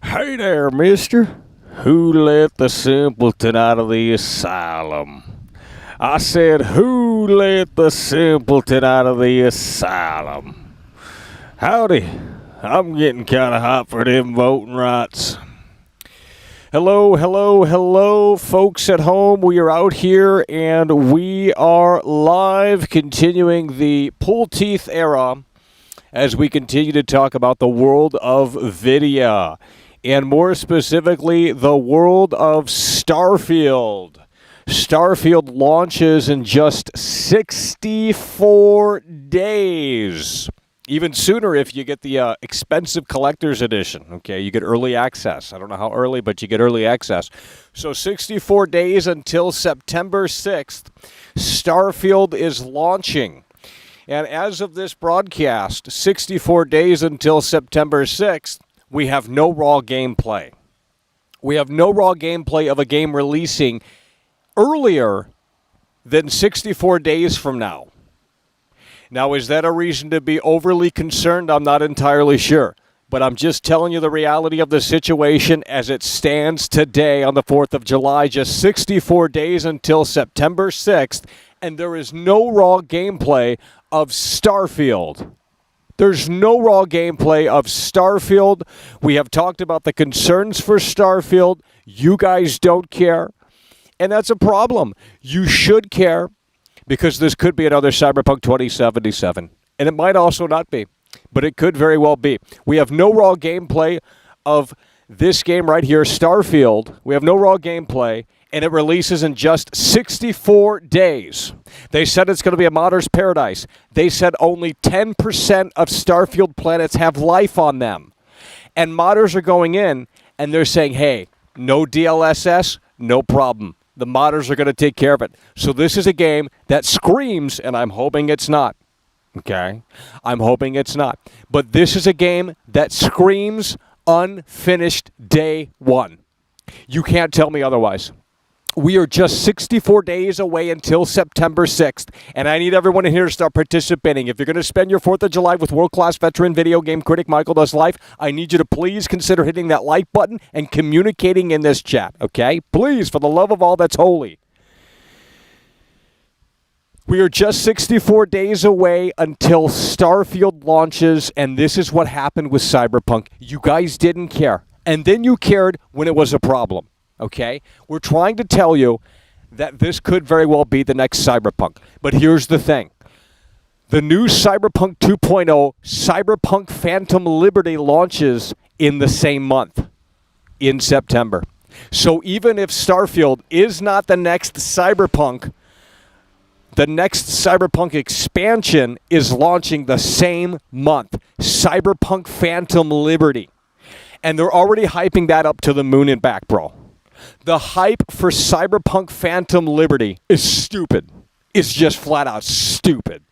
Hey there, mister. Who let the simpleton out of the asylum? I said, who let the simpleton out of the asylum? Howdy. I'm getting kind of hot for them voting rights. Hello, folks at home. We are out here and we are live, continuing the pull teeth era as we continue to talk about the world of video. And more specifically, the world of Starfield. Starfield launches in just 64 days. Even sooner if you get the expensive collector's edition. Okay, you get early access. I don't know how early, but you get early access. So 64 days until September 6th, Starfield is launching. And as of this broadcast, 64 days until September 6th, we have no raw gameplay. We have no raw gameplay of a game releasing earlier than 64 days from now. Now, is that a reason to be overly concerned? I'm not entirely sure. But I'm just telling you the reality of the situation as it stands today on the 4th of July, just 64 days until September 6th, and there is no raw gameplay of Starfield. There's no raw gameplay of Starfield. We have talked about the concerns for Starfield. You guys don't care. And that's a problem. You should care because this could be another Cyberpunk 2077. And it might also not be, but it could very well be. We have no raw gameplay of this game right here, Starfield. We have no raw gameplay, and it releases in just 64 days. They said it's going to be a modder's paradise. They said only 10% of Starfield planets have life on them. And modders are going in, and they're saying, hey, no DLSS, no problem. The modders are going to take care of it. So this is a game that screams, and I'm hoping it's not. Okay? I'm hoping it's not. But this is a game that screams unfinished day one. You can't tell me otherwise. We are just 64 days away until September 6th, and I need everyone in here to start participating. If you're going to spend your 4th of July with world-class veteran video game critic Michael Does Life, I need you to please consider hitting that like button and communicating in this chat, okay? Please, for the love of all that's holy. We are just 64 days away until Starfield launches, and this is what happened with Cyberpunk. You guys didn't care, and then you cared when it was a problem. Okay? We're trying to tell you that this could very well be the next Cyberpunk. But here's the thing. The new Cyberpunk 2.0, Cyberpunk Phantom Liberty, launches in the same month, in September. So even if Starfield is not the next Cyberpunk, the next Cyberpunk expansion is launching the same month, Cyberpunk Phantom Liberty. And they're already hyping that up to the moon and back, bro. The hype for Cyberpunk Phantom Liberty is stupid. It's just flat out stupid.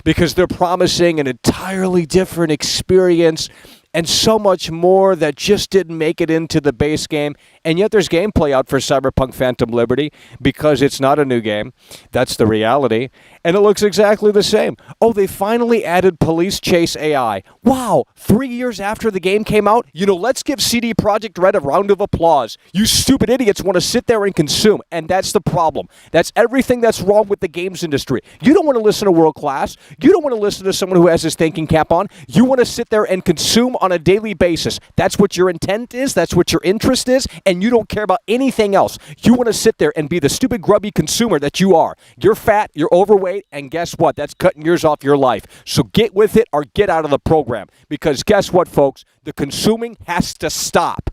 Because they're promising an entirely different experience and so much more that just didn't make it into the base game. And yet there's gameplay out for Cyberpunk Phantom Liberty because it's not a new game. That's the reality. And it looks exactly the same. Oh, they finally added police chase AI. Wow, 3 years after the game came out? You know, let's give CD Projekt Red a round of applause. You stupid idiots want to sit there and consume. And that's the problem. That's everything that's wrong with the games industry. You don't want to listen to World Class. You don't want to listen to someone who has his thinking cap on. You want to sit there and consume on a daily basis. That's what your intent is. That's what your interest is. And you don't care about anything else. You want to sit there and be the stupid, grubby consumer that you are. You're fat, you're overweight, and guess what? That's cutting years off your life. So get with it or get out of the program. Because guess what, folks? The consuming has to stop.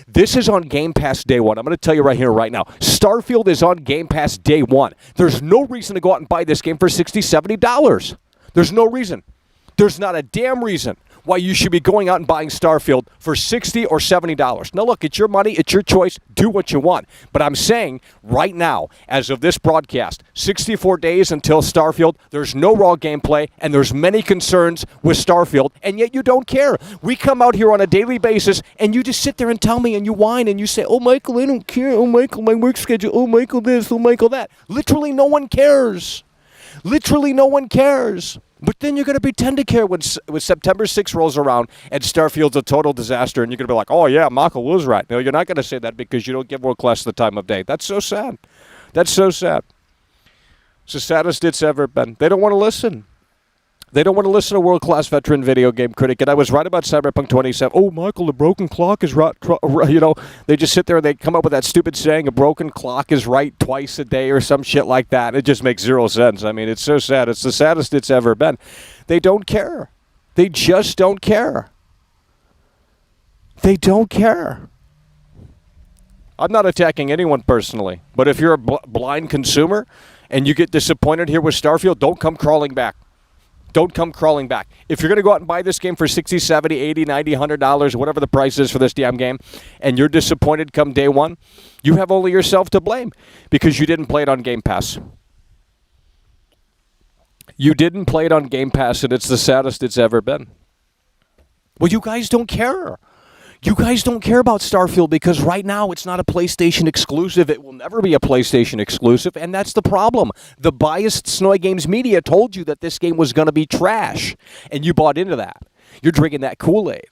This is on Game Pass day one. I'm going to tell you right here, right now. Starfield is on Game Pass day one. There's no reason to go out and buy this game for $60, $70. There's no reason. There's not a damn reason why you should be going out and buying Starfield for $60 or $70. Now, look, it's your money. It's your choice. Do what you want. But I'm saying right now, as of this broadcast, 64 days until Starfield, there's no raw gameplay, and there's many concerns with Starfield, and yet you don't care. We come out here on a daily basis, and you just sit there and tell me, and you whine, and you say, oh, Michael, I don't care. Oh, Michael, my work schedule. Oh, Michael, this. Oh, Michael, that. Literally no one cares. Literally no one cares. But then you're going to pretend to care when September 6th rolls around and Starfield's a total disaster, and you're going to be like, oh, yeah, Michael was right. No, you're not going to say that because you don't give world class the time of day. That's so sad. That's so sad. It's the saddest it's ever been. They don't want to listen. They don't want to listen to world-class veteran video game critic. And I was right about Cyberpunk 27. Oh, Michael, the broken clock is right. You know, they just sit there and they come up with that stupid saying, a broken clock is right twice a day or some shit like that. It just makes zero sense. I mean, it's so sad. It's the saddest it's ever been. They don't care. They just don't care. They don't care. I'm not attacking anyone personally, but if you're a blind consumer and you get disappointed here with Starfield, don't come crawling back. Don't come crawling back. If you're going to go out and buy this game for $60, $70, $80, $90, $100, whatever the price is for this damn game, and you're disappointed come day one, you have only yourself to blame because you didn't play it on Game Pass. You didn't play it on Game Pass, and it's the saddest it's ever been. Well, you guys don't care. You guys don't care about Starfield because right now it's not a PlayStation exclusive. It will never be a PlayStation exclusive, and that's the problem. The biased Snowy Games media told you that this game was going to be trash, and you bought into that. You're drinking that Kool-Aid.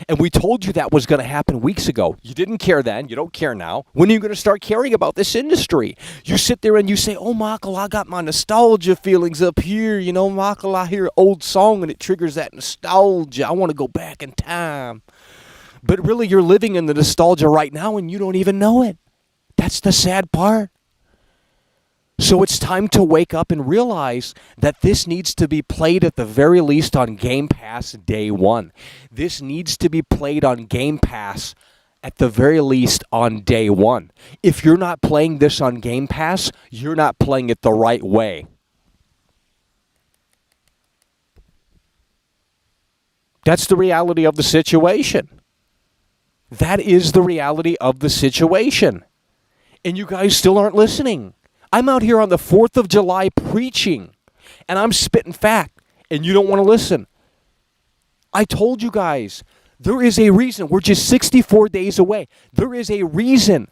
And we told you that was going to happen weeks ago. You didn't care then. You don't care now. When are you going to start caring about this industry? You sit there and you say, oh, Michael, I got my nostalgia feelings up here. You know, Michael, I hear an old song and it triggers that nostalgia. I want to go back in time. But really, you're living in the nostalgia right now, and you don't even know it. That's the sad part. So it's time to wake up and realize that this needs to be played at the very least on Game Pass day one. This needs to be played on Game Pass at the very least on day one. If you're not playing this on Game Pass, you're not playing it the right way. That's the reality of the situation. That is the reality of the situation. And you guys still aren't listening. I'm out here on the 4th of July preaching, and I'm spitting fact, and you don't want to listen. I told you guys, there is a reason. We're just 64 days away. There is a reason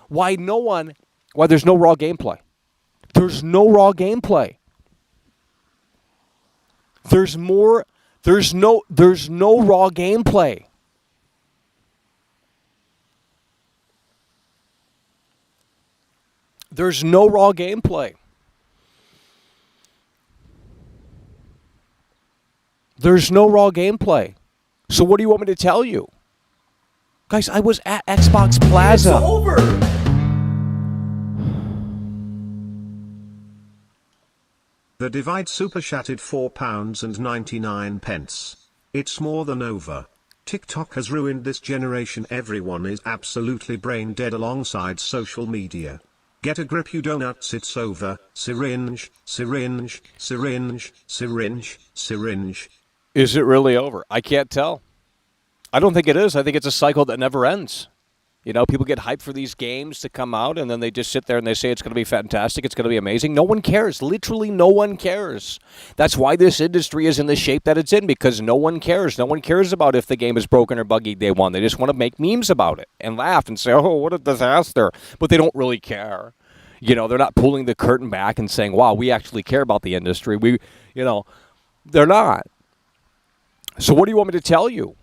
why there's no raw gameplay. There's no raw gameplay. There's no raw gameplay. There's no raw gameplay. There's no raw gameplay. So what do you want me to tell you? Guys, I was at Xbox Plaza. It's over. The Divide Super Chatted £4.99. It's more than over. TikTok has ruined this generation. Everyone is absolutely brain dead alongside social media. Get a grip, you donuts, it's over. Syringe, syringe, syringe, syringe, syringe. Is it really over? I can't tell. I don't think it is. I think it's a cycle that never ends. You know, people get hyped for these games to come out, and then they just sit there and they say it's going to be fantastic, it's going to be amazing. No one cares. Literally no one cares. That's why this industry is in the shape that it's in, because no one cares. No one cares about if the game is broken or buggy day one. They just want to make memes about it and laugh and say, oh, what a disaster. But they don't really care. You know, they're not pulling the curtain back and saying, wow, we actually care about the industry. They're not. So what do you want me to tell you?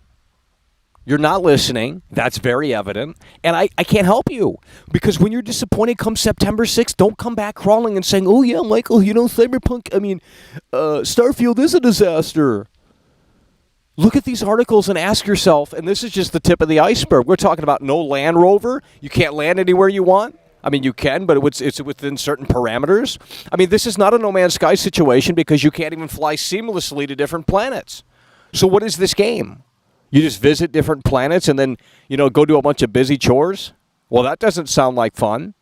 You're not listening. That's very evident. And I can't help you. Because when you're disappointed come September 6th, don't come back crawling and saying, oh, yeah, Michael, Starfield is a disaster. Look at these articles and ask yourself, and this is just the tip of the iceberg. We're talking about no Land Rover. You can't land anywhere you want. I mean, you can, but it's within certain parameters. I mean, this is not a No Man's Sky situation because you can't even fly seamlessly to different planets. So what is this game? You just visit different planets and then, go do a bunch of busy chores? Well, that doesn't sound like fun.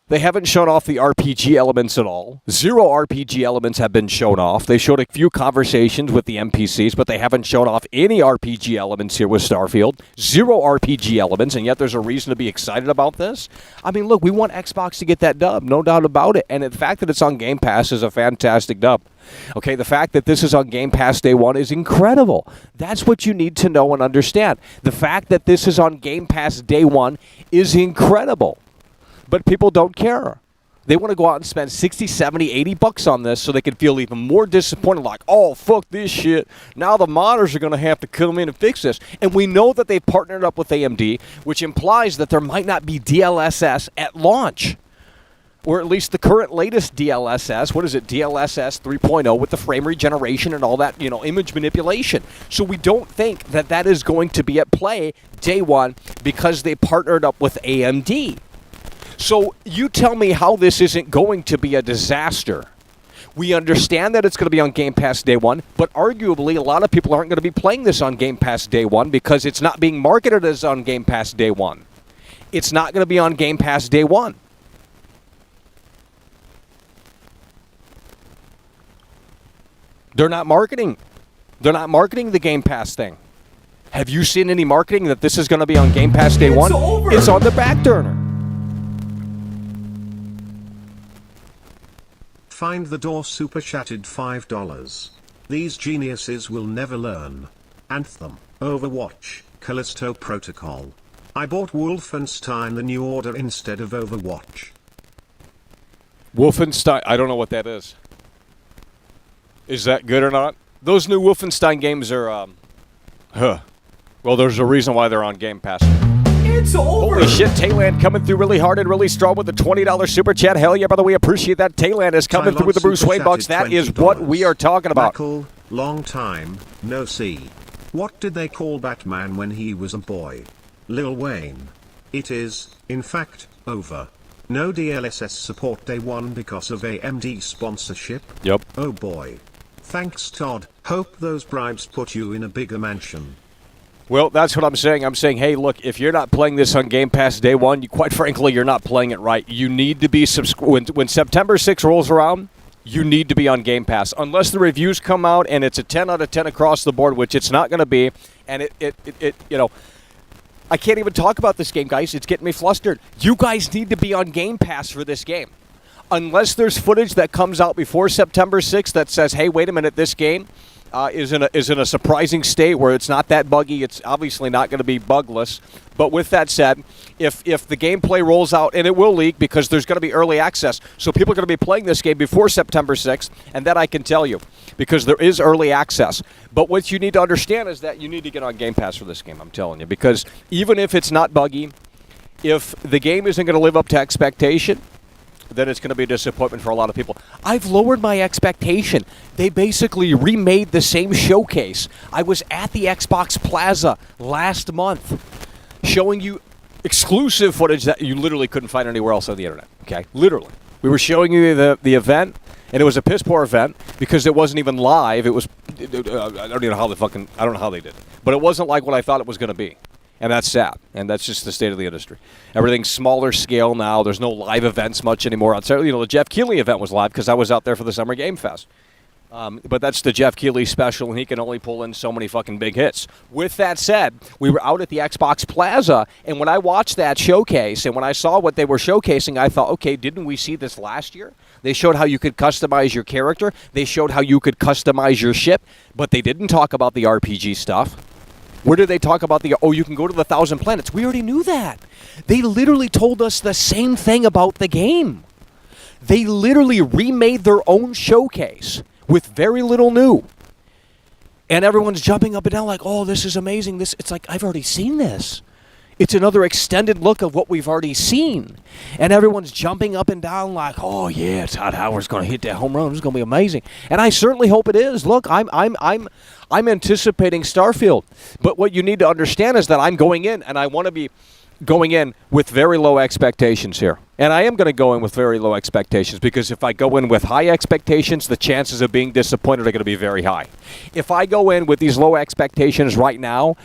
They haven't shown off the RPG elements at all. 0 RPG elements have been shown off. They showed a few conversations with the NPCs, but they haven't shown off any RPG elements here with Starfield. 0 RPG elements, and yet there's a reason to be excited about this. I mean, look, we want Xbox to get that dub, no doubt about it. And the fact that it's on Game Pass is a fantastic dub. Okay, the fact that this is on Game Pass day one is incredible. That's what you need to know and understand. The fact that this is on Game Pass day one is incredible. But people don't care. They want to go out and spend 60, 70, 80 bucks on this so they can feel even more disappointed, like, oh, fuck this shit. Now the modders are going to have to come in and fix this. And we know that they've partnered up with AMD, which implies that there might not be DLSS at launch. Or at least the current latest DLSS, what is it, DLSS 3.0 with the frame regeneration and all that, image manipulation. So we don't think that that is going to be at play day one because they partnered up with AMD. So you tell me how this isn't going to be a disaster. We understand that it's going to be on Game Pass day one, but arguably a lot of people aren't going to be playing this on Game Pass day one because it's not being marketed as on Game Pass day one. It's not going to be on Game Pass day one. They're not marketing. They're not marketing the Game Pass thing. Have you seen any marketing that this is going to be on Game Pass day one? It's on the back burner. Find the Door super chatted $5. These geniuses will never learn. Anthem, Overwatch, Callisto Protocol. I bought Wolfenstein The New Order instead of Overwatch. Wolfenstein, I don't know what that is. Is that good or not? Those new Wolfenstein games are, well, there's a reason why they're on Game Pass. It's over. Holy shit, Tayland coming through really hard and really strong with the $20 super chat. Hell yeah, by the way, appreciate that. Tayland is coming through with the Bruce Wayne bucks. That is what we are talking about. Michael, long time, no see. What did they call Batman when he was a boy? Lil Wayne. It is, in fact, over. No DLSS support day one because of AMD sponsorship? Yep. Oh boy. Thanks, Todd. Hope those bribes put you in a bigger mansion. Well, that's what I'm saying. I'm saying, hey, look, if you're not playing this on Game Pass day one, quite frankly, you're not playing it right. You need to be when September 6th rolls around, you need to be on Game Pass. Unless the reviews come out and it's a 10 out of 10 across the board, which it's not going to be, and I can't even talk about this game, guys. It's getting me flustered. You guys need to be on Game Pass for this game. Unless there's footage that comes out before September 6th that says, hey, wait a minute, this game is in a surprising state where it's not that buggy. It's obviously not going to be bugless. But with that said, if the gameplay rolls out, and it will leak because there's going to be early access, so people are going to be playing this game before September 6th, and that I can tell you because there is early access. But what you need to understand is that you need to get on Game Pass for this game, I'm telling you, because even if it's not buggy, if the game isn't going to live up to expectation, then it's going to be a disappointment for a lot of people. I've lowered my expectation. They basically remade the same showcase. I was at the Xbox Plaza last month showing you exclusive footage that you literally couldn't find anywhere else on the internet. Okay? Literally. We were showing you the event, and it was a piss poor event because it wasn't even live. It was I don't know how they did it. But it wasn't like what I thought it was going to be. And that's sad. And that's just the state of the industry. Everything's smaller scale now. There's no live events much anymore. The Jeff Keighley event was live because I was out there for the Summer Game Fest. But that's the Jeff Keighley special, and he can only pull in so many fucking big hits. With that said, we were out at the Xbox Plaza, and when I watched that showcase, and when I saw what they were showcasing, I thought, okay, didn't we see this last year? They showed how you could customize your character. They showed how you could customize your ship, but they didn't talk about the RPG stuff. Where did they talk about you can go to the 1,000 planets? We already knew that. They literally told us the same thing about the game. They literally remade their own showcase with very little new. And everyone's jumping up and down like, oh, this is amazing. It's like, I've already seen this. It's another extended look of what we've already seen. And everyone's jumping up and down like, oh, yeah, Todd Howard's going to hit that home run. It's going to be amazing. And I certainly hope it is. Look, I'm anticipating Starfield. But what you need to understand is that I'm going in, and I want to be going in with very low expectations here. And I am going to go in with very low expectations because if I go in with high expectations, the chances of being disappointed are going to be very high. If I go in with these low expectations right now,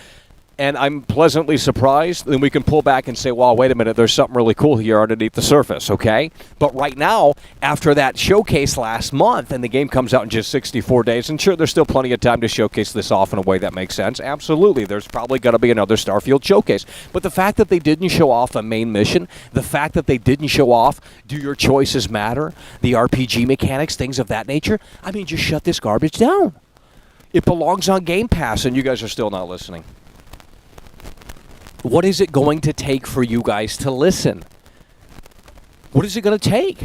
and I'm pleasantly surprised, then we can pull back and say, well, wait a minute, there's something really cool here underneath the surface, okay? But right now, after that showcase last month, and the game comes out in just 64 days, and sure, there's still plenty of time to showcase this off in a way that makes sense. Absolutely, there's probably going to be another Starfield showcase. But the fact that they didn't show off a main mission, the fact that they didn't show off Do Your Choices Matter, the RPG mechanics, things of that nature, I mean, just shut this garbage down. It belongs on Game Pass, and you guys are still not listening. What is it going to take for you guys to listen? What is it going to take?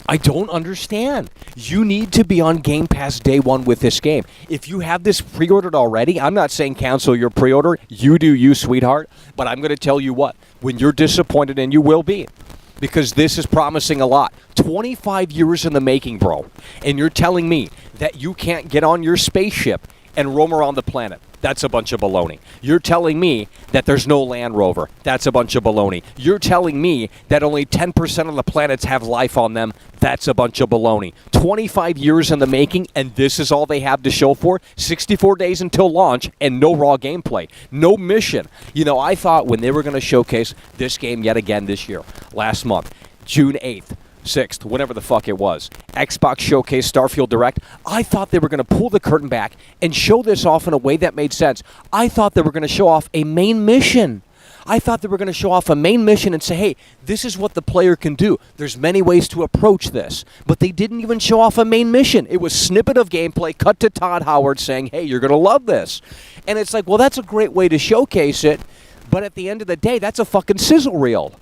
I don't understand. You need to be on Game Pass day one with this game. If you have this pre-ordered already, I'm not saying cancel your pre-order. You do you, sweetheart. But I'm going to tell you what. When you're disappointed, and you will be, because this is promising a lot. 25 years in the making, bro. And you're telling me that you can't get on your spaceship and roam around the planet. That's a bunch of baloney. You're telling me that there's no Land Rover. That's a bunch of baloney. You're telling me that only 10% of the planets have life on them. That's a bunch of baloney. 25 years in the making, and this is all they have to show for? 64 days until launch, and no raw gameplay. No mission. You know, I thought when they were going to showcase this game yet again this year, last month, June 8th, 6th, whatever the fuck it was, Xbox Showcase Starfield Direct, I thought they were going to pull the curtain back and show this off in a way that made sense. I thought they were going to show off a main mission. I thought they were going to show off a main mission and say, hey, this is what the player can do. There's many ways to approach this. But they didn't even show off a main mission. It was snippet of gameplay cut to Todd Howard saying, hey, you're going to love this. And it's like, well, that's a great way to showcase it. But at the end of the day, that's a fucking sizzle reel.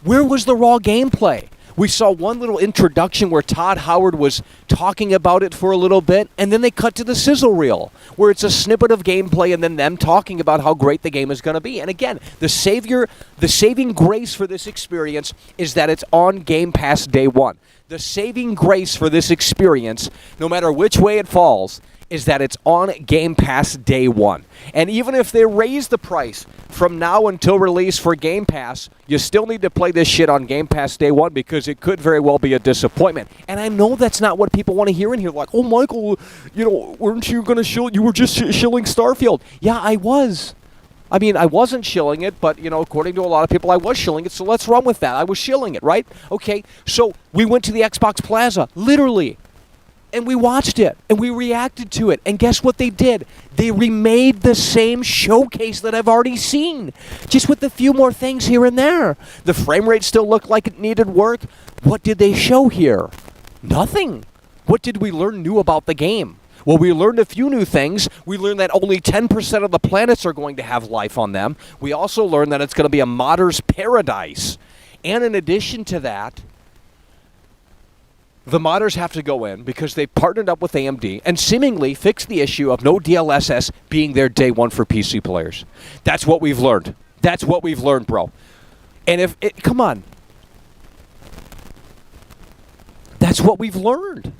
Where was the raw gameplay? We saw one little introduction where Todd Howard was talking about it for a little bit, and then they cut to the sizzle reel, where it's a snippet of gameplay and then them talking about how great the game is going to be. And again, the saving grace for this experience is that it's on Game Pass day one. The saving grace for this experience, no matter which way it falls, is that it's on Game Pass day one. And even if they raise the price from now until release for Game Pass, you still need to play this shit on Game Pass day one, because it could very well be a disappointment. And I know that's not what people want to hear in here. Like, oh, Michael, you know, weren't you going to shill? You were just shilling Starfield. Yeah, I was. I mean, I wasn't shilling it, but, you know, according to a lot of people, I was shilling it, so let's run with that. I was shilling it, right? Okay, so we went to the Xbox Plaza, literally. And we watched it, and we reacted to it, and guess what they did? They remade the same showcase that I've already seen, just with a few more things here and there. The frame rate still looked like it needed work. What did they show here? Nothing. What did we learn new about the game? Well, we learned a few new things. We learned that only 10% of the planets are going to have life on them. We also learned that it's going to be a modder's paradise. And in addition to that, the modders have to go in because they partnered up with AMD and seemingly fixed the issue of no DLSS being there day one for PC players. That's what we've learned. That's what we've learned, bro. And come on. That's what we've learned.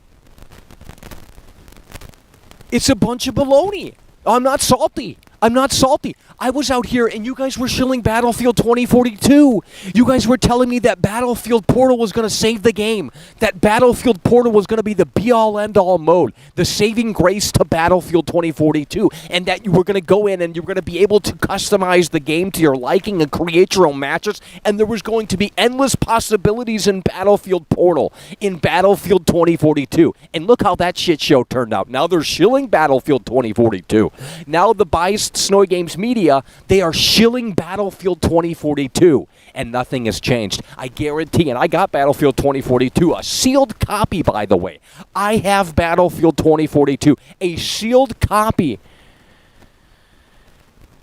It's a bunch of baloney. I'm not salty. I'm not salty. I was out here and you guys were shilling Battlefield 2042. You guys were telling me that Battlefield Portal was going to save the game. That Battlefield Portal was going to be the be-all, end-all mode. The saving grace to Battlefield 2042. And that you were going to go in and you were going to be able to customize the game to your liking and create your own matches. And there was going to be endless possibilities in Battlefield Portal. In Battlefield 2042. And look how that shit show turned out. Now they're shilling Battlefield 2042. Now the biased Snowy Games media, they are shilling Battlefield 2042, and nothing has changed. I guarantee, and I got Battlefield 2042, a sealed copy, by the way. I have Battlefield 2042, a sealed copy.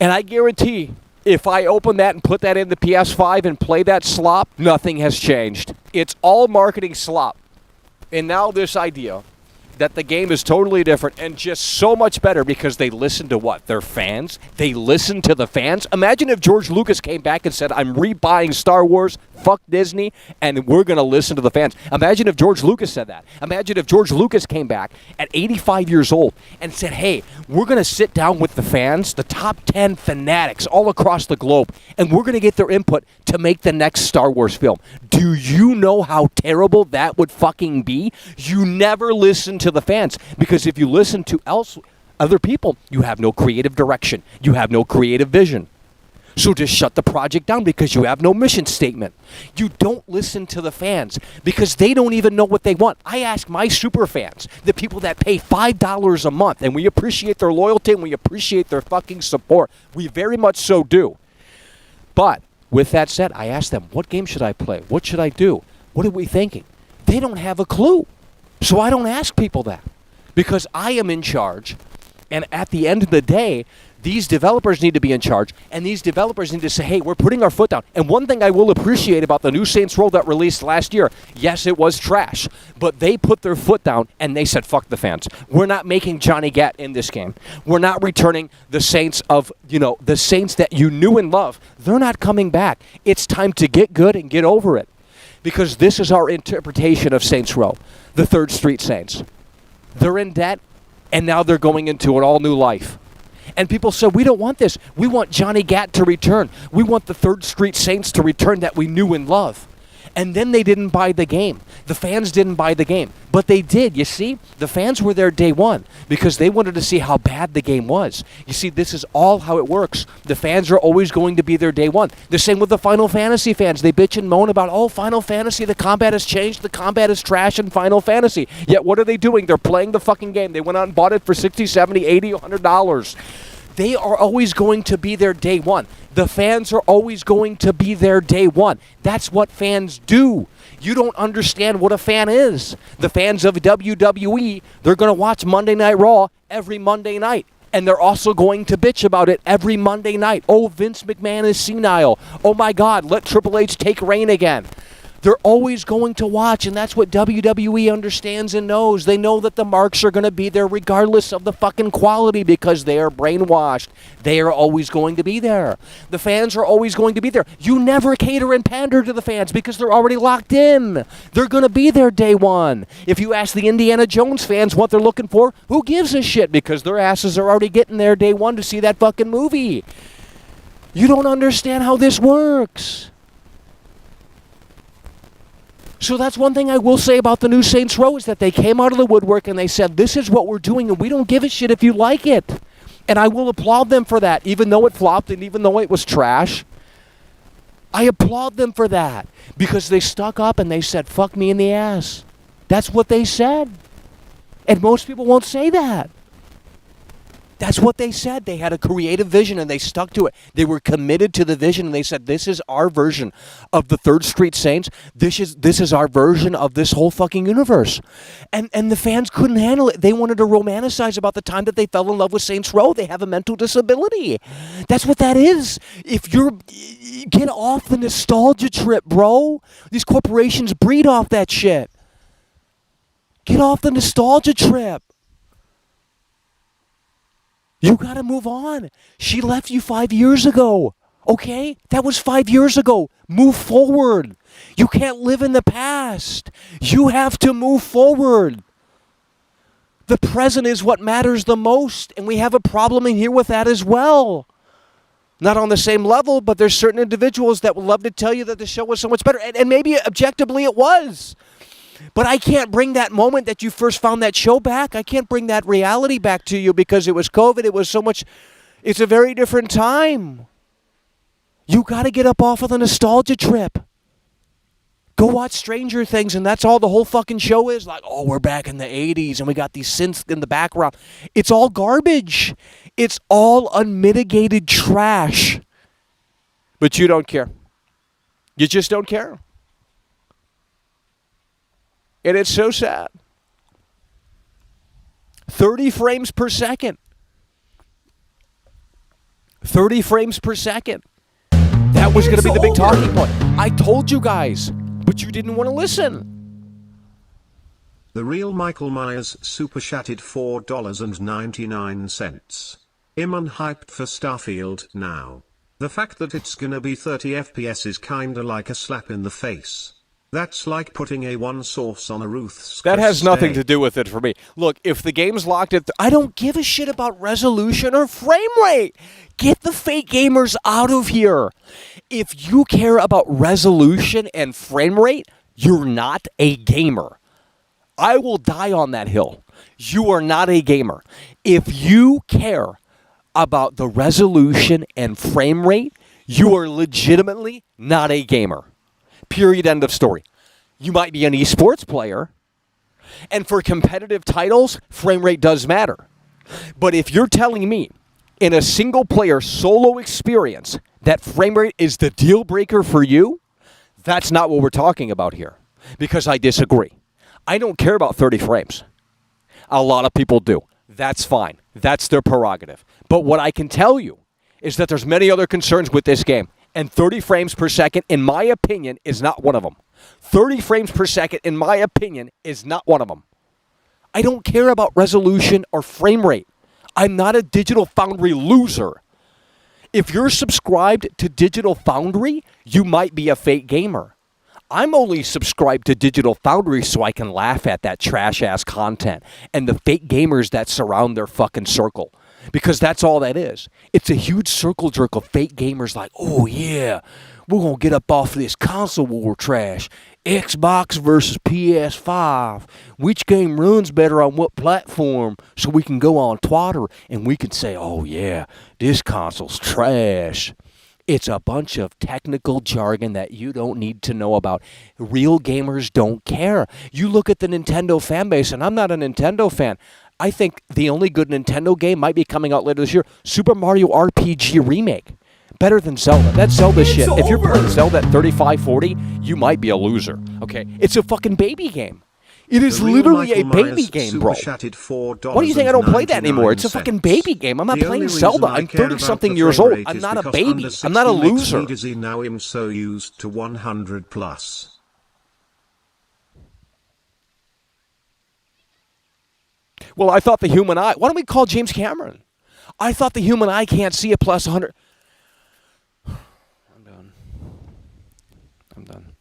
And I guarantee, if I open that and put that in the PS5 and play that slop, nothing has changed. It's all marketing slop. And now this idea that the game is totally different and just so much better because they listen to what? Their fans? They listen to the fans? Imagine if George Lucas came back and said, I'm rebuying Star Wars, fuck Disney, and we're going to listen to the fans. Imagine if George Lucas said that. Imagine if George Lucas came back at 85 years old and said, hey, we're going to sit down with the fans, the top 10 fanatics all across the globe, and we're going to get their input to make the next Star Wars film. Do you know how terrible that would fucking be? You never listen to the fans, because if you listen to other people, you have no creative direction. You have no creative vision. So just shut the project down because you have no mission statement. You don't listen to the fans because they don't even know what they want. I ask my super fans, the people that pay $5 a month, and we appreciate their loyalty and we appreciate their fucking support. We very much so do. But with that said, I ask them, what game should I play? What should I do? What are we thinking? They don't have a clue. So I don't ask people that because I am in charge. And at the end of the day, These developers need to be in charge, and these developers need to say, hey, we're putting our foot down. And one thing I will appreciate about the new Saints Row that released last year, yes, it was trash, but they put their foot down and they said, fuck the fans. We're not making Johnny Gat in this game. We're not returning the Saints of, the Saints that you knew and loved. They're not coming back. It's time to get good and get over it. Because this is our interpretation of Saints Row, the Third Street Saints. They're in debt, and now they're going into an all-new life. And people said, we don't want this. We want Johnny Gat to return. We want the Third Street Saints to return that we knew and loved. And then they didn't buy the game. The fans didn't buy the game. But they did, you see? The fans were there day one because they wanted to see how bad the game was. You see, this is all how it works. The fans are always going to be there day one. The same with the Final Fantasy fans. They bitch and moan about, oh, Final Fantasy, the combat has changed. The combat is trash in Final Fantasy. Yet what are they doing? They're playing the fucking game. They went out and bought it for $60, $70, $80, $100. They are always going to be there day one. The fans are always going to be there day one. That's what fans do. You don't understand what a fan is. The fans of WWE, they're going to watch Monday Night Raw every Monday night. And they're also going to bitch about it every Monday night. Oh, Vince McMahon is senile. Oh, my God, let Triple H take reign again. They're always going to watch, and that's what WWE understands and knows. They know that the marks are going to be there regardless of the fucking quality because they are brainwashed. They are always going to be there. The fans are always going to be there. You never cater and pander to the fans because they're already locked in. They're going to be there day one. If you ask the Indiana Jones fans what they're looking for, who gives a shit because their asses are already getting there day one to see that fucking movie. You don't understand how this works. So that's one thing I will say about the new Saints Row is that they came out of the woodwork and they said, this is what we're doing and we don't give a shit if you like it. And I will applaud them for that, even though it flopped and even though it was trash. I applaud them for that because they stuck up and they said, fuck me in the ass. That's what they said. And most people won't say that. That's what they said. They had a creative vision and they stuck to it. They were committed to the vision and they said, this is our version of the Third Street Saints. This is our version of this whole fucking universe. And the fans couldn't handle it. They wanted to romanticize about the time that they fell in love with Saints Row. They have a mental disability. That's what that is. Get off the nostalgia trip, bro. These corporations breed off that shit. Get off the nostalgia trip. You got to move on. She left you 5 years ago. Okay? That was 5 years ago. Move forward. You can't live in the past. You have to move forward. The present is what matters the most, and we have a problem in here with that as well. Not on the same level, but there's certain individuals that would love to tell you that the show was so much better, and maybe objectively it was. But I can't bring that moment that you first found that show back. I can't bring that reality back to you because it was COVID. It was so much. It's a very different time. You got to get up off of the nostalgia trip. Go watch Stranger Things, and that's all the whole fucking show is. Like, oh, we're back in the 80s, and we got these synths in the background. It's all garbage. It's all unmitigated trash. But you don't care. You just don't care. And it's so sad. 30 frames per second. 30 frames per second. That was going to be the big talking point. I told you guys, but you didn't want to listen. The real Michael Myers super chatted $4.99. I'm unhyped for Starfield now. The fact that it's gonna be 30 FPS is kinda like a slap in the face. That's like putting A1 sauce on a Ruth's. That has nothing to do with it for me. Look, if the game's locked at... I don't give a shit about resolution or frame rate. Get the fake gamers out of here. If you care about resolution and frame rate, you're not a gamer. I will die on that hill. You are not a gamer. If you care about the resolution and frame rate, you are legitimately not a gamer. Period, end of story. You might be an esports player, and for competitive titles, frame rate does matter. But if you're telling me in a single-player solo experience that frame rate is the deal breaker for you, that's not what we're talking about here, because I disagree. I don't care about 30 frames. A lot of people do. That's fine. That's their prerogative. But what I can tell you is that there's many other concerns with this game. And 30 frames per second, in my opinion, is not one of them. 30 frames per second, in my opinion, is not one of them. I don't care about resolution or frame rate. I'm not a Digital Foundry loser. If you're subscribed to Digital Foundry, you might be a fake gamer. I'm only subscribed to Digital Foundry so I can laugh at that trash-ass content and the fake gamers that surround their fucking circle. Because that's all that is. It's a huge circle jerk of fake gamers like, oh yeah, we're going to get up off of this console war trash. Xbox versus PS5. Which game runs better on what platform? So we can go on Twitter and we can say, oh yeah, this console's trash. It's a bunch of technical jargon that you don't need to know about. Real gamers don't care. You look at the Nintendo fan base, and I'm not a Nintendo fan. I think the only good Nintendo game might be coming out later this year. Super Mario RPG Remake. Better than Zelda. That's Zelda shit. If you're playing Zelda at 3540, you might be a loser. Okay? It's a fucking baby game. It is literally a baby game, bro. Why do you think I don't play that anymore? It's a fucking baby game. I'm not playing Zelda. I'm 30-something years old. I'm not a baby. I'm not a loser. Now I'm so used to 100 plus. Well, I thought the human eye... Why don't we call James Cameron? I thought the human eye can't see a plus 100... I'm done.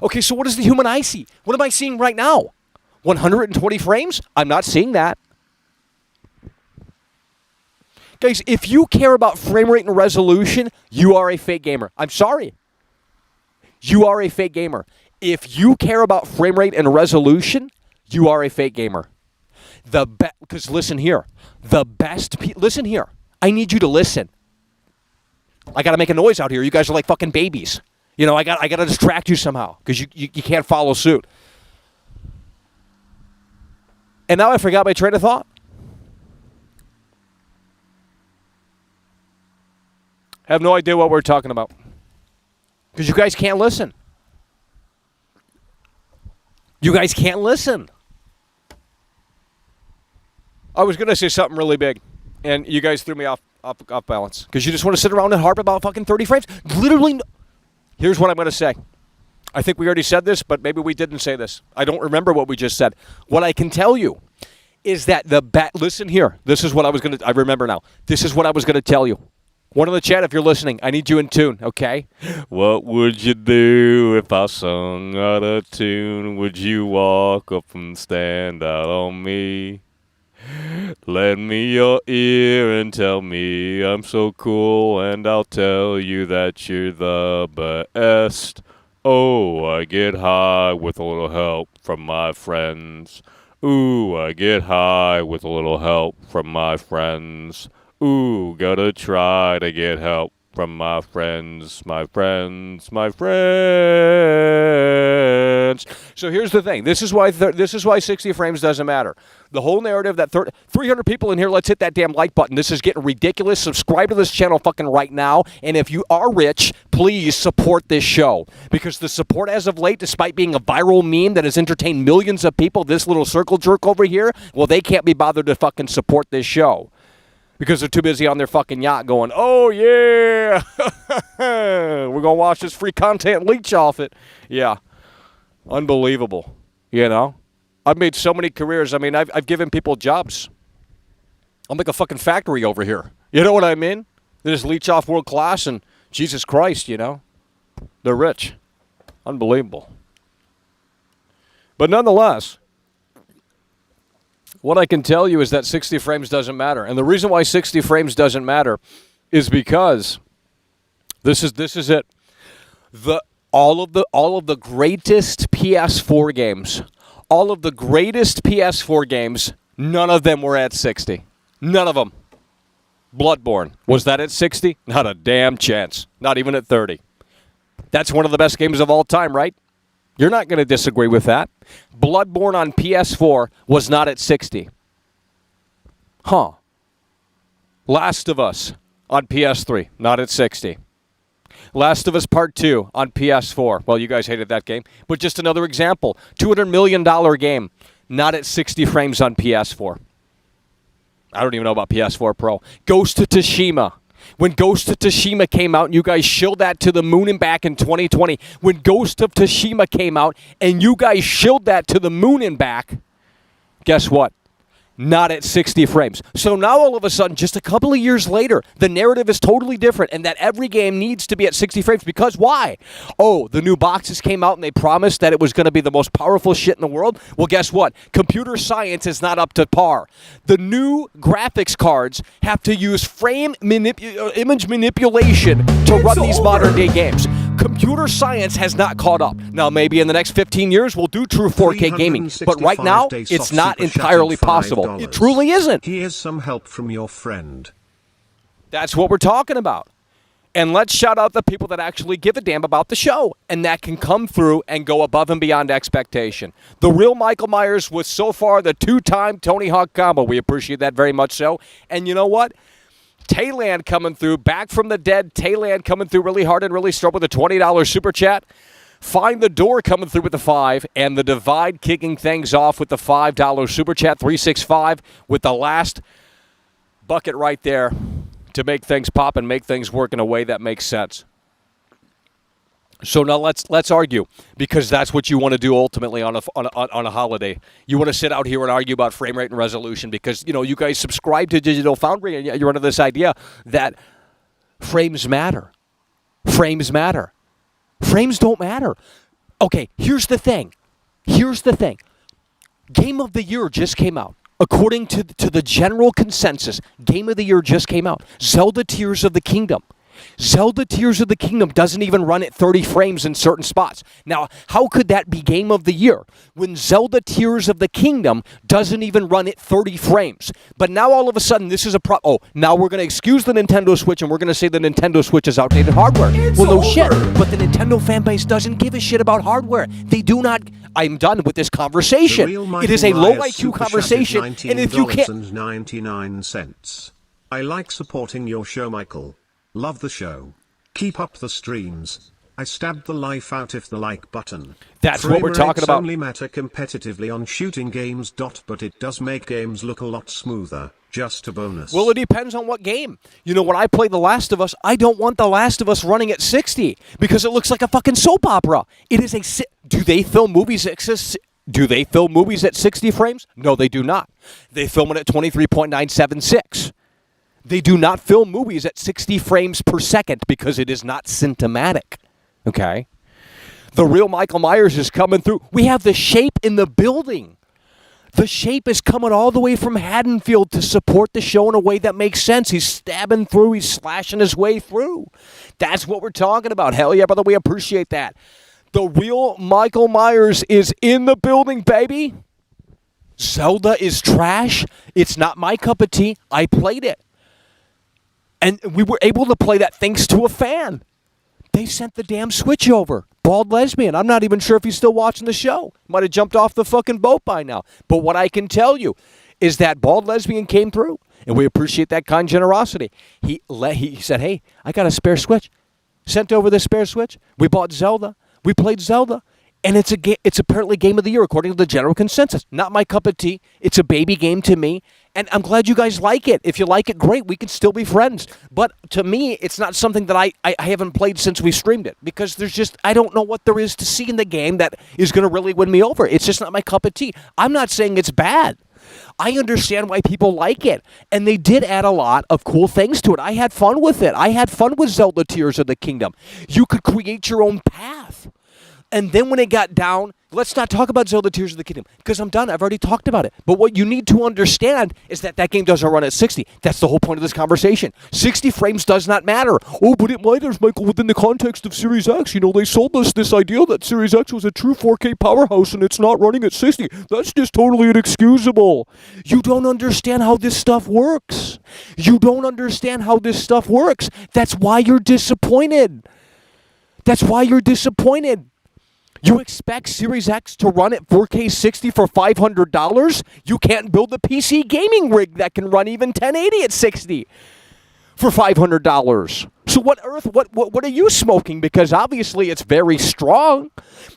Okay, so what does the human eye see? What am I seeing right now? 120 frames? I'm not seeing that. Guys, if you care about frame rate and resolution, you are a fake gamer. I'm sorry. You are a fake gamer. If you care about frame rate and resolution, you are a fake gamer. Because listen here. Listen here. I need you to listen. I got to make a noise out here. You guys are like fucking babies. You know, I got to distract you somehow because you can't follow suit. And now I forgot my train of thought. I have no idea what we're talking about because you guys can't listen. You guys can't listen. I was going to say something really big, and you guys threw me off balance because you just want to sit around and harp about fucking 30 frames. Literally, here's what I'm going to say. I think we already said this, but maybe we didn't say this. I don't remember what we just said. What I can tell you is that listen here. This is what I was going to, I remember now. This is what I was going to tell you. One in the chat, if you're listening, I need you in tune, okay? What would you do if I sung out of tune? Would you walk up and stand out on me? Lend me your ear and tell me I'm so cool, and I'll tell you that you're the best. Oh, I get high with a little help from my friends. Ooh, I get high with a little help from my friends. Ooh, gotta try to get help from my friends, my friends, my friends. So here's the thing. This is why 60 frames doesn't matter. The whole narrative that 300 people in here, let's hit that damn like button. This is getting ridiculous. Subscribe to this channel fucking right now. And if you are rich, please support this show. Because the support as of late, despite being a viral meme that has entertained millions of people, this little circle jerk over here, well, they can't be bothered to fucking support this show. Because they're too busy on their fucking yacht going, oh, yeah, we're going to watch this free content and leech off it. Yeah, unbelievable, you know? I've made so many careers. I mean, I've given people jobs. I'm like a fucking factory over here. You know what I mean? They just leech off world class and Jesus Christ, you know? They're rich. Unbelievable. But nonetheless, what I can tell you is that 60 frames doesn't matter. And the reason why 60 frames doesn't matter is because this is it. All of the greatest PS4 games, none of them were at 60. None of them. Bloodborne, was that at 60? Not a damn chance. Not even at 30. That's one of the best games of all time, right? You're not going to disagree with that. Bloodborne on PS4 was not at 60. Huh. Last of Us on PS3, not at 60. Last of Us Part 2 on PS4. Well, you guys hated that game. But just another example. $200 million game. Not at 60 frames on PS4. I don't even know about PS4 Pro. Ghost of Tsushima. When Ghost of Tsushima came out and you guys shilled that to the moon and back in 2020. When Ghost of Tsushima came out and you guys shilled that to the moon and back, guess what? Not at 60 frames. So now all of a sudden, just a couple of years later, the narrative is totally different and that every game needs to be at 60 frames. Because why? Oh, the new boxes came out and they promised that it was going to be the most powerful shit in the world. Well, guess what? Computer science is not up to par. The new graphics cards have to use image manipulation to run these modern-day games. Computer science has not caught up. Now, maybe in the next 15 years, we'll do true 4K gaming. But right now, it's not entirely possible. It truly isn't. Here's some help from your friend. That's what we're talking about. And let's shout out the people that actually give a damn about the show. And that can come through and go above and beyond expectation. The real Michael Myers was so far the 2-time Tony Hawk combo. We appreciate that very much so. And you know what? Tayland coming through, back from the dead. Tayland coming through really hard and really strong with a $20 super chat. Find the Door coming through with the 5, and the Divide kicking things off with the $5 super chat. 365 with the last bucket right there to make things pop and make things work in a way that makes sense. So now let's argue, because that's what you want to do ultimately on a holiday. You want to sit out here and argue about frame rate and resolution because, you know, you guys subscribe to Digital Foundry and you're under this idea that frames matter. Frames matter. Frames don't matter. Okay, here's the thing. Game of the Year just came out. According to the general consensus, Game of the Year just came out. Zelda Tears of the Kingdom. Zelda Tears of the Kingdom doesn't even run at 30 frames in certain spots. Now, how could that be Game of the Year when Zelda Tears of the Kingdom doesn't even run at 30 frames? But now all of a sudden this is a now we're going to excuse the Nintendo Switch and we're going to say the Nintendo Switch is outdated hardware. Well, no shit. But the Nintendo fan base doesn't give a shit about hardware. They do not. I'm done with this conversation. It is a low IQ conversation. And if you can't... 99 cents. I like supporting your show, Michael. Love the show. Keep up the streams. I stabbed the life out of the like button. That's what we're talking about. Only matter competitively on shooting games. But it does make games look a lot smoother. Just a bonus. Well, it depends on what game. You know, when I play The Last of Us, I don't want The Last of Us running at 60 because it looks like a fucking soap opera. It is a... Do they film movies at 60 frames? No, they do not. They film it at 23.976. They do not film movies at 60 frames per second because it is not cinematic. Okay? The real Michael Myers is coming through. We have the Shape in the building. The Shape is coming all the way from Haddonfield to support the show in a way that makes sense. He's stabbing through. He's slashing his way through. That's what we're talking about. Hell yeah, brother. We appreciate that. The real Michael Myers is in the building, baby. Zelda is trash. It's not my cup of tea. I played it. And we were able to play that thanks to a fan. They sent the damn Switch over. Bald Lesbian. I'm not even sure if he's still watching the show. Might have jumped off the fucking boat by now. But what I can tell you is that Bald Lesbian came through. And we appreciate that kind generosity. He said, hey, I got a spare Switch. Sent over the spare Switch. We bought Zelda. We played Zelda. And it's apparently Game of the Year according to the general consensus. Not my cup of tea. It's a baby game to me. And I'm glad you guys like it. If you like it, great. We can still be friends. But to me, it's not something that I haven't played since we streamed it. Because I don't know what there is to see in the game that is going to really win me over. It's just not my cup of tea. I'm not saying it's bad. I understand why people like it. And they did add a lot of cool things to it. I had fun with it. I had fun with Zelda Tears of the Kingdom. You could create your own path. And then when it got down, let's not talk about Zelda Tears of the Kingdom, because I'm done. I've already talked about it. But what you need to understand is that game doesn't run at 60. That's the whole point of this conversation. 60 frames does not matter. Oh, but it matters, Michael, within the context of Series X. You know, they sold us this idea that Series X was a true 4K powerhouse and it's not running at 60. That's just totally inexcusable. You don't understand how this stuff works. You don't understand how this stuff works. That's why you're disappointed. That's why you're disappointed. You expect Series X to run at 4K 60 for $500? You can't build a PC gaming rig that can run even 1080 at 60 for $500. So So what are you smoking? Because obviously it's very strong.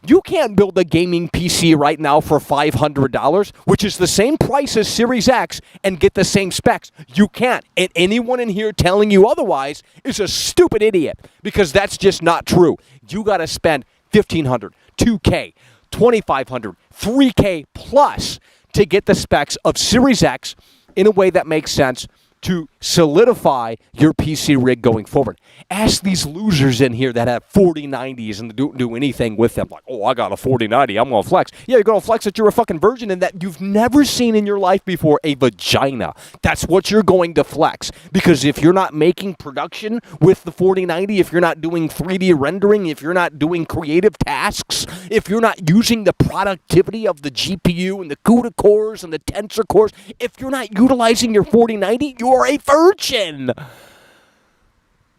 You can't build a gaming PC right now for $500, which is the same price as Series X, and get the same specs. You can't. And anyone in here telling you otherwise is a stupid idiot, because that's just not true. You got to spend $1,500, $2K, $2,500, $3K plus to get the specs of Series X in a way that makes sense to solidify your PC rig going forward. Ask these losers in here that have 4090s and don't do anything with them. Like, oh, I got a 4090, I'm going to flex. Yeah, you're going to flex that you're a fucking virgin and that you've never seen in your life before a vagina. That's what you're going to flex. Because if you're not making production with the 4090, if you're not doing 3D rendering, if you're not doing creative tasks, if you're not using the productivity of the GPU and the CUDA cores and the tensor cores, if you're not utilizing your 4090, you're a virgin.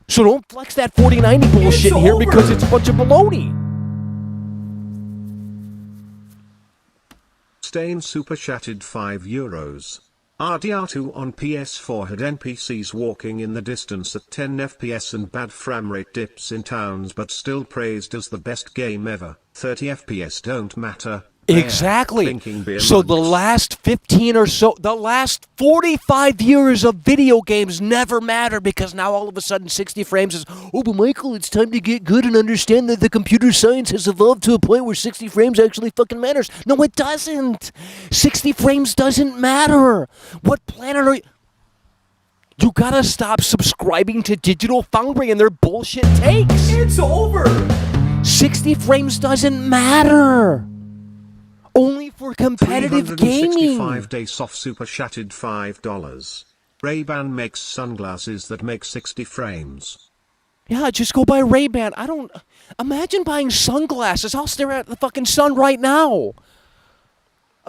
So don't flex that 4090 bullshit in here because it's a bunch of baloney. Stain super chatted €5. RDR2 on PS4 had NPCs walking in the distance at 10 FPS and bad frame rate dips in towns, but still praised as the best game ever. 30 FPS don't matter. Exactly. So the last 15 or so, the last 45 years of video games never matter, because now all of a sudden 60 frames is, oh, but Michael, it's time to get good and understand that the computer science has evolved to a point where 60 frames actually fucking matters. No, it doesn't. 60 frames doesn't matter. What planet are you? You gotta stop subscribing to Digital Foundry and their bullshit takes. It's over. 60 frames doesn't matter. Only for competitive gaming. 365-day soft super chatted $5. Ray-Ban makes sunglasses that make 60 frames. Yeah, just go buy Ray-Ban. I don't... Imagine buying sunglasses. I'll stare at the fucking sun right now.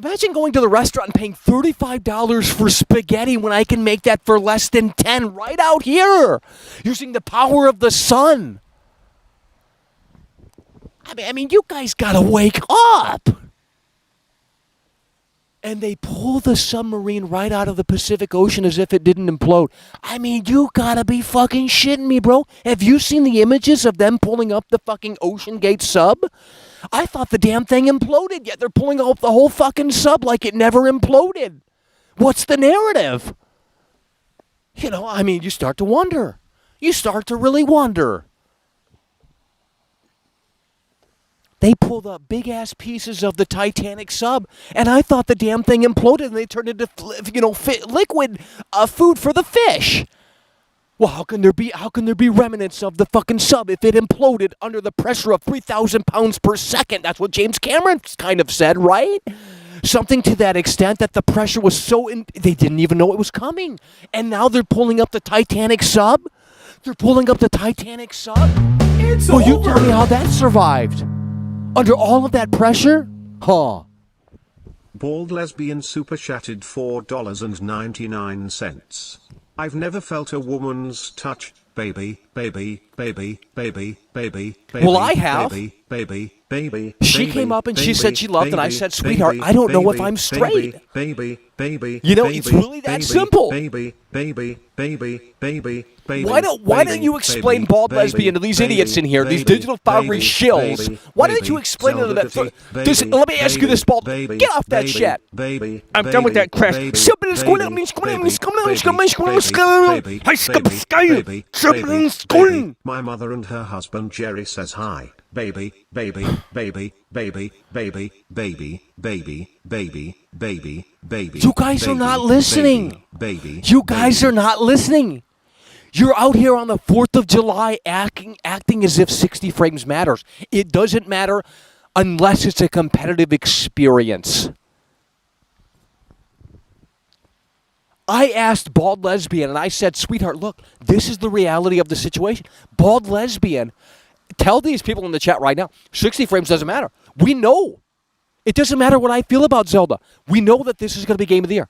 Imagine going to the restaurant and paying $35 for spaghetti when I can make that for less than 10 right out here, using the power of the sun. I mean, you guys gotta wake up. And they pull the submarine right out of the Pacific Ocean as if it didn't implode. I mean, you gotta be fucking shitting me, bro. Have you seen the images of them pulling up the fucking OceanGate sub? I thought the damn thing imploded, yet they're pulling up the whole fucking sub like it never imploded. What's the narrative? You know, I mean, you start to wonder. You start to really wonder. They pulled up big-ass pieces of the Titanic sub, and I thought the damn thing imploded, and they turned into, liquid food for the fish. Well, how can there be remnants of the fucking sub if it imploded under the pressure of 3,000 pounds per second? That's what James Cameron kind of said, right? Something to that extent, that the pressure was so they didn't even know it was coming, and now they're pulling up the Titanic sub. They're pulling up the Titanic sub. It's over. You over. tell me how that survived. Under all of that pressure? Huh. Bald lesbian super chatted $4.99. I've never felt a woman's touch, baby, baby, baby, baby, baby, baby. Well, I have. Baby, baby, baby. She came up and she said she loved, and I said, sweetheart, I don't know if I'm straight. Baby, baby, you know, it's really that simple. Baby, baby, baby, baby. Why don't you explain bald lesbian to these idiots in here, these Digital Foundry shills? Why don't you explain to them that? Let me ask you this, bald. Get off that shit. I'm done with that crap. My mother and her husband Jerry says hi. Baby, baby, baby, baby, baby, baby, baby, baby, baby, baby. You guys are not listening. Baby. You guys are not listening. You're out here on the 4th of July acting as if 60 frames matters. It doesn't matter unless it's a competitive experience. I asked Bald Lesbian, and I said, sweetheart, look, this is the reality of the situation. Bald Lesbian, tell these people in the chat right now, 60 frames doesn't matter. We know. It doesn't matter what I feel about Zelda. We know that this is going to be Game of the Year.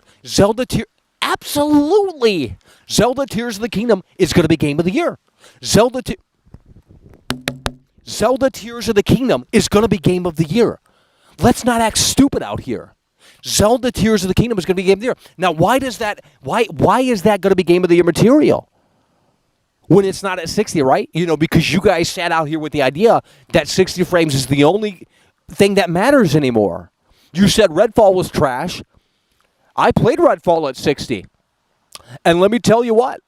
Absolutely. Zelda Tears of the Kingdom is going to be Game of the Year. Zelda Tears of the Kingdom is going to be Game of the Year. Let's not act stupid out here. Zelda Tears of the Kingdom is going to be Game of the Year. Now, why is that going to be Game of the Year material? when it's not at 60, right? Because you guys sat out here with the idea that 60 frames is the only thing that matters anymore. You said Redfall was trash. I played Redfall at 60. And let me tell you what.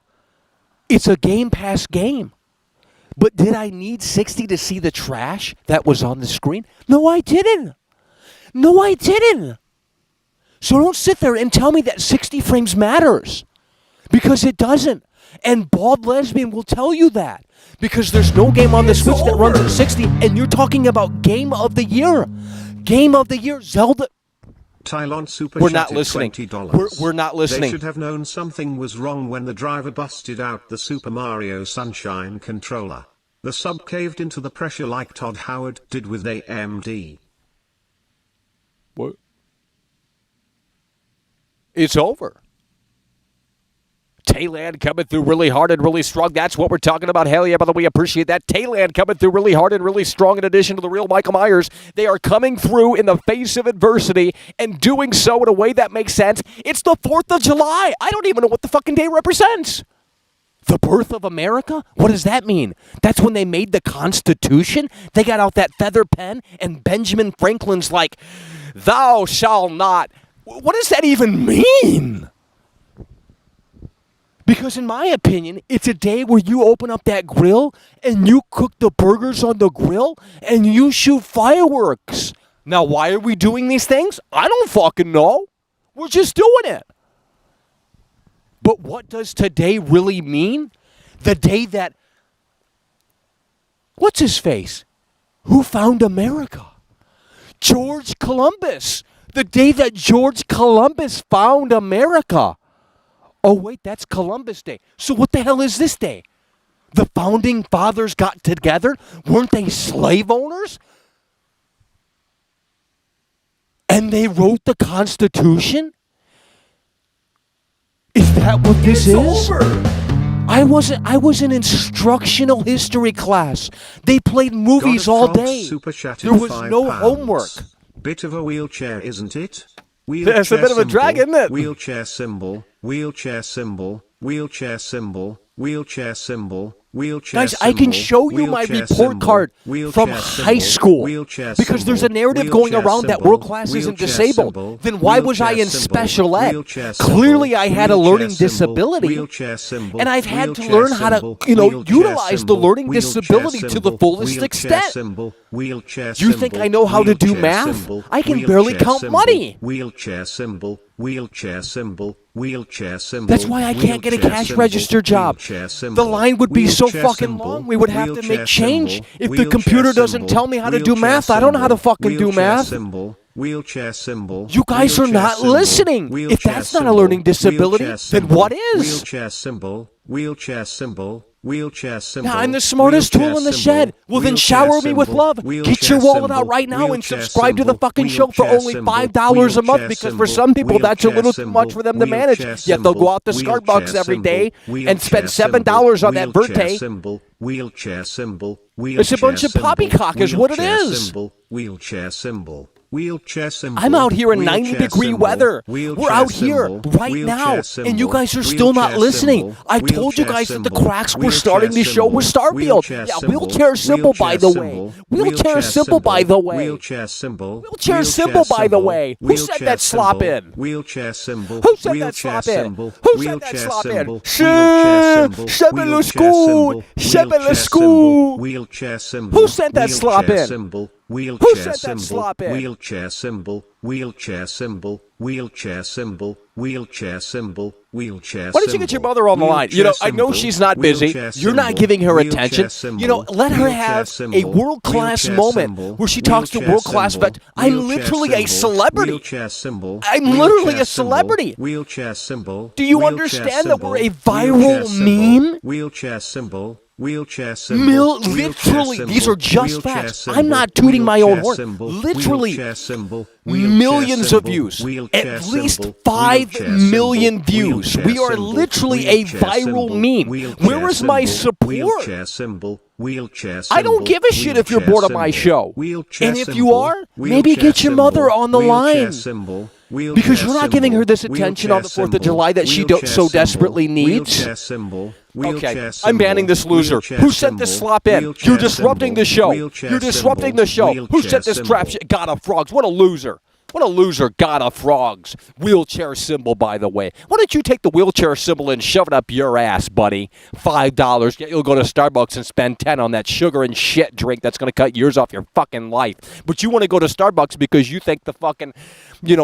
It's a Game Pass game. But did I need 60 to see the trash that was on the screen? No, I didn't. No, I didn't. So don't sit there and tell me that 60 frames matters. Because it doesn't. And Bald Lesbian will tell you that. Because there's no game on the Switch that runs at 60, and you're talking about Game of the Year. Game of the Year, Zelda. Tylon Super We're not listening. $20. We're not listening. They should have known something was wrong when the driver busted out the Super Mario Sunshine controller. The sub caved into the pressure like Todd Howard did with AMD. What? It's over. Tayland coming through really hard and really strong. That's what we're talking about. Hell yeah, by the way, appreciate that. Tayland coming through really hard and really strong in addition to the real Michael Myers. They are coming through in the face of adversity and doing so in a way that makes sense. It's the 4th of July. I don't even know what the fucking day represents. The birth of America? What does that mean? That's when they made the Constitution? They got out that feather pen and Benjamin Franklin's like, thou shalt not. What does that even mean? Because in my opinion, it's a day where you open up that grill and you cook the burgers on the grill and you shoot fireworks. Now, why are we doing these things? I don't fucking know. We're just doing it. But what does today really mean? The day that, what's his face? Who found America? George Columbus. The day that George Columbus found America. Oh, wait, that's Columbus Day. So what the hell is this day? The founding fathers got together? Weren't they slave owners? And they wrote the Constitution? Is that what this is? Over. I was in instructional history class. They played movies all day. There was no homework. Bit of a wheelchair, isn't it? That's a bit of a drag, isn't it? Wheelchair symbol, wheelchair symbol, wheelchair symbol, wheelchair symbol, wheelchair Guys, symbol. I can show you my report card from high school because there's a narrative going around that world class isn't disabled. Then why was I in special ed? Clearly I had a learning disability, and I've had to learn how to, utilize the learning disability to the fullest extent. You think I know how to do math? I can barely count money. Wheelchair symbol, wheelchair symbol, wheelchair symbol. That's why I can't get a cash register job. The line would be so fucking long, we would have to make change. If the computer doesn't tell me how to do math, I don't know how to fucking do math. Wheelchair symbol. You guys are not listening. If that's not a learning disability, then what is? Wheelchair symbol, wheelchair symbol, wheelchair symbol. Now, I'm the smartest tool in the shed. Well, then shower me with love. Get your wallet out right now and subscribe to the fucking show for only $5 a month, because for some people, that's a little too much for them to manage. Yet they'll go out to Starbucks every day and spend $7 on that verte. Wheelchair symbol. It's a bunch of poppycock is what it is. Wheelchair symbol. Wheelchair symbol. I'm out here in 90-degree weather. We're out here right now, and you guys are still not listening. I told you guys that the cracks were starting to show with Starfield. Yeah, wheelchair symbol, by the way. Wheelchair symbol, by the way. Wheelchair symbol. Wheelchair symbol, by the way. Who said that slop in? Wheelchair symbol. Who said that slop in? Who said that slop in? Shebelusku. Shebelusku. Wheelchair symbol. Who sent that slop in? Wheelchair sent that slop in? Wheelchair symbol. Wheelchair symbol. Wheelchair symbol. Wheelchair symbol. Wheelchair symbol. Why don't you get your mother on the line? I know she's not busy. You're not giving her attention. Let her have a world-class moment where she talks to world-class vets. I'm literally a celebrity. I'm literally a celebrity. Wheelchair symbol. Do you understand that we're a viral meme? Wheelchair symbol. Wheelchair symbol. Literally, these are just facts. I'm not tooting my own horn. Literally, millions of views. At least 5 million views. We are literally a viral meme. Where is my support? Wheelchair symbol. Wheelchair I don't symbol, give a shit if you're wheelchair bored of my symbol, show. wheelchair And if you symbol, are, maybe wheelchair get your mother symbol, on the wheelchair line. symbol, Because you're not giving her this attention on the 4th of July that she so desperately needs. Wheelchair symbol, Okay, I'm banning this loser. Who sent this slop in? You're disrupting the show. You're disrupting the show. Who sent this crap shit? God of Frogs. What a loser. What a loser, God of Frogs. Wheelchair symbol, by the way. Why don't you take the wheelchair symbol and shove it up your ass, buddy? $5. You'll go to Starbucks and spend 10 on that sugar and shit drink that's going to cut years off your fucking life. But you want to go to Starbucks because you think the fucking,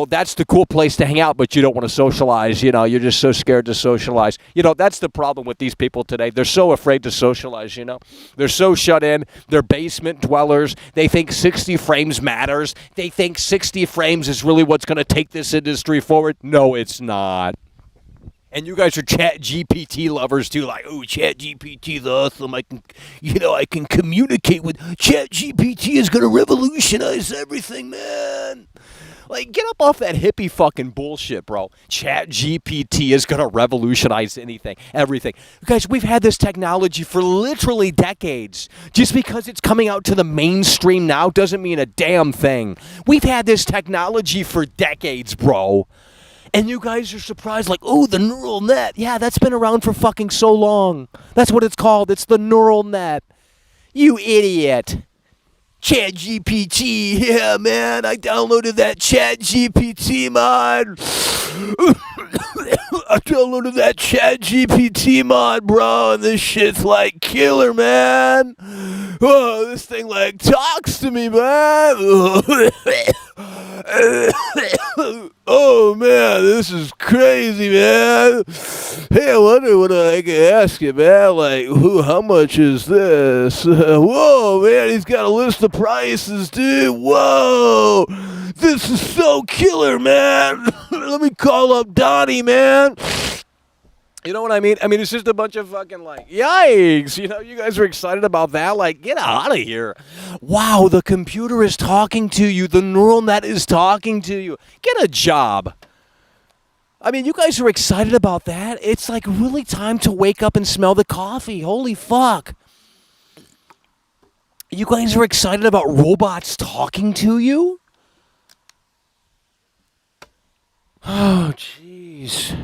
that's the cool place to hang out, but you don't want to socialize. You're just so scared to socialize. That's the problem with these people today. They're so afraid to socialize, They're so shut in. They're basement dwellers. They think 60 frames matters. They think 60 frames is really what's going to take this industry forward. No, it's not. And you guys are Chat GPT lovers too, like, oh, Chat GPT is awesome. I can communicate with Chat GPT is going to revolutionize everything, man. Like, get up off that hippie fucking bullshit, bro. Chat GPT is going to revolutionize everything. Guys, we've had this technology for literally decades. Just because it's coming out to the mainstream now doesn't mean a damn thing. We've had this technology for decades, bro. And you guys are surprised, like, oh, the neural net. Yeah, that's been around for fucking so long. That's what it's called. It's the neural net. You idiot. Chat GPT, yeah, man, I downloaded that Chat GPT mod. I downloaded that Chat GPT mod, bro, and this shit's like killer, man. Oh, this thing like talks to me, man. Oh, man, this is crazy, man. Hey, I wonder what I can ask you, man. Like, how much is this? Whoa, man, he's got a list of prices, dude. Whoa, this is so killer, man. Let me call up Donnie, man. You know what I mean? I mean, it's just a bunch of fucking, like, yikes. You guys are excited about that? Like, get out of here. Wow, the computer is talking to you. The neural net is talking to you. Get a job. I mean, you guys are excited about that? It's, like, really time to wake up and smell the coffee. Holy fuck. You guys are excited about robots talking to you? Oh, jeez.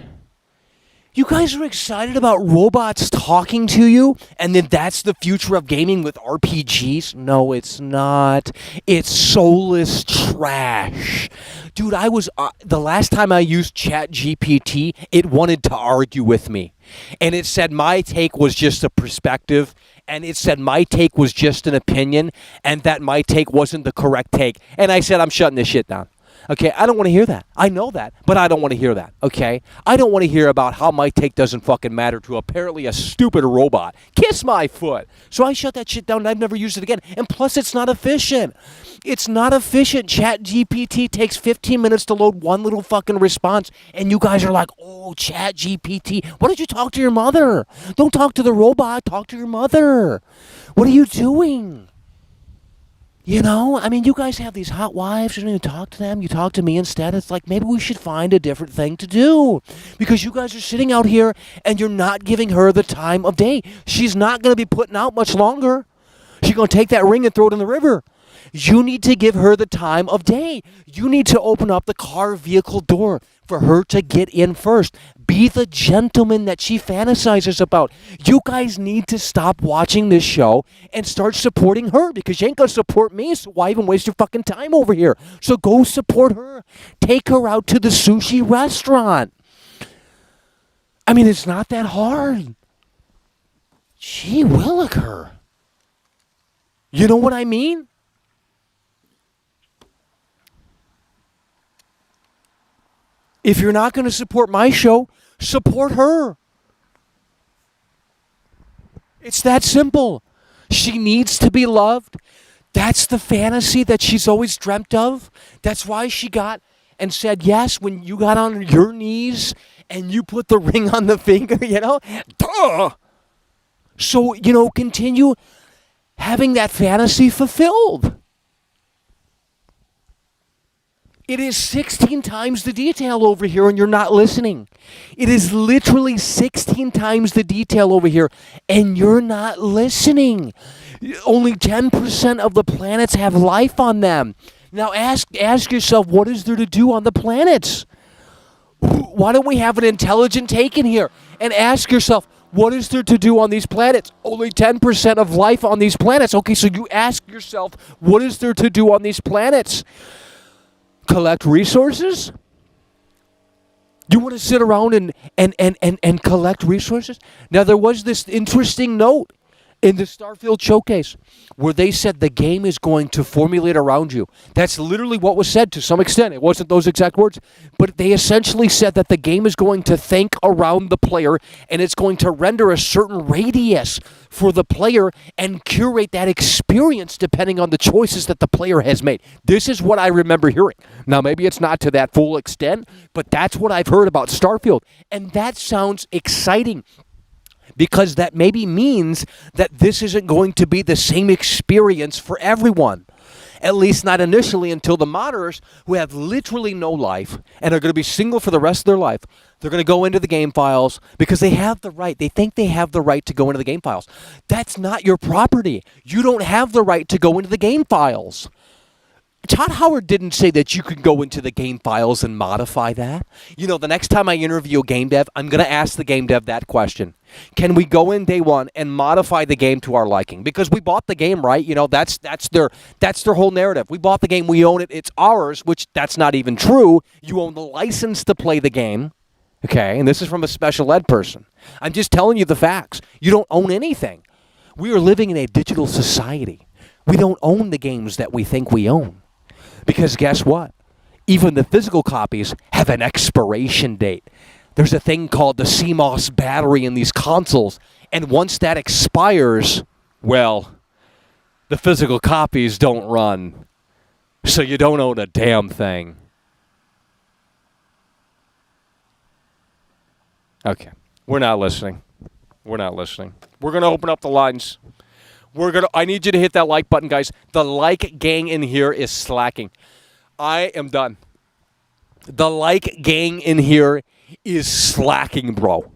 You guys are excited about robots talking to you, and then that's the future of gaming with RPGs? No, it's not. It's soulless trash. Dude, the last time I used ChatGPT, it wanted to argue with me. And it said my take was just a perspective, and it said my take was just an opinion, and that my take wasn't the correct take. And I said, I'm shutting this shit down. Okay, I don't want to hear that. I know that, but I don't want to hear that, okay? I don't want to hear about how my take doesn't fucking matter to apparently a stupid robot. Kiss my foot. So I shut that shit down and I've never used it again. And plus, it's not efficient. It's not efficient. ChatGPT takes 15 minutes to load one little fucking response, and you guys are like, oh, ChatGPT. Why don't you talk to your mother? Don't talk to the robot. Talk to your mother. What are you doing? I mean, you guys have these hot wives. You don't even talk to them. You talk to me instead. It's like, maybe we should find a different thing to do. Because you guys are sitting out here and you're not giving her the time of day. She's not going to be putting out much longer. She's going to take that ring and throw it in the river. You need to give her the time of day. You need to open up the car vehicle door for her to get in first. Be the gentleman that she fantasizes about. You guys need to stop watching this show and start supporting her, because you ain't going to support me, so why even waste your fucking time over here? So go support her. Take her out to the sushi restaurant. I mean, it's not that hard. Gee williker. You know what I mean? If you're not going to support my show, support her. It's that simple. She needs to be loved. That's the fantasy that she's always dreamt of. That's why she got and said yes when you got on your knees and you put the ring on the finger, Duh! So, continue having that fantasy fulfilled. It is 16 times the detail over here, and you're not listening. It is literally 16 times the detail over here, and you're not listening. Only 10% of the planets have life on them. Now ask yourself, what is there to do on the planets? Why don't we have an intelligent take in here and ask yourself, what is there to do on these planets? Only 10% of life on these planets. Okay, so you ask yourself, what is there to do on these planets? Collect resources? You want to sit around and collect resources? Now, there was this interesting note in the Starfield showcase where they said the game is going to formulate around you. That's literally what was said to some extent. It wasn't those exact words, but they essentially said that the game is going to think around the player and it's going to render a certain radius for the player and curate that experience depending on the choices that the player has made. This is what I remember hearing. Now, maybe it's not to that full extent, but that's what I've heard about Starfield. And that sounds exciting, because that maybe means that this isn't going to be the same experience for everyone. At least not initially, until the modders, who have literally no life and are going to be single for the rest of their life, they're going to go into the game files because they have the right. They think they have the right to go into the game files. That's not your property. You don't have the right to go into the game files. Todd Howard didn't say that you could go into the game files and modify that. You know, the next time I interview a game dev, I'm going to ask the game dev that question. Can we go in day one and modify the game to our liking? Because we bought the game, right? You know, that's their whole narrative. We bought the game, we own it, it's ours, which that's not even true. You own the license to play the game. Okay, and this is from a special ed person. I'm just telling you the facts. You don't own anything. We are living in a digital society. We don't own the games that we think we own. Because guess what? Even the physical copies have an expiration date. There's a thing called the CMOS battery in these consoles. And once that expires, well, the physical copies don't run. So you don't own a damn thing. Okay. We're not listening. We're not listening. We're going to open up the lines. I need you to hit that like button, guys. The like gang in here is slacking. I am done. The like gang in here is slacking, bro.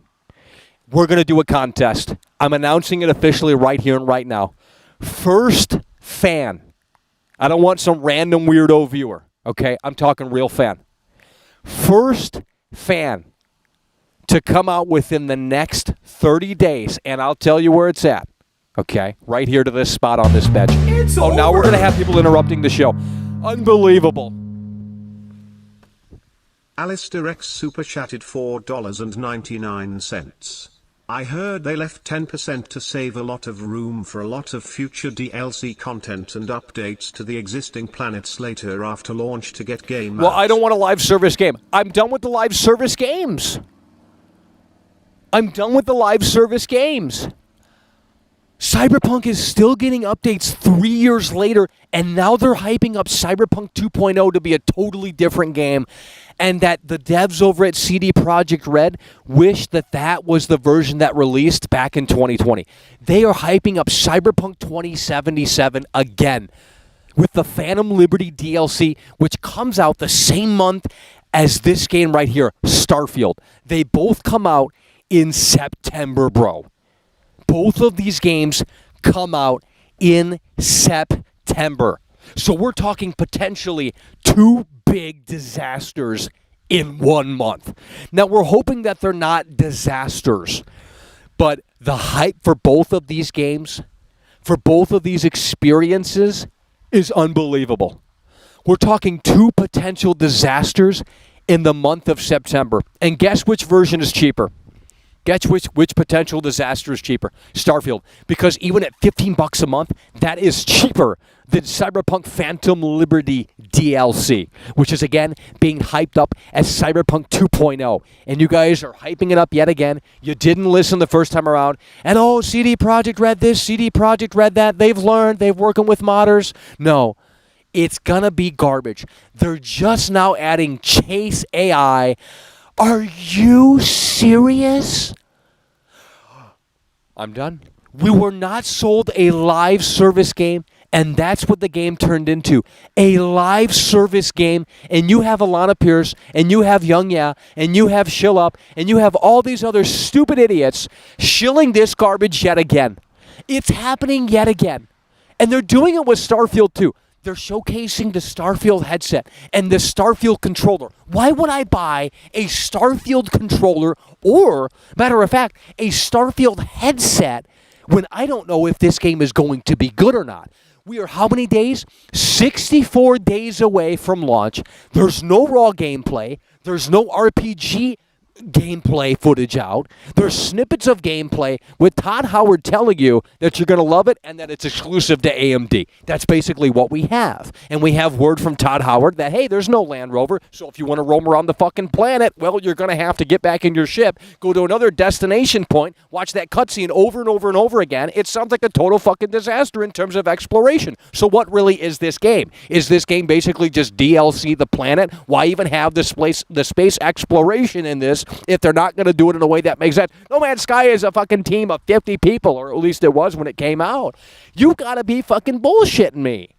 We're going to do a contest. I'm announcing it officially right here and right now. First fan. I don't want some random weirdo viewer, okay? I'm talking real fan. First fan to come out within the next 30 days, and I'll tell you where it's at. Okay, right here to this spot on this bench. Now we're going to have people interrupting the show. Unbelievable. Alistair X super chatted $4.99. I heard they left 10% to save a lot of room for a lot of future DLC content and updates to the existing planets later after launch to get game out. Well, I don't want a live service game. I'm done with the live service games. Cyberpunk is still getting updates 3 years later, and now they're hyping up Cyberpunk 2.0 to be a totally different game, and that the devs over at CD Projekt Red wish that that was the version that released back in 2020. They are hyping up Cyberpunk 2077 again with the Phantom Liberty DLC, which comes out the same month as this game right here, Starfield. They both come out in September, bro. Both of these games come out in September. So we're talking potentially two big disasters in 1 month. Now, we're hoping that they're not disasters, but the hype for both of these games, for both of these experiences, is unbelievable. We're talking two potential disasters in the month of September. And guess which version is cheaper? Guess which potential disaster is cheaper? Starfield. Because even at $15 a month, that is cheaper than Cyberpunk Phantom Liberty DLC, which is, again, being hyped up as Cyberpunk 2.0. And you guys are hyping it up yet again. You didn't listen the first time around. And, CD Projekt Red this, CD Projekt Red that. They've learned. They're working with modders. No. It's going to be garbage. They're just now adding Chase AI. Are you serious? I'm done. We were not sold a live service game And that's what the game turned into. A live service game. And you have Alana Pierce, and you have Young Ya, and you have Shill Up, and you have all these other stupid idiots shilling this garbage yet again. It's happening yet again. And they're doing it with Starfield too. They're showcasing the Starfield headset and the Starfield controller. Why would I buy a Starfield controller or, matter of fact, a Starfield headset when I don't know if this game is going to be good or not? We are how many days? 64 days away from launch. There's no raw gameplay. There's no RPG gameplay footage out. There's snippets of gameplay with Todd Howard telling you that you're going to love it and that it's exclusive to AMD. That's basically what we have. And we have word from Todd Howard that, hey, there's no Land Rover, so if you want to roam around the fucking planet, well, you're going to have to get back in your ship, go to another destination point, watch that cutscene over and over and over again. It sounds like a total fucking disaster in terms of exploration. So what really is this game? Is this game basically just DLC the planet? Why even have the space exploration in this if they're not going to do it in a way that makes sense? No Man's Sky is a fucking team of 50 people, or at least it was when it came out. You got to be fucking bullshitting me.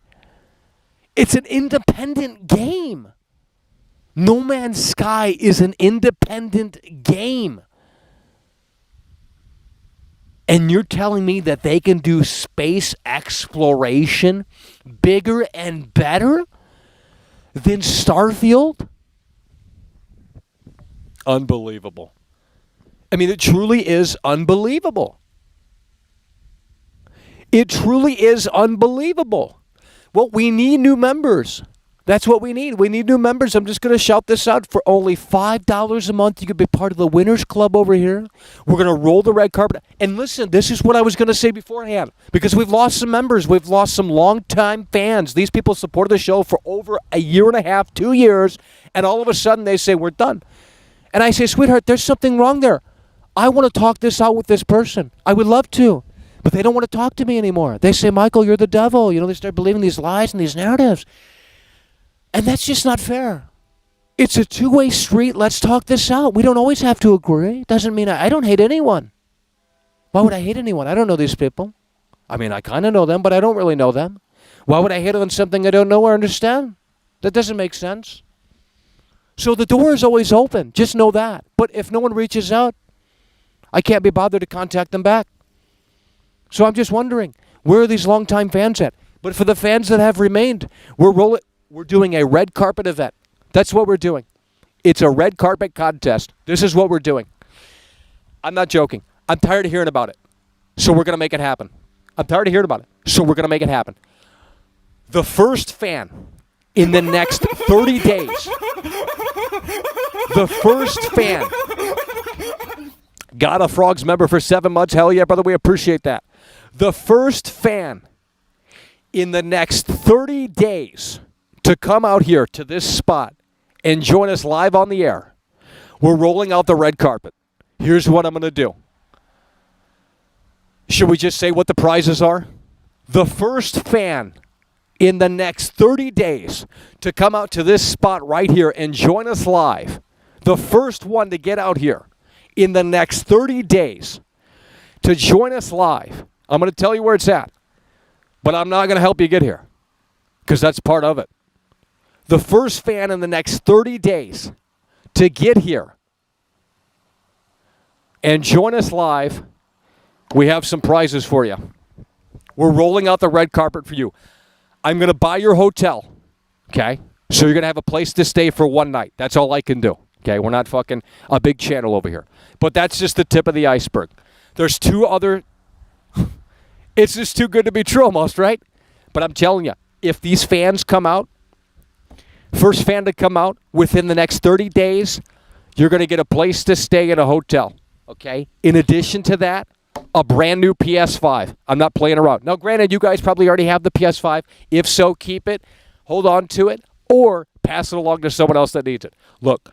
It's an independent game. No Man's Sky is an independent game. And you're telling me that they can do space exploration bigger and better than Starfield? Unbelievable. I mean, it truly is unbelievable. It truly is unbelievable. Well, we need new members. That's what we need. We need new members. I'm just going to shout this out. For only $5 a month, you could be part of the Winners Club over here. We're going to roll the red carpet. And listen, this is what I was going to say beforehand, because we've lost some members. We've lost some longtime fans. These people supported the show for over a year and a half, 2 years, and all of a sudden they say, we're done. And I say, sweetheart, there's something wrong there. I want to talk this out with this person. I would love to. But they don't want to talk to me anymore. They say, Michael, you're the devil. You know, they start believing these lies and these narratives. And that's just not fair. It's a two-way street. Let's talk this out. We don't always have to agree. Doesn't mean I don't hate anyone. Why would I hate anyone? I don't know these people. I mean, I kind of know them, but I don't really know them. Why would I hate on something I don't know or understand? That doesn't make sense. So the door is always open. Just know that. But if no one reaches out, I can't be bothered to contact them back. So I'm just wondering, where are these longtime fans at? But for the fans that have remained, we're doing a red carpet event. That's what we're doing. It's a red carpet contest. This is what we're doing. I'm not joking. I'm tired of hearing about it. So we're going to make it happen. I'm tired of hearing about it. So we're going to make it happen. The first fan in the next 30 days. The first fan. Got a Frogs member for 7 months. Hell yeah, brother. We appreciate that. The first fan in the next 30 days to come out here to this spot and join us live on the air. We're rolling out the red carpet. Here's what I'm going to do. Should we just say what the prizes are? The first fan in the next 30 days to come out to this spot right here and join us live. The first one to get out here in the next 30 days to join us live. I'm going to tell you where it's at, but I'm not going to help you get here because that's part of it. The first fan in the next 30 days to get here and join us live, we have some prizes for you. We're rolling out the red carpet for you. I'm going to buy your hotel, okay? So you're going to have a place to stay for one night. That's all I can do, okay? We're not fucking a big channel over here. But that's just the tip of the iceberg. There's two other... It's just too good to be true almost, right? But I'm telling you, if these fans come out, first fan to come out within the next 30 days, you're going to get a place to stay in a hotel, okay? In addition to that, a brand new PS5. I'm not playing around. Now, granted, you guys probably already have the PS5. If so, keep it, hold on to it, or pass it along to someone else that needs it. Look,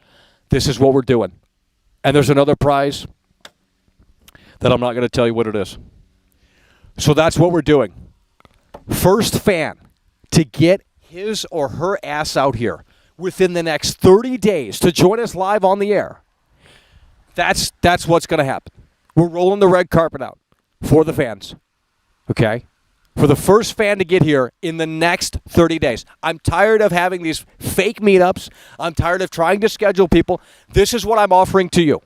this is what we're doing. And there's another prize that I'm not going to tell you what it is. So that's what we're doing. First fan to get his or her ass out here within the next 30 days to join us live on the air. That's what's going to happen. We're rolling the red carpet out for the fans. Okay? for the first fan to get here in the next 30 days. I'm tired of having these fake meetups. I'm tired of trying to schedule people. This is what I'm offering to you.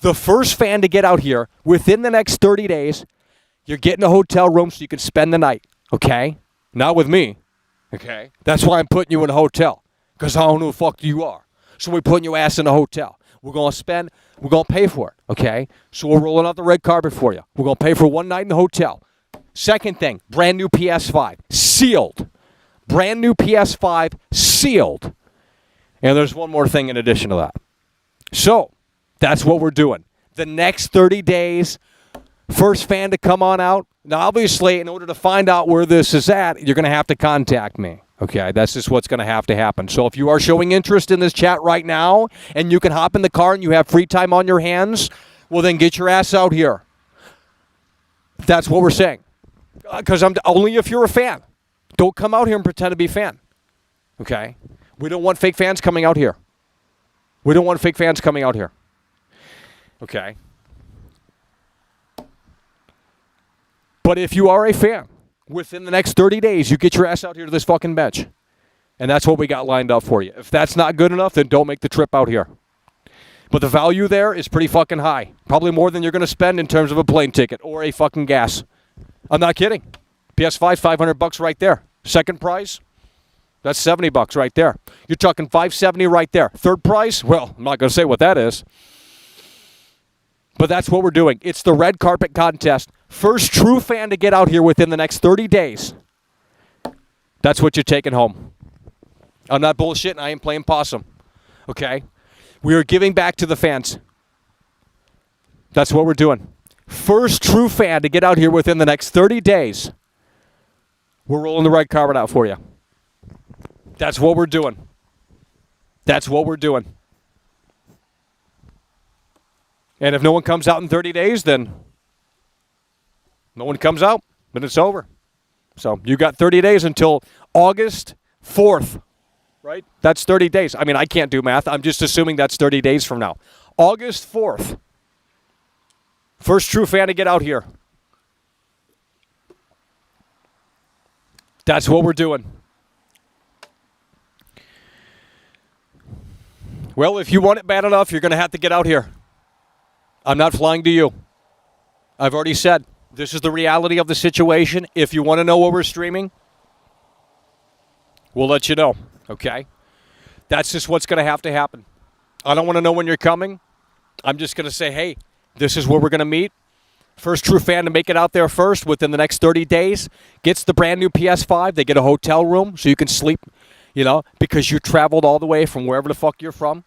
The first fan to get out here within the next 30 days, you're getting a hotel room so you can spend the night, okay? Not with me, okay? That's why I'm putting you in a hotel, because I don't know who the fuck you are. So we're putting your ass in a hotel. We're going to pay for it, okay? So we're rolling out the red carpet for you. We're going to pay for one night in the hotel. Second thing, brand new PS5, sealed. Brand new PS5, sealed. And there's one more thing in addition to that. So that's what we're doing. The next 30 days, first fan to come on out. Now, obviously, in order to find out where this is at, you're going to have to contact me. Okay, that's just what's going to have to happen. So if you are showing interest in this chat right now and you can hop in the car and you have free time on your hands, well, then get your ass out here. That's what we're saying. Because only if you're a fan. Don't come out here and pretend to be a fan. Okay? We don't want fake fans coming out here. We don't want fake fans coming out here. Okay? But if you are a fan, within the next 30 days, you get your ass out here to this fucking bench. And that's what we got lined up for you. If that's not good enough, then don't make the trip out here. But the value there is pretty fucking high. Probably more than you're going to spend in terms of a plane ticket or a fucking gas. I'm not kidding. PS5, $500 right there. Second prize, that's $70 right there. You're talking $570 right there. Third prize, well, I'm not going to say what that is. But that's what we're doing. It's the red carpet contest. First true fan to get out here within the next 30 days. That's what you're taking home. I'm not bullshitting. I ain't playing possum. Okay? We are giving back to the fans. That's what we're doing. First true fan to get out here within the next 30 days. We're rolling the red carpet out for you. That's what we're doing. That's what we're doing. And if no one comes out in 30 days, then no one comes out, then it's over. So you got 30 days until August 4th, right? That's 30 days. I mean, I can't do math. I'm just assuming that's 30 days from now. August 4th. First true fan to get out here. That's what we're doing. Well, if you want it bad enough, you're going to have to get out here. I'm not flying to you. I've already said, this is the reality of the situation. If you want to know what we're streaming, we'll let you know, okay? That's just what's going to have to happen. I don't want to know when you're coming. I'm just going to say, hey, this is where we're going to meet. First true fan to make it out there first within the next 30 days gets the brand new PS5. They get a hotel room so you can sleep, because you traveled all the way from wherever the fuck you're from.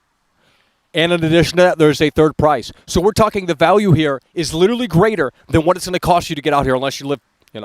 And in addition to that, there's a third prize. So we're talking the value here is literally greater than what it's going to cost you to get out here unless you live,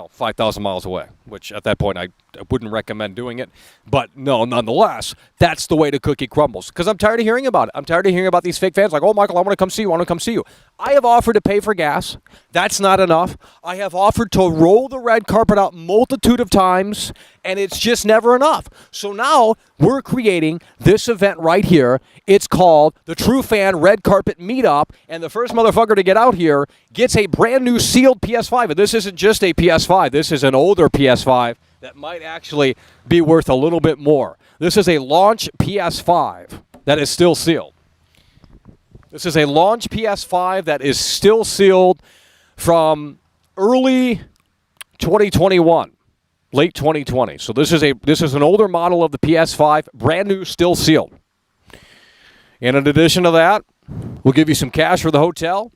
5,000 miles away, which at that point I wouldn't recommend doing it. But no, nonetheless, that's the way the cookie crumbles. Because I'm tired of hearing about it. I'm tired of hearing about these fake fans like, oh, Michael, I want to come see you. I want to come see you. I have offered to pay for gas. That's not enough. I have offered to roll the red carpet out multitude of times, and it's just never enough. So now we're creating this event right here. It's called the True Fan Red Carpet Meetup, and the first motherfucker to get out here gets a brand new sealed PS5. And this isn't just a PS5. This is an older PS5 that might actually be worth a little bit more. This is a launch PS5 that is still sealed. This is a launch PS5 that is still sealed from early 2021, late 2020. So this is an older model of the PS5, brand new, still sealed. And in addition to that, we'll give you some cash for the hotel.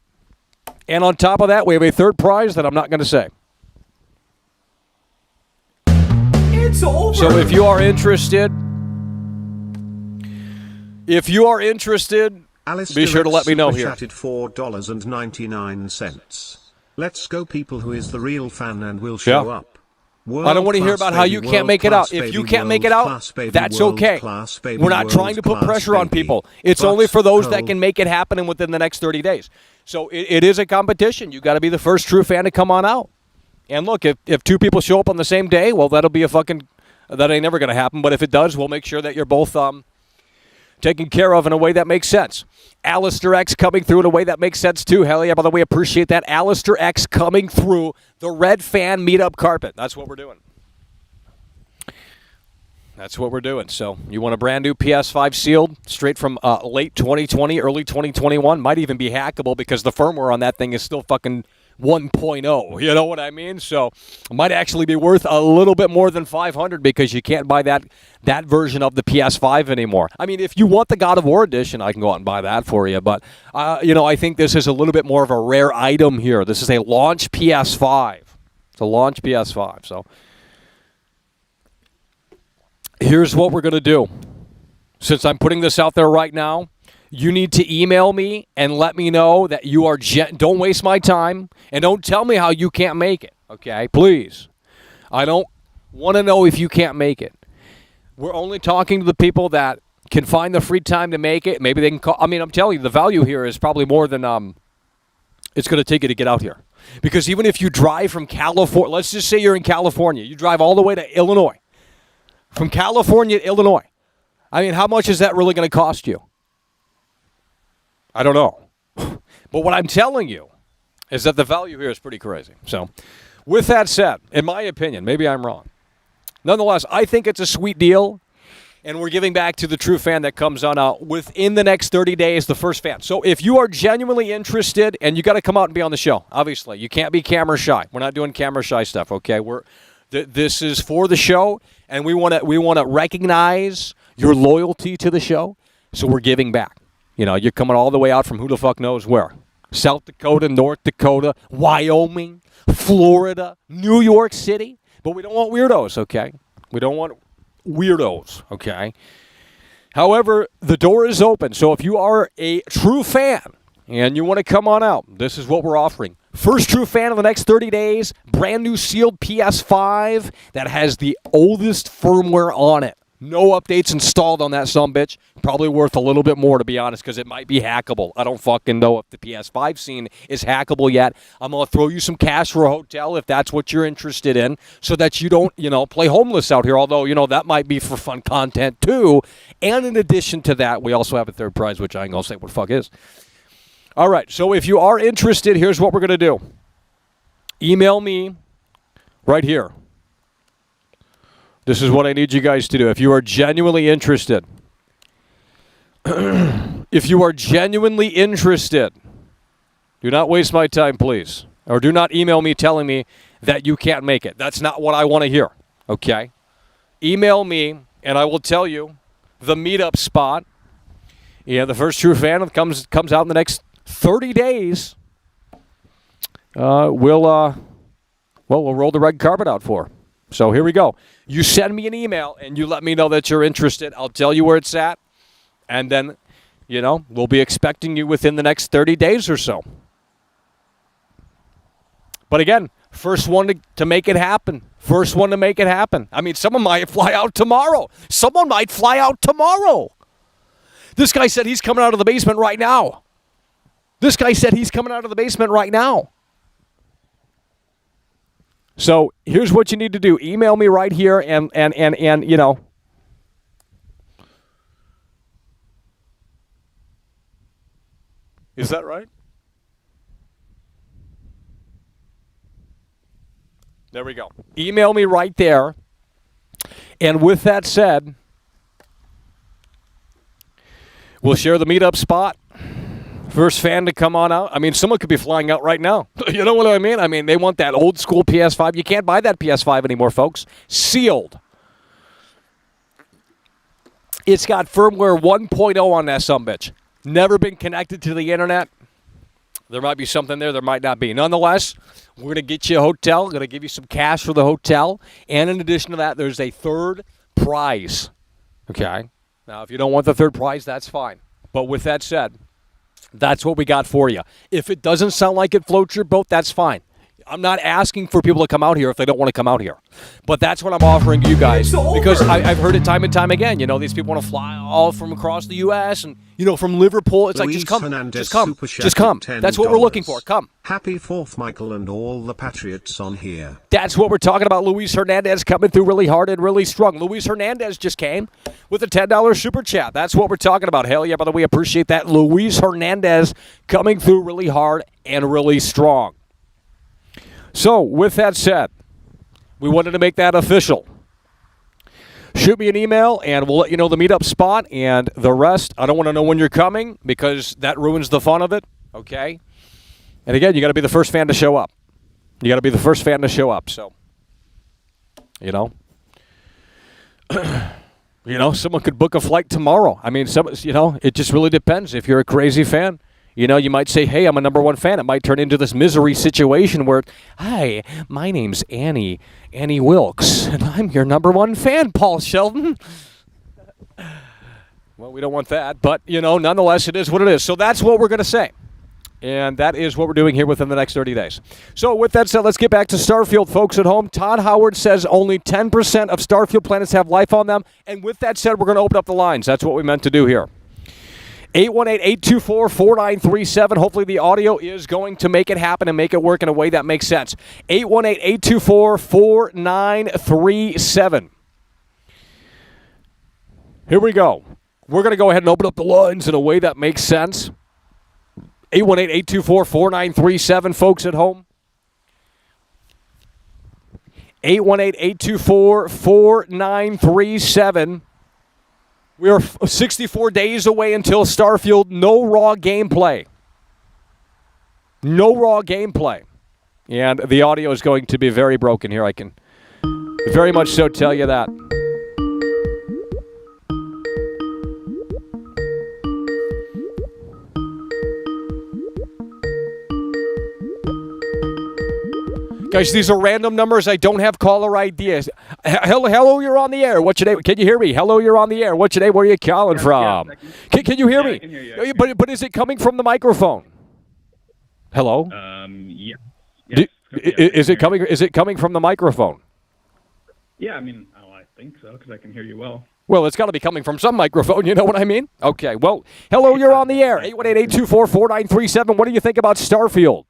And on top of that, we have a third prize that I'm not going to say. It's over. So if you are interested, be sure to let me know here. $4.99. Let's go, people. Who is the real fan and will show up? I don't want to hear about how you can't make it out. If you can't make it out, that's okay. We're not trying to put pressure on people. It's only for those that can make it happen and within the next 30 days. So it is a competition. You got to be the first true fan to come on out. And look, if two people show up on the same day, well, that ain't never going to happen. But if it does, we'll make sure that you're both taken care of in a way that makes sense. Alistair X coming through in a way that makes sense too. Hell yeah, by the way, appreciate that. Alistair X coming through the Red Fan meetup carpet. That's what we're doing. That's what we're doing. So you want a brand new PS5 sealed straight from late 2020, early 2021. Might even be hackable because the firmware on that thing is still fucking 1.0. You know what I mean? So it might actually be worth a little bit more than $500 because you can't buy that version of the PS5 anymore. I mean, if you want the God of War edition, I can go out and buy that for you. But, I think this is a little bit more of a rare item here. This is a launch PS5. It's a launch PS5. So here's what we're going to do. Since I'm putting this out there right now, you need to email me and let me know that you are don't waste my time and don't tell me how you can't make it, okay? Please. I don't want to know if you can't make it. We're only talking to the people that can find the free time to make it. Maybe they can call. I mean, I'm telling you, the value here is probably more than it's going to take you to get out here. Because even if you drive from California, let's just say you're in California. You drive all the way to Illinois. From California to Illinois. I mean, how much is that really going to cost you? I don't know. But what I'm telling you is that the value here is pretty crazy. So, with that said, in my opinion, maybe I'm wrong. Nonetheless, I think it's a sweet deal, and we're giving back to the true fan that comes on within the next 30 days, the first fan. So if you are genuinely interested, and you got to come out and be on the show, obviously. You can't be camera shy. We're not doing camera shy stuff, okay? This is for the show, and we want to recognize your loyalty to the show, so we're giving back. You're coming all the way out from who the fuck knows where. South Dakota, North Dakota, Wyoming, Florida, New York City. But we don't want weirdos, okay? We don't want weirdos, okay? However, the door is open. So if you are a true fan and you want to come on out, this is what we're offering. First true fan of the next 30 days, brand new sealed PS5 that has the oldest firmware on it. No updates installed on that sumbitch. Probably worth a little bit more, to be honest, because it might be hackable. I don't fucking know if the PS5 scene is hackable yet. I'm going to throw you some cash for a hotel if that's what you're interested in, so that you don't, play homeless out here. Although, that might be for fun content too. And in addition to that, we also have a third prize, which I ain't going to say what the fuck is. All right, so if you are interested, here's what we're going to do. Email me right here. This is what I need you guys to do. If you are genuinely interested, do not waste my time, please. Or do not email me telling me that you can't make it. That's not what I want to hear, okay? Email me, and I will tell you the meetup spot. Yeah, the first true fan comes out in the next 30 days. We'll roll the red carpet out for. So here we go. You send me an email and you let me know that you're interested. I'll tell you where it's at. And then, we'll be expecting you within the next 30 days or so. But again, first one to make it happen. First one to make it happen. I mean, someone might fly out tomorrow. This guy said he's coming out of the basement right now. So here's what you need to do. Email me right here and Is that right? There we go. Email me right there. And with that said, we'll share the meetup spot. First fan to come on out. I mean, someone could be flying out right now. You know what I mean? I mean, they want that old school PS5. You can't buy that PS5 anymore, folks. Sealed. It's got firmware 1.0 on that sumbitch. Never been connected to the internet. There might be something there. There might not be. Nonetheless, we're going to get you a hotel. Going to give you some cash for the hotel. And in addition to that, there's a third prize. Okay? Now, if you don't want the third prize, that's fine. But with that said, that's what we got for you. If it doesn't sound like it floats your boat, that's fine. I'm not asking for people to come out here if they don't want to come out here. But that's what I'm offering you guys because I've heard it time and time again. You know, these people want to fly all from across the U.S. and, you know, from Liverpool. It's like, just come. Just come. That's what we're looking for. Come. Happy 4th, Michael, and all the Patriots on here. That's what we're talking about. Luis Hernandez coming through really hard and really strong. Luis Hernandez just came with a $10 super chat. That's what we're talking about. Hell yeah, brother. We appreciate that. Luis Hernandez coming through really hard and really strong. So, with that said, we wanted to make that official. Shoot me an email, and we'll let you know the meetup spot and the rest. I don't want to know when you're coming because that ruins the fun of it, okay? And again, you got to be the first fan to show up. You got to be the first fan to show up, so, you know. You know, someone could book a flight tomorrow. I mean, it just really depends. If you're a crazy fan, you know, you might say, hey, I'm a #1 fan. It might turn into this misery situation where, hi, my name's Annie Wilkes, and I'm your #1 fan, Paul Sheldon. Well, we don't want that, but, you know, nonetheless, it is what it is. So that's what we're going to say. And that is what we're doing here within the next 30 days. So with that said, let's get back to Starfield, folks at home. Todd Howard says only 10% of Starfield planets have life on them. And with that said, we're going to open up the lines. That's what we meant to do here. 818-824-4937. Hopefully the audio is going to make it happen and make it work in a way that makes sense. 818-824-4937. Here we go. We're going to go ahead and open up the lines in a way that makes sense. 818-824-4937, folks at home. 818-824-4937. We are 64 days away until Starfield. No raw gameplay. No raw gameplay. And the audio is going to be very broken here. I can very much so tell you that. Guys, these are random numbers. I don't have caller IDs. Hello, you're on the air. What's your name? Can you hear me? Hello, you're on the air. What's your name? Where are you calling from? Can you hear me? I can hear you. But is it coming from the microphone? Hello? Yeah. Is it coming from the microphone? Yeah, I mean, I think so, because I can hear you well. Well, it's got to be coming from some microphone. You know what I mean? Okay. Well, hello, you're on the air. 818-824-4937. What do you think about Starfield?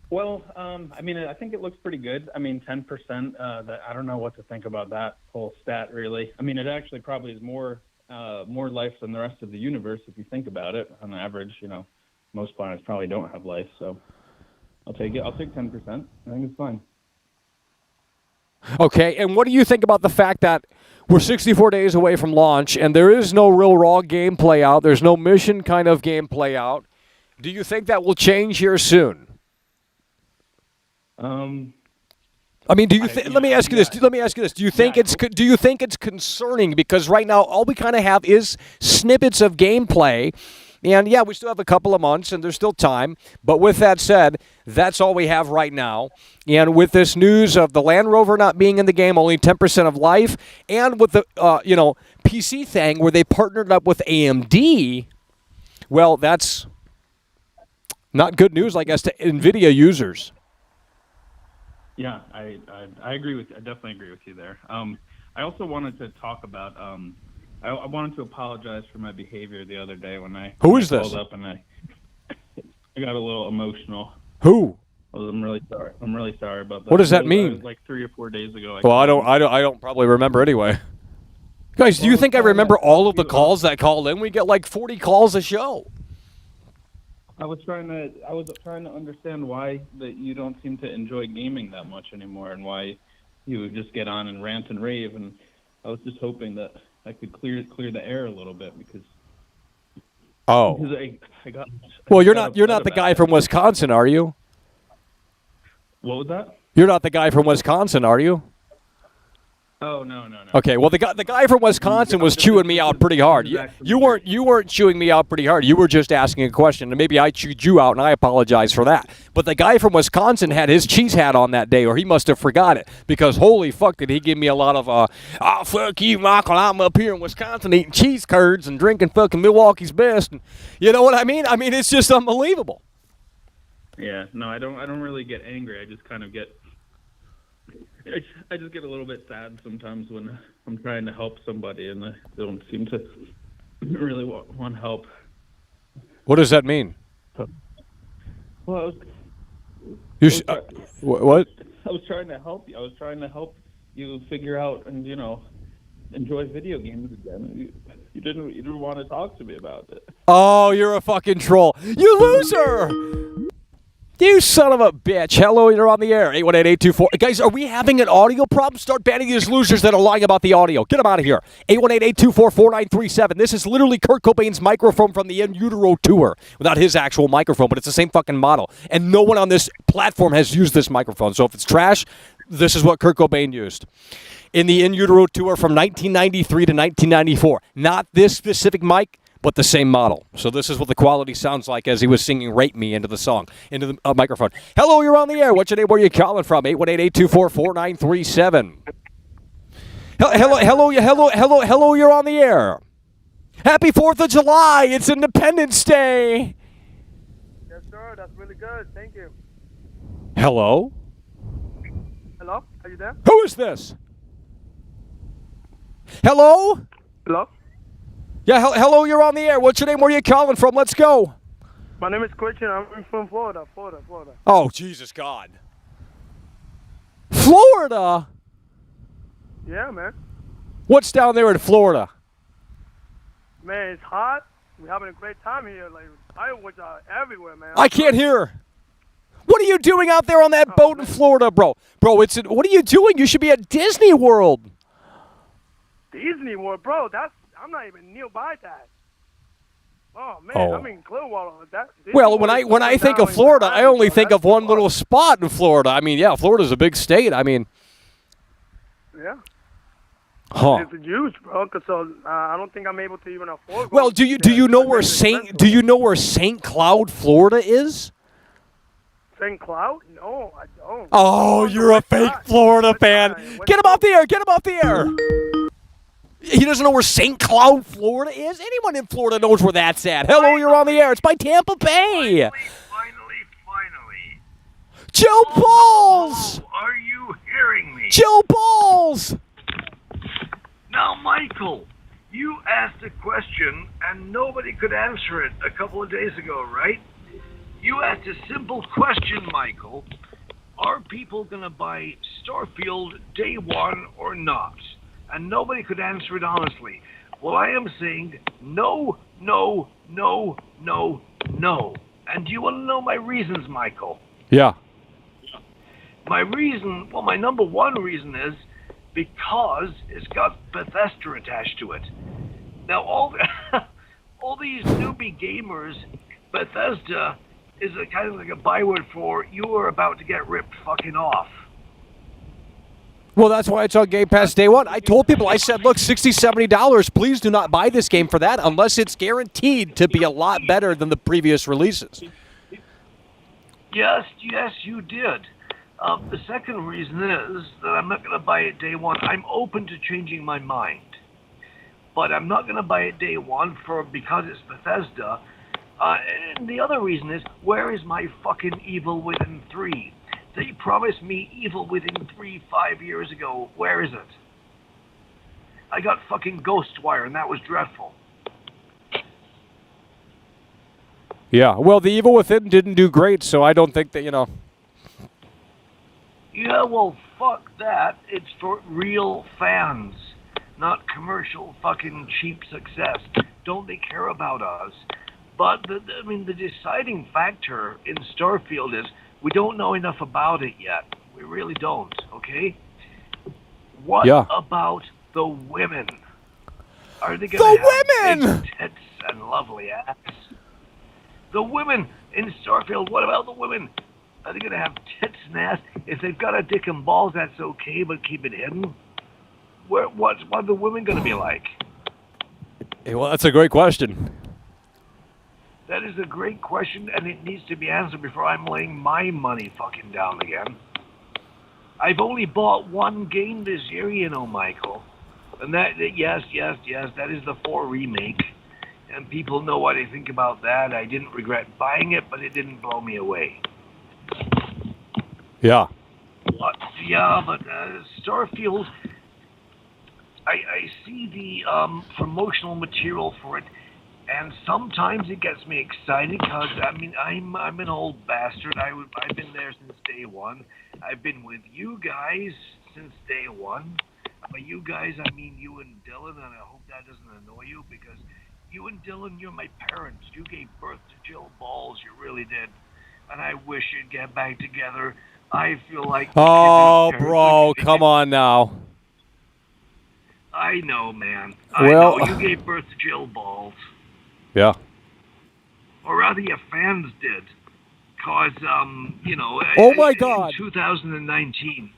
Well, I mean, I think it looks pretty good. I mean, 10%, I don't know what to think about that whole stat, really. I mean, it actually probably is more life than the rest of the universe, if you think about it. On average, you know, most planets probably don't have life, so I'll take it. I'll take 10%. I think it's fine. Okay, and what do you think about the fact that we're 64 days away from launch, and there is no real raw gameplay out? There's no mission kind of gameplay out. Do you think that will change here soon? I mean, let me ask you this. Do you think it's concerning because right now all we kind of have is snippets of gameplay, and yeah, we still have a couple of months and there's still time. But with that said, that's all we have right now. And with this news of the Land Rover not being in the game, only 10% of life, and with the PC thing where they partnered up with AMD, well, that's not good news, I guess, to NVIDIA users. Yeah, I agree with. I definitely agree with you there. I also wanted to talk about. I wanted to apologize for my behavior the other day when I called up and I got a little emotional. Who? I'm really sorry. I'm really sorry about that. What does that mean? Like 3 or 4 days ago. Well, I don't probably remember anyway. Guys, do you think I remember all of the calls that called in? We get like 40 calls a show. I was trying to understand why that you don't seem to enjoy gaming that much anymore, and why you would just get on and rant and rave. And I was just hoping that I could clear the air a little bit because. Oh. Because you're not the guy from Wisconsin, are you? What was that? You're not the guy from Wisconsin, are you? Oh, no. Okay, well the guy from Wisconsin was chewing me out pretty hard. You weren't chewing me out pretty hard. You were just asking a question, and maybe I chewed you out, and I apologize for that. But the guy from Wisconsin had his cheese hat on that day, or he must have forgot it, because holy fuck did he give me a lot of fuck you, Michael, I'm up here in Wisconsin eating cheese curds and drinking fucking Milwaukee's Best, and you know what I mean? I mean, it's just unbelievable. Yeah, no, I don't really get angry. I just kind of get, I just get a little bit sad sometimes when I'm trying to help somebody and they don't seem to really want help. What does that mean? Well, What? I was trying to help you. I was trying to help you figure out and enjoy video games again. You didn't want to talk to me about it. Oh, you're a fucking troll. You loser! You son of a bitch. Hello, you're on the air. 818-824. Guys, are we having an audio problem? Start banning these losers that are lying about the audio. Get them out of here. 818-824-4937. This is literally Kurt Cobain's microphone from the In Utero tour. Without his actual microphone, but it's the same fucking model. And no one on this platform has used this microphone. So if it's trash, this is what Kurt Cobain used. In the In Utero tour from 1993 to 1994. Not this specific mic, but the same model. So this is what the quality sounds like as he was singing Rape Me into the song, into the microphone. Hello, you're on the air. What's your name? Where are you calling from? 818-824-4937. Hello, you're on the air. Happy 4th of July. It's Independence Day. Yes, sir. That's really good. Thank you. Hello? Hello? Are you there? Who is this? Hello? Hello? Yeah, hello, you're on the air. What's your name? Where are you calling from? Let's go. My name is Christian. I'm from Florida. Oh, Jesus God. Florida? Yeah, man. What's down there in Florida? Man, it's hot. We're having a great time here. Like, fireworks are everywhere, man. I can't hear. What are you doing out there on that boat in Florida, bro? Bro, what are you doing? You should be at Disney World. Disney World, bro. I'm not even nearby that. Oh man, Oh. I'm in Clearwater. Well, when I think of Florida, I only think of one little spot in Florida. I mean, yeah, Florida's a big state. I mean, Yeah. huh? It's huge, bro. Cause I don't think I'm able to even afford. Well, do you know where St. Cloud, Florida is? St. Cloud? No, I don't. Oh, you're a fake Florida fan. Get him off the air. Get him off the air. He doesn't know where St. Cloud, Florida is? Anyone in Florida knows where that's at. Hello, you're on the air. It's by Tampa Bay. Finally. Joe Balls. Oh, are you hearing me? Joe Balls. Now, Michael, you asked a question and nobody could answer it a couple of days ago, right? You asked a simple question, Michael. Are people going to buy Starfield day one or not? And nobody could answer it honestly. Well, I am saying no, no, no, no, no. And do you want to know my reasons, Michael? Yeah. My number one reason is because it's got Bethesda attached to it. Now, all these newbie gamers, Bethesda is a kind of like a byword for you are about to get ripped fucking off. Well, that's why it's on Game Pass day one. I told people, I said, look, $60, $70, please do not buy this game for that unless it's guaranteed to be a lot better than the previous releases. Yes, you did. The second reason is that I'm not going to buy it day one. I'm open to changing my mind. But I'm not going to buy it day one because it's Bethesda. And the other reason is, where is my fucking Evil Within 3? They promised me Evil Within 3 5 years ago. Where is it? I got fucking Ghostwire, and that was dreadful. Yeah, well, the Evil Within didn't do great, so I don't think that, Yeah, well, fuck that. It's for real fans, not commercial fucking cheap success. Don't they care about us? But, the deciding factor in Starfield is we don't know enough about it yet. We really don't, okay? What about the women? Are they going to have big tits and lovely ass? The women in Starfield, what about the women? Are they going to have tits and ass? If they've got a dick and balls, that's okay, but keep it hidden? What are the women going to be like? Hey, well, that's a great question. That is a great question, and it needs to be answered before I'm laying my money fucking down again. I've only bought one game this year, Michael. And yes, that is the 4 remake. And people know what I think about that. I didn't regret buying it, but it didn't blow me away. Yeah. But Starfield, I see the promotional material for it, and sometimes it gets me excited because I'm an old bastard. I've been there since day one. I've been with you guys since day one. By you guys, I mean you and Dylan, and I hope that doesn't annoy you because you and Dylan, you're my parents. You gave birth to Jill Balls, you really did. And I wish you'd get back together. I feel like... Oh, bro, come on now. I know, man. Well, I know. You gave birth to Jill Balls. Yeah. Or rather, your fans did. Because, Oh, my God. In 2019,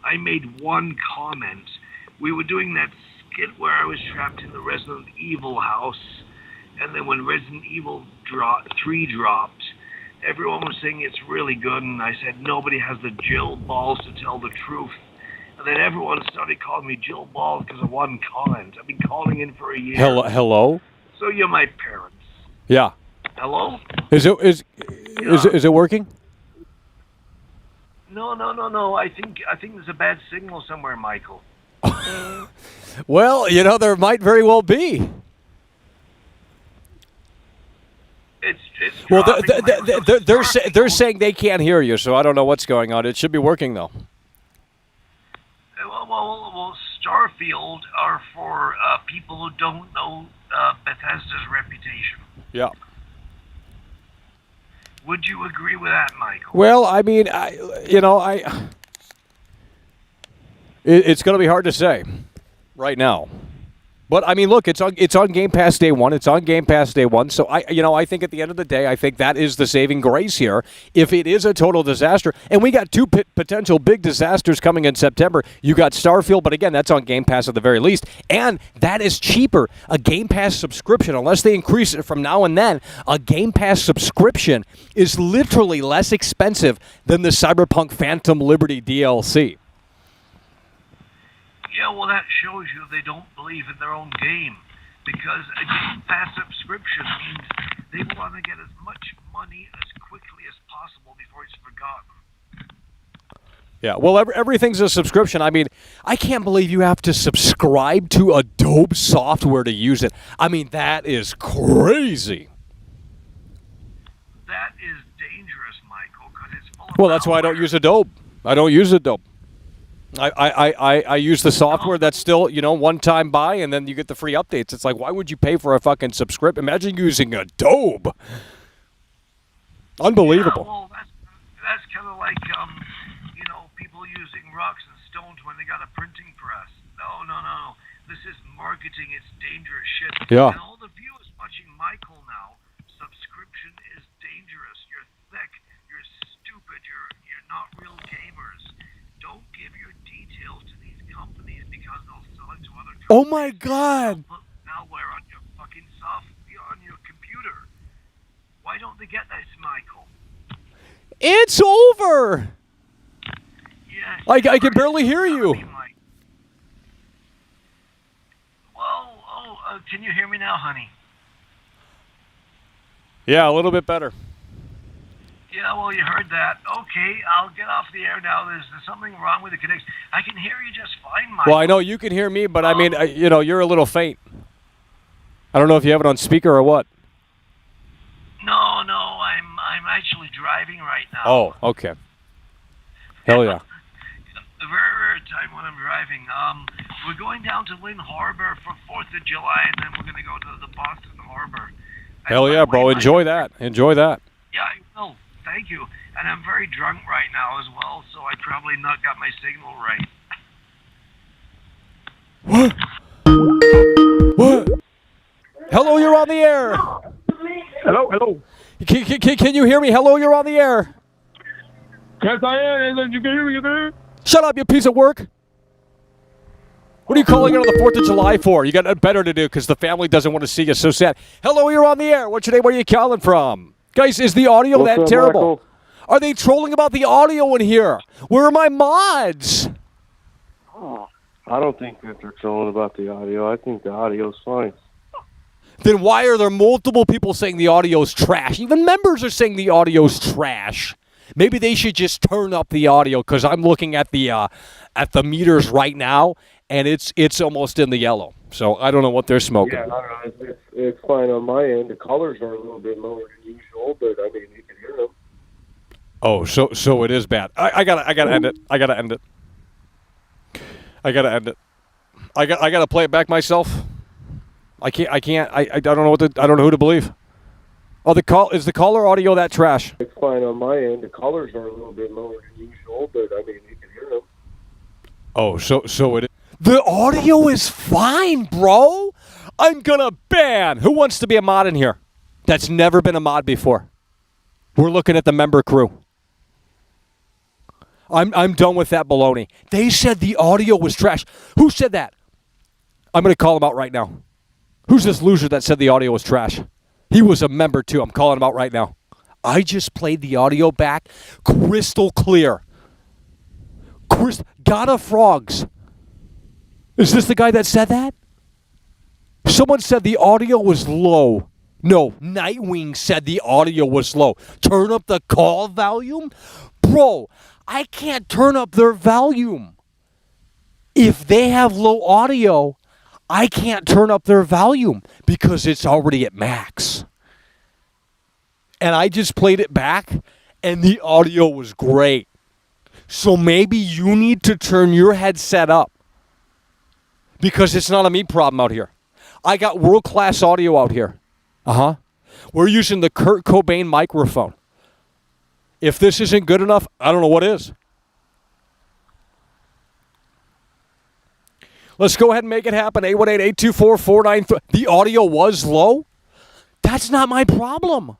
I made one comment. We were doing that skit where I was trapped in the Resident Evil house, and then when Resident Evil 3 dropped, everyone was saying it's really good, and I said nobody has the Jill Balls to tell the truth. And then everyone started calling me Jill Balls because of one comment. I've been calling in for a year. Hello? So you're my parents. Yeah. Hello? Is it working? No. I think there's a bad signal somewhere, Michael. Well, there might very well be. It's Well, dropping, they're saying they can't hear you, so I don't know what's going on. It should be working though. Well, Starfield are for people who don't know Bethesda's reputation. Yeah. Would you agree with that, Michael? Well, I mean, it's going to be hard to say right now. But I mean, look, it's on Game Pass day one. It's on Game Pass day one. So I think at the end of the day, I think that is the saving grace here. If it is a total disaster, and we got two potential big disasters coming in September. You got Starfield, but again, that's on Game Pass at the very least, and that is cheaper. A Game Pass subscription, unless they increase it from now and then, a Game Pass subscription is literally less expensive than the Cyberpunk Phantom Liberty DLC. Yeah, well, that shows you they don't believe in their own game. Because a Game Pass subscription means they want to get as much money as quickly as possible before it's forgotten. Yeah, well, everything's a subscription. I mean, I can't believe you have to subscribe to Adobe software to use it. I mean, that is crazy. That is dangerous, Michael, because it's full of Well, that's why I don't use Adobe. I don't use Adobe. I use the software that's still, one-time buy, and then you get the free updates. It's like, why would you pay for a fucking subscription? Imagine using Adobe. Unbelievable. Yeah, well, that's kind of like, people using rocks and stones when they got a printing press. No. This is marketing. It's dangerous shit. Yeah. And all the viewers watching Michael now, subscription is dangerous. You're thick. You're stupid. You're not real gamers. Don't give your details to these companies because they'll sell it to other companies. Oh, my God. They'll put malware on your fucking software, on your computer. Why don't they get this, Michael? It's over. Yeah. I can barely hear you. Can you hear me now, honey? Yeah, a little bit better. Yeah, well, you heard that. Okay, I'll get off the air now. There's something wrong with the connection. I can hear you just fine, Michael. Well, I know you can hear me, but I mean, you're a little faint. I don't know if you have it on speaker or what. No, I'm actually driving right now. Oh, okay. Hell yeah. A very rare time when I'm driving. We're going down to Lynn Harbor for 4th of July, and then we're going to go to the Boston Harbor. Hell yeah, bro. Enjoy that. Enjoy that. Yeah, I will. Thank you. And I'm very drunk right now as well, so I probably not got my signal right. What? Hello, you're on the air. Hello. Can you hear me? Hello, you're on the air. Yes, I am. You can hear me, you there? Shut up, you piece of work. What are you calling in on the 4th of July for? You got better to do because the family doesn't want to see you. So sad. Hello, you're on the air. What's your name? Where are you calling from? Guys, is the audio What's that up, terrible? Michael? Are they trolling about the audio in here? Where are my mods? Oh, I don't think that they're trolling about the audio. I think the audio's fine. Then why are there multiple people saying the audio's trash? Even members are saying the audio's trash. Maybe they should just turn up the audio because I'm looking at the meters right now, and it's almost in the yellow. So I don't know what they're smoking. Yeah, I don't know. It's fine on my end. The colors are a little bit lower than usual, but I mean, you can hear them. Oh, so it is bad. I gotta end it. I gotta end it. I gotta play it back myself. I can't. I don't know I don't know who to believe. Oh, is the caller audio that trash? It's fine on my end. The colors are a little bit lower than usual, but I mean, you can hear them. Oh, so it is. The audio is fine, bro. I'm gonna ban. Who wants to be a mod in here? That's never been a mod before. We're looking at the member crew. I'm done with that baloney. They said the audio was trash. Who said that? I'm gonna call him out right now. Who's this loser that said the audio was trash? He was a member too. I'm calling him out right now. I just played the audio back, crystal clear. Gotta frogs. Is this the guy that said that? Someone said the audio was low. No, Nightwing said the audio was low. Turn up the call volume? Bro, I can't turn up their volume. If they have low audio, I can't turn up their volume because it's already at max. And I just played it back, and the audio was great. So maybe you need to turn your headset up because it's not a me problem out here. I got world-class audio out here. We're using the Kurt Cobain microphone. If this isn't good enough, I don't know what is. Let's go ahead and make it happen. 818-824-49. The audio was low? That's not my problem.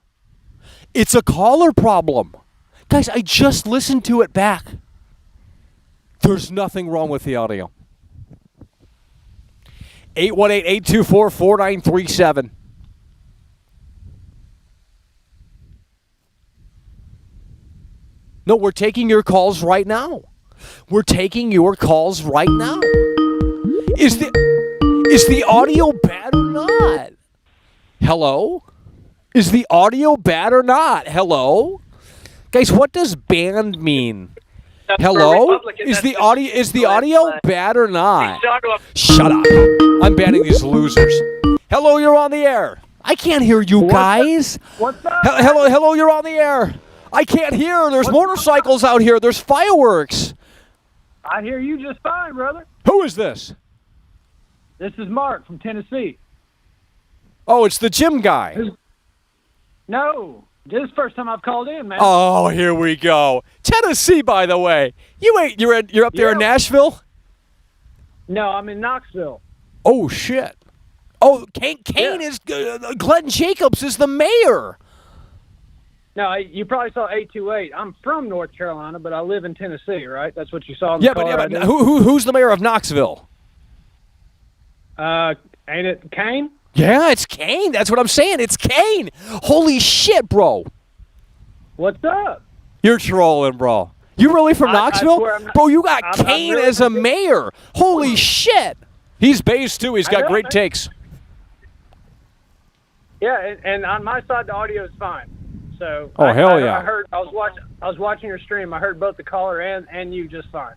It's a caller problem. Guys, I just listened to it back. There's nothing wrong with the audio. 818-824-4937. No, we're taking your calls right now. We're taking your calls right now. Is the audio bad or not? Hello? Is the audio bad or not? Hello? Guys, what does banned mean? Hello? Is the audio bad or not? Shut up. I'm banning these losers. Hello, you're on the air. I can't hear you guys. What's up? Hello, you're on the air. I can't hear. There's motorcycles out here. There's fireworks. I hear you just fine, brother. Who is this? This is Mark from Tennessee. Oh, it's the gym guy. No, this is the first time I've called in, man. Oh, here we go. Tennessee, by the way. You're up there in Nashville? No, I'm in Knoxville. Oh, shit. Oh, Kane is Glenn Jacobs is the mayor. No, you probably saw 828. I'm from North Carolina, but I live in Tennessee, right? That's what you saw in the car. But who's the mayor of Knoxville? Ain't it Kane? Yeah, it's Kane. That's what I'm saying. It's Kane. Holy shit, bro. What's up? You're trolling, bro. You really from Knoxville? Bro, you got Kane really as a mayor. Holy shit. He's based, too. He's got great takes. Yeah, and on my side, the audio is fine. So hell yeah. I was watching your stream. I heard both the caller and you just fine.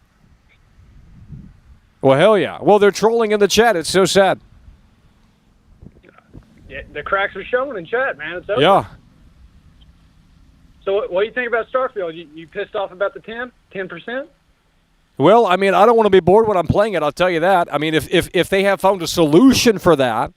Well, hell yeah. Well, they're trolling in the chat. It's so sad. Yeah, the cracks are showing in chat, man. It's over. Yeah. So what do you think about Starfield? You pissed off about the 10%? Well, I mean, I don't want to be bored when I'm playing it, I'll tell you that. I mean, if they have found a solution for that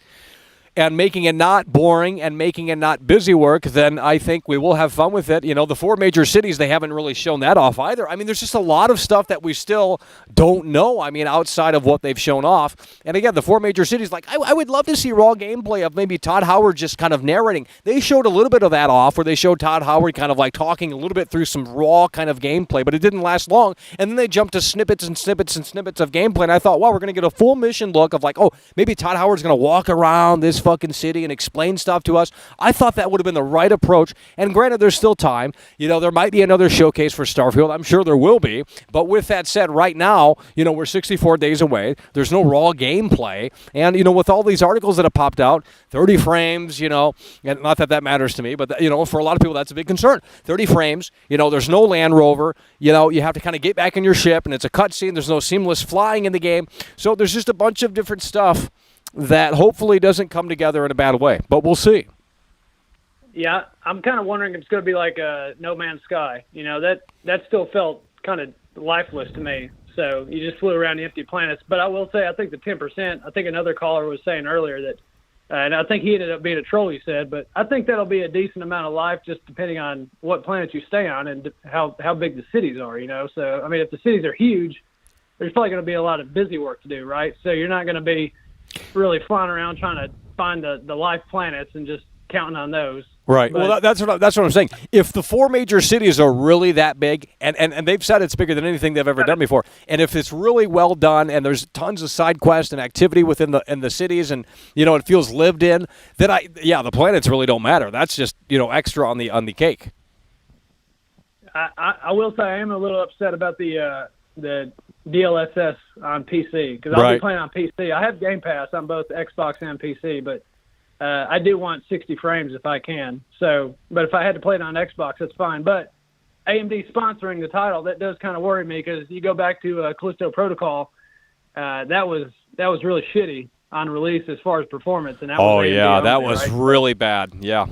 and making it not boring and making it not busy work, then I think we will have fun with it. You know, the 4 major cities, they haven't really shown that off either. I mean, there's just a lot of stuff that we still don't know, I mean, outside of what they've shown off. And again, the 4 major cities, like, I would love to see raw gameplay of maybe Todd Howard just kind of narrating. They showed a little bit of that off, where they showed Todd Howard kind of like talking a little bit through some raw kind of gameplay, but it didn't last long. And then they jumped to snippets and snippets and snippets of gameplay, and I thought, wow, we're going to get a full mission look of like, oh, maybe Todd Howard's going to walk around this fucking city and explain stuff to us. I thought that would have been the right approach. And granted, there's still time. There might be another showcase for Starfield. I'm sure there will be. But with that said, right now, we're 64 days away. There's no raw gameplay. And, with all these articles that have popped out, 30 frames, and not that that matters to me, but, for a lot of people, that's a big concern. 30 frames, there's no Land Rover. You have to kind of get back in your ship, and it's a cutscene. There's no seamless flying in the game. So there's just a bunch of different stuff that hopefully doesn't come together in a bad way. But we'll see. Yeah, I'm kind of wondering if it's going to be like a No Man's Sky. That still felt kind of lifeless to me. So you just flew around the empty planets. But I will say, I think the 10%, I think another caller was saying earlier that, and I think he ended up being a troll, he said, but I think that'll be a decent amount of life just depending on what planet you stay on and how big the cities are, So, I mean, if the cities are huge, there's probably going to be a lot of busy work to do, right? So you're not going to be really flying around trying to find the life planets and just counting on those. Right. Well, that's what I'm saying. If the 4 major cities are really that big, and they've said it's bigger than anything they've ever done before, and if it's really well done, and there's tons of side quests and activity within the cities, and it feels lived in, then the planets really don't matter. That's just extra on the cake. I will say I am a little upset about the DLSS on PC because I'll be playing on PC. I have Game Pass on both Xbox and PC, but I do want 60 frames if I can. So, but if I had to play it on Xbox, that's fine. But AMD sponsoring the title, that does kind of worry me because you go back to Callisto Protocol, that was really shitty on release as far as performance. And that was really bad. Yeah,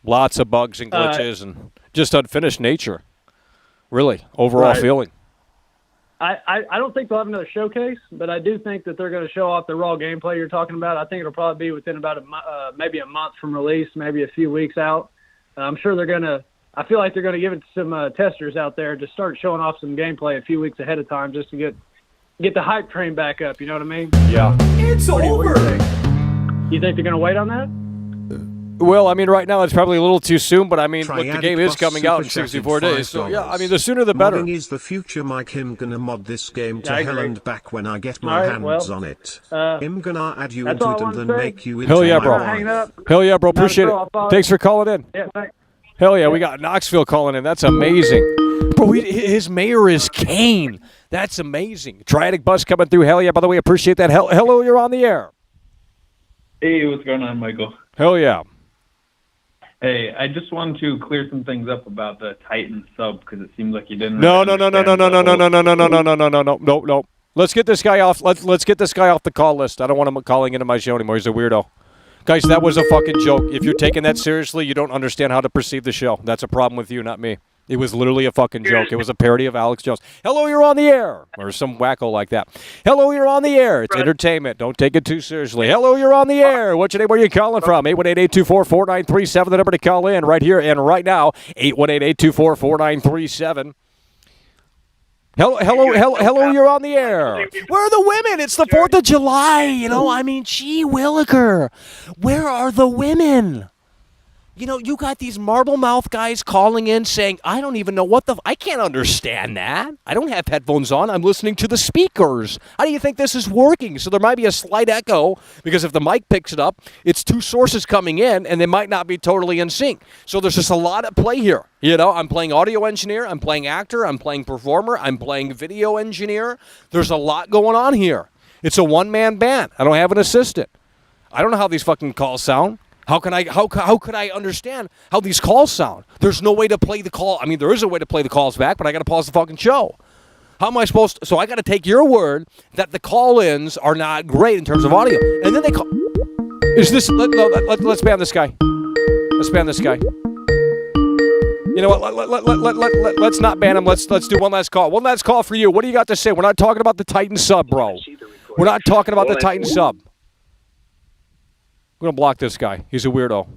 lots of bugs and glitches and just unfinished nature. Really, overall feeling. I don't think they'll have another showcase, but I do think that they're going to show off the raw gameplay you're talking about. I think it'll probably be within about maybe a month from release, maybe a few weeks out. I'm sure I feel like they're going to give it to some testers out there to start showing off some gameplay a few weeks ahead of time just to get the hype train back up. You know what I mean? Yeah. It's over. You think they're going to wait on that? Well, I mean, right now it's probably a little too soon, but I mean, look, the Triadic game is Boss coming out in super 64 chatted days. So, $5. yeah, I mean, the sooner the better. Modding is the future, Mike. I'm gonna mod this game to I hell agree. and back when I get my hands on it. I'm gonna add you that's into all it I and then wanted to say. make you into Hell yeah, my bro. Hang wife. up. Hell yeah, bro. Appreciate Not at all, it. Thanks for calling in. Yeah, thanks. Hell yeah, we got Knoxville calling in. That's amazing. Bro, his mayor is Kane. That's amazing. Triadic Bus coming through. Hell yeah, by the way, appreciate that. Hello, you're on the air. Hey, what's going on, Michael? Hell yeah. Hey, I just wanted to clear some things up about the Titan sub because it seems like you didn't. No. Let's get this guy off. Let's get this guy off the call list. I don't want him calling into my show anymore. He's a weirdo. Guys, that was a fucking joke. If you're taking that seriously, you don't understand how to perceive the show. That's a problem with you, not me. It was literally a fucking joke. It was a parody of Alex Jones. Hello, you're on the air. Or some wacko like that. Hello, you're on the air. It's entertainment. Don't take it too seriously. Hello, you're on the air. What's your name? Where are you calling from? 818-824-4937, the number to call in right here and right now. 818-824-4937. Hello, you're on the air. Where are the women? It's the 4th of July, I mean, gee williker. Where are the women? You got these marble mouth guys calling in saying, I don't even know I can't understand that. I don't have headphones on. I'm listening to the speakers. How do you think this is working? So there might be a slight echo because if the mic picks it up, it's 2 sources coming in and they might not be totally in sync. So there's just a lot at play here. I'm playing audio engineer. I'm playing actor. I'm playing performer. I'm playing video engineer. There's a lot going on here. It's a one-man band. I don't have an assistant. I don't know how these fucking calls sound. How could I understand how these calls sound? There's no way to play the call. I mean, there is a way to play the calls back, but I got to pause the fucking show. How am I supposed to? So I got to take your word that the call-ins are not great in terms of audio. And then they call. Is this? Let's ban this guy. Let's ban this guy. You know what? Let's not ban him. Let's do one last call. One last call for you. What do you got to say? We're not talking about the Titan sub, bro. We're not talking about the Titan sub. I'm going to block this guy. He's a weirdo.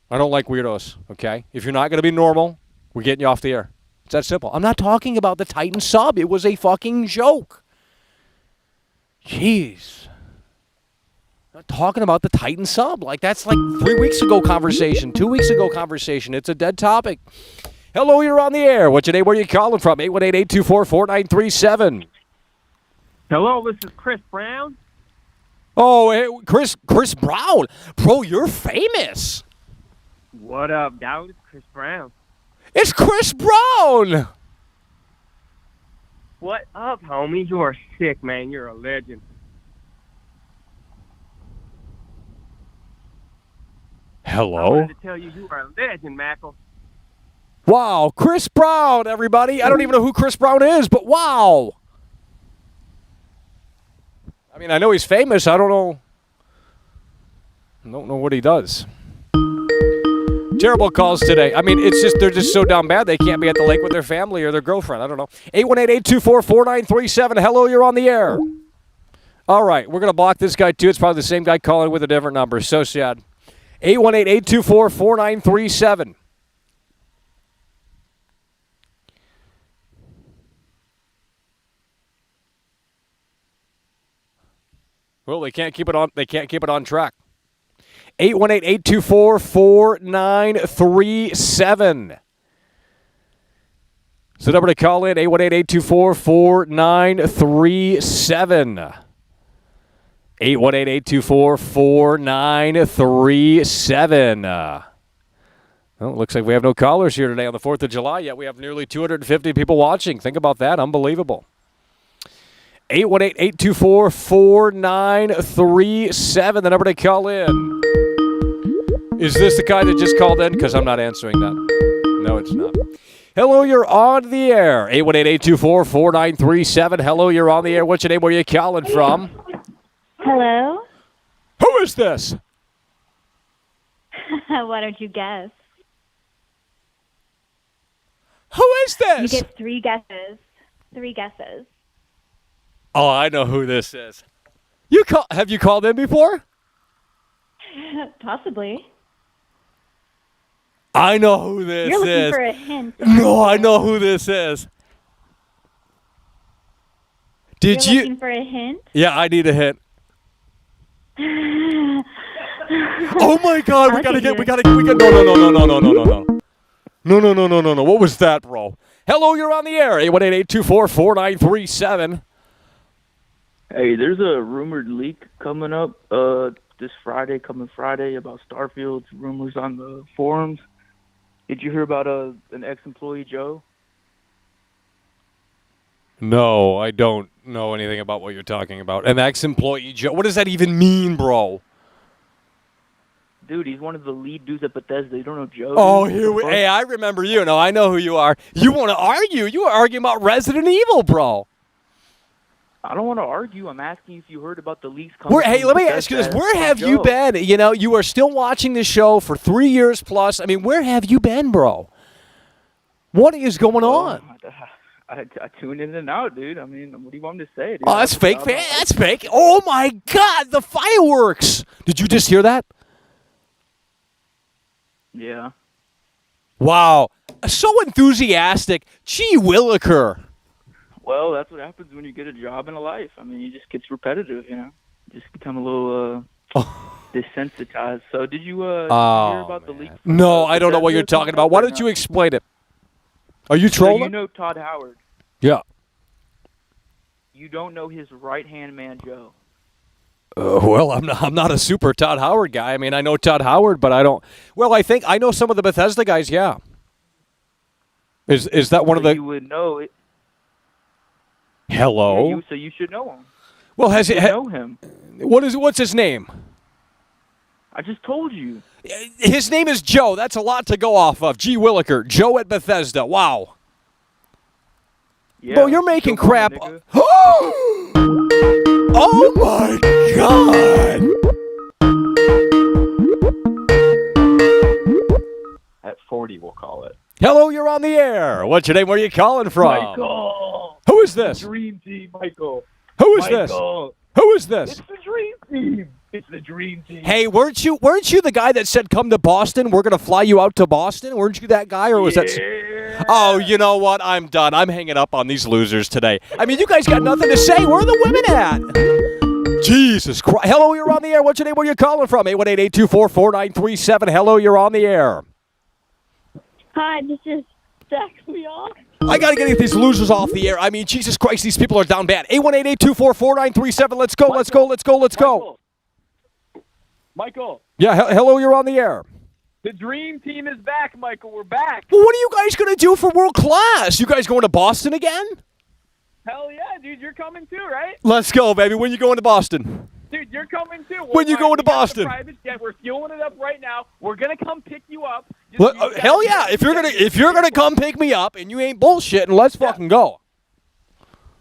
I don't like weirdos, okay? If you're not going to be normal, we're getting you off the air. It's that simple. I'm not talking about the Titan sub. It was a fucking joke. Jeez. I'm not talking about the Titan sub. That's like 3 weeks ago conversation, 2 weeks ago conversation. It's a dead topic. Hello, you're on the air. What's your name? Where are you calling from? 818-824-4937. Hello, this is Chris Brown. Oh, hey, Chris Brown. Bro, you're famous. What up, dog? It's Chris Brown. It's Chris Brown. What up, homie? You are sick, man. You're a legend. I Hello. wanted to tell you you are a legend, Mackle. Wow, Chris Brown, everybody. I don't even know who Chris Brown is, but wow. I mean, I know he's famous. I don't know what he does. Terrible calls today. I mean, it's just they're just so down bad they can't be at the lake with their family or their girlfriend. I don't know. 818-824-4937. Hello, you're on the air. All right, we're going to block this guy, too. It's probably the same guy calling with a different number. So sad. 818-824-4937. Well, they can't keep it on. They can't keep it on track. 818-824-4937. It's the number to call in. 818-824-4937. 818-824-4937. Well, it looks like we have no callers here today on the 4th of July, yet we have nearly 250 people watching. Think about that. Unbelievable. 818-824-4937, the number to call in. Is this the guy that just called in? Because I'm not answering that. No, it's not. Hello, you're on the air. 818-824-4937. Hello, you're on the air. What's your name? Where are you calling from? Hello? Who is this? Why don't you guess? Who is this? You get 3 guesses. 3 guesses. Oh, I know who this is. Have you called in before? Possibly. I know who this is. You're looking for a hint. No, I know who this is. You're looking for a hint? Yeah, I need a hint. Oh my God, we gotta. No. What was that, bro? Hello, you're on the air. 818-824-4937. Hey, there's a rumored leak coming up this coming Friday, about Starfield. Rumors on the forums. Did you hear about an ex-employee, Joe? No, I don't know anything about what you're talking about. An ex-employee, Joe. What does that even mean, bro? Dude, he's one of the lead dudes at Bethesda. You don't know Joe? Oh, hey, I remember you. No, I know who you are. You want to argue? You were arguing about Resident Evil, bro. I don't want to argue. I'm asking if you heard about the leaks coming. Hey, let me ask you this. Where have you been? You know, you are still watching the show for 3 years plus. I mean, where have you been, bro? What is going on? I tune in and out, dude. I mean, what do you want me to say, dude? Oh, that's fake. That's fake. Oh, my God, the fireworks. Did you just hear that? Yeah. Wow. So enthusiastic. Gee williker. Well, that's what happens when you get a job in a life. I mean, it just gets repetitive, you know. You just become a little desensitized. So did you hear about the leak? No, I don't know what you're talking about. Why don't you explain it? Are you trolling? So you know Todd Howard. Yeah. You don't know his right-hand man, Joe. Well, I'm not a super Todd Howard guy. I mean, I know Todd Howard, but I don't. Well, I think I know some of the Bethesda guys. Yeah. Is that one of the? You would know it. Hello. Yeah, so you should know him. Well, know him? What's his name? I just told you. His name is Joe. That's a lot to go off of. Gee williker. Joe at Bethesda. Wow. Yeah, bro, you're making crap. Oh my God. At 40, we'll call it. Hello, you're on the air. What's your name? Where are you calling from? Michael. Who is this? The Dream Team, Michael. Who is this? Who is this? It's the Dream Team. It's the Dream Team. Hey, weren't you the guy that said come to Boston? We're gonna fly you out to Boston. Weren't you that guy, or was that? Oh, you know what? I'm done. I'm hanging up on these losers today. I mean, you guys got nothing to say. Where are the women at? Jesus Christ. Hello, you're on the air. What's your name? Where are you calling from? 818-824-4937. Hello, you're on the air. Hi, this is Zach. Me off. I got to get these losers off the air. I mean, Jesus Christ, these people are down bad. 818-824-4937. Let's go. Michael, Yeah, hello, you're on the air. the dream team is back, Michael. We're back. Well, what are you guys going to do for World Class? You guys going to Boston again? Hell yeah, dude. You're coming too, right? Let's go, baby. When you going to Boston? Dude, you're coming too. When you going to Boston? Private jet. We're fueling it up right now. We're gonna come pick you up. Hell yeah! If you're gonna come pick me up and you ain't bullshitting, let's fucking go.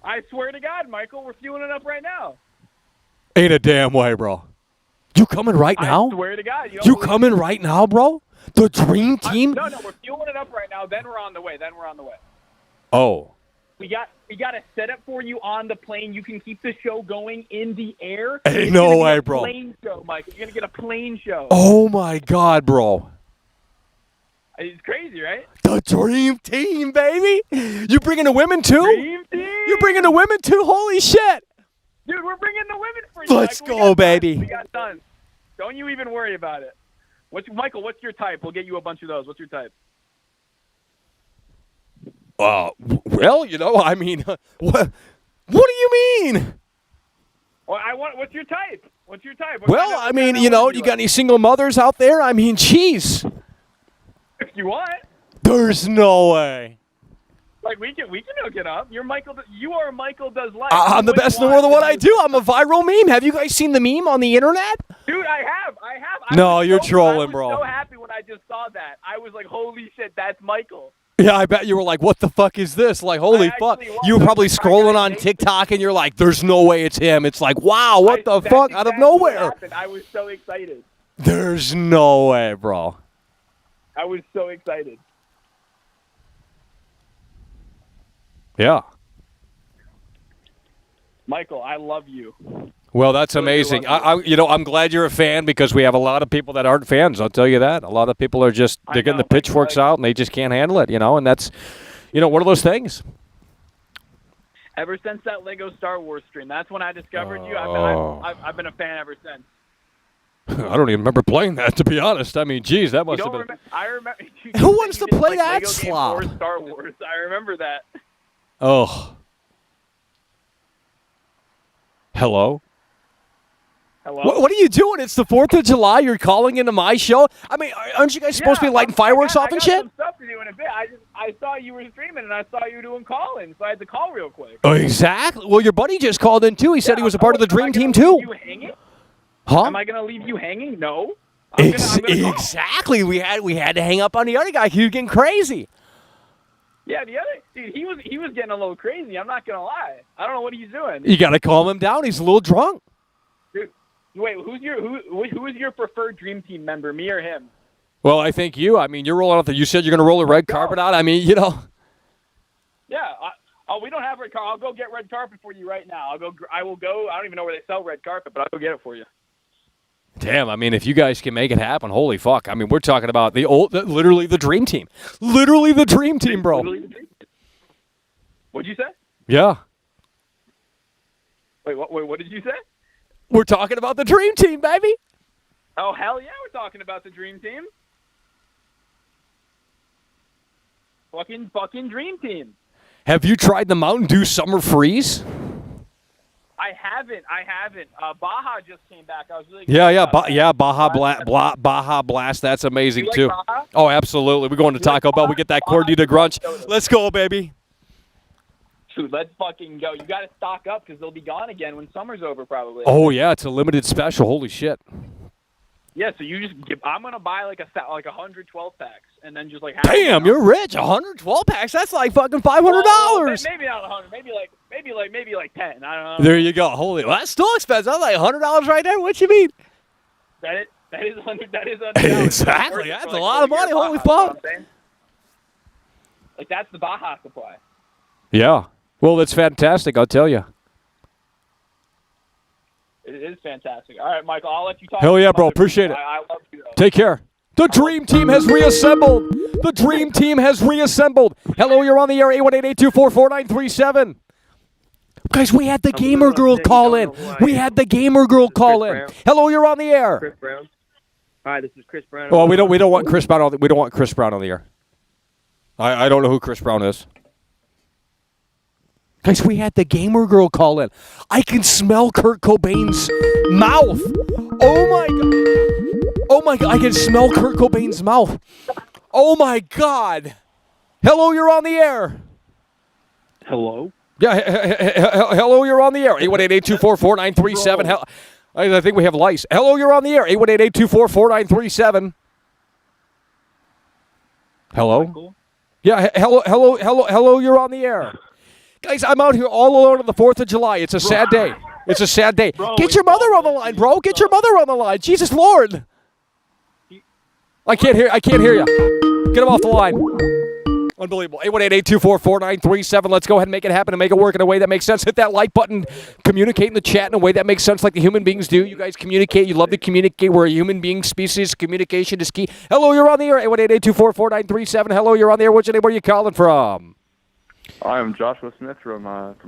I swear to God, Michael, we're fueling it up right now. Ain't a damn way, bro. You coming right now? I swear to God. You coming right now, bro? The dream team? No, we're fueling it up right now. Then we're on the way. Oh. We got a setup for you on the plane. You can keep the show going in the air. Ain't no way, bro. Plane show, Mike. You're gonna get a plane show. Oh my God, bro. It's crazy, right? The dream team, baby. You bringing the women too? Dream team. You bringing the women too? Holy shit. Dude, we're bringing the women for you. Let's Michael. go, baby. We got tons. Don't you even worry about it. Michael, what's your type? We'll get you a bunch of those. What's your type? Well, I mean, what do you mean? Well, what's your type? What's your type? Well, I mean, you got any single mothers out there? I mean, jeez. If you want. There's no way. Like, we can hook it up. You're Michael. You are Michael Does Life. I'm the best in the world at what I do. I'm a viral meme. Have you guys seen the meme on the internet? Dude, I have. No, you're trolling, bro. I was so happy when I just saw that. I was like, holy shit, that's Michael. Yeah, I bet you were like, what the fuck is this? Like, holy fuck. You were probably scrolling on TikTok and you're like, there's no way it's him. It's like, wow, what the fuck? Out of nowhere. I was so excited. There's no way, bro. I was so excited. Yeah. Michael, I love you. Well, that's amazing. I'm glad you're a fan because we have a lot of people that aren't fans. I'll tell you that. A lot of people are they're getting the pitchforks out and they just can't handle it, and that's, one of those things. Ever since that Lego Star Wars stream, that's when I discovered you. I've been a fan ever since. I don't even remember playing that, to be honest. I mean, geez, that must have been. I remember. Who wants to play that slop? Or Star Wars. I remember that. Oh. Hello? Hello? What are you doing? It's the 4th of July. You're calling into my show? I mean, aren't you guys supposed to be lighting fireworks off and shit? I got some stuff to do in a bit. I saw you were streaming, and I saw you doing call-ins, so I had to call real quick. Oh, exactly. Well, your buddy just called in, too. He said he was a part of the Dream Team, too. You hanging? Huh? Am I going to leave you hanging? No. Exactly. We had to hang up on the other guy. He was getting crazy. Yeah, the other dude, he was getting a little crazy. I'm not gonna lie. I don't know what he's doing. You got to calm him down. He's a little drunk. Dude, wait, who is your preferred Dream Team member, me or him? Well, I think you. I mean, you're rolling out you said you're gonna roll a red carpet out. I mean, Yeah. We don't have red carpet. I'll go get red carpet for you right now. I will go. I don't even know where they sell red carpet, but I'll go get it for you. Damn, I mean, if you guys can make it happen, holy fuck. I mean, we're talking about literally the Dream Team. Literally the Dream Team, bro. What'd you say? Yeah. Wait, what did you say? We're talking about the Dream Team, baby. Oh, hell yeah, we're talking about the Dream Team. Fucking Dream Team. Have you tried the Mountain Dew Summer Freeze? I haven't. Baja just came back. I was really Baja Blast. That's amazing you like too. Baja? Oh, absolutely. We're going to Taco Bell. We get that Cordita Grunch. Let's go, baby. Dude, let's fucking go. You got to stock up because they'll be gone again when summer's over, probably. Oh yeah, it's a limited special. Holy shit. Yeah, so you just I'm gonna buy like 112 packs and then just like. Damn, you're rich. 112 packs. That's like fucking $500. Maybe not 100. Maybe like 10. I don't know. There you go. Holy, well, that's still expensive. That's like $100 right there. What you mean? That is $100. Exactly. That's a lot of money. Holy fuck. Like that's the Baja supply. Yeah. Well, that's fantastic. I'll tell you. It is fantastic. All right, Michael, I'll let you talk. Hell yeah, bro. Appreciate it. I love you, though. Take care. The Dream Team has reassembled. The Dream Team has reassembled. Hello, you're on the air. 818-824-4937. Guys, we had the gamer girl call in. We had the gamer girl call in. Hello, you're on the air. Chris Brown. Hi, this is Chris Brown. Oh, we don't want Chris Brown. We don't want Chris Brown on the air. I don't know who Chris Brown is. Guys, we had the gamer girl call in. I can smell Kurt Cobain's mouth. Oh my God. my God, I can smell Kurt Cobain's mouth. Oh my God. Hello, you're on the air. Hello? Yeah, hello, you're on the air. 818-824-4937. I think we have lice. Hello, you're on the air. 818-824-4937. Hello? Michael? Yeah, hello, you're on the air. Guys, I'm out here all alone on the 4th of July. It's a sad day. It's a sad day. Bro, Get your mother on the line, bro. Get your mother on the line. Jesus Lord. I can't hear you. Get him off the line. Unbelievable. 818-824-4937. Let's go ahead and make it happen and make it work in a way that makes sense. Hit that like button. Communicate in the chat in a way that makes sense like the human beings do. You guys communicate. You love to communicate. We're a human being species. Communication is key. Hello, you're on the air. 818-824-4937. Hello, you're on the air. What's your name? Where are you calling from? I'm Joshua Smith from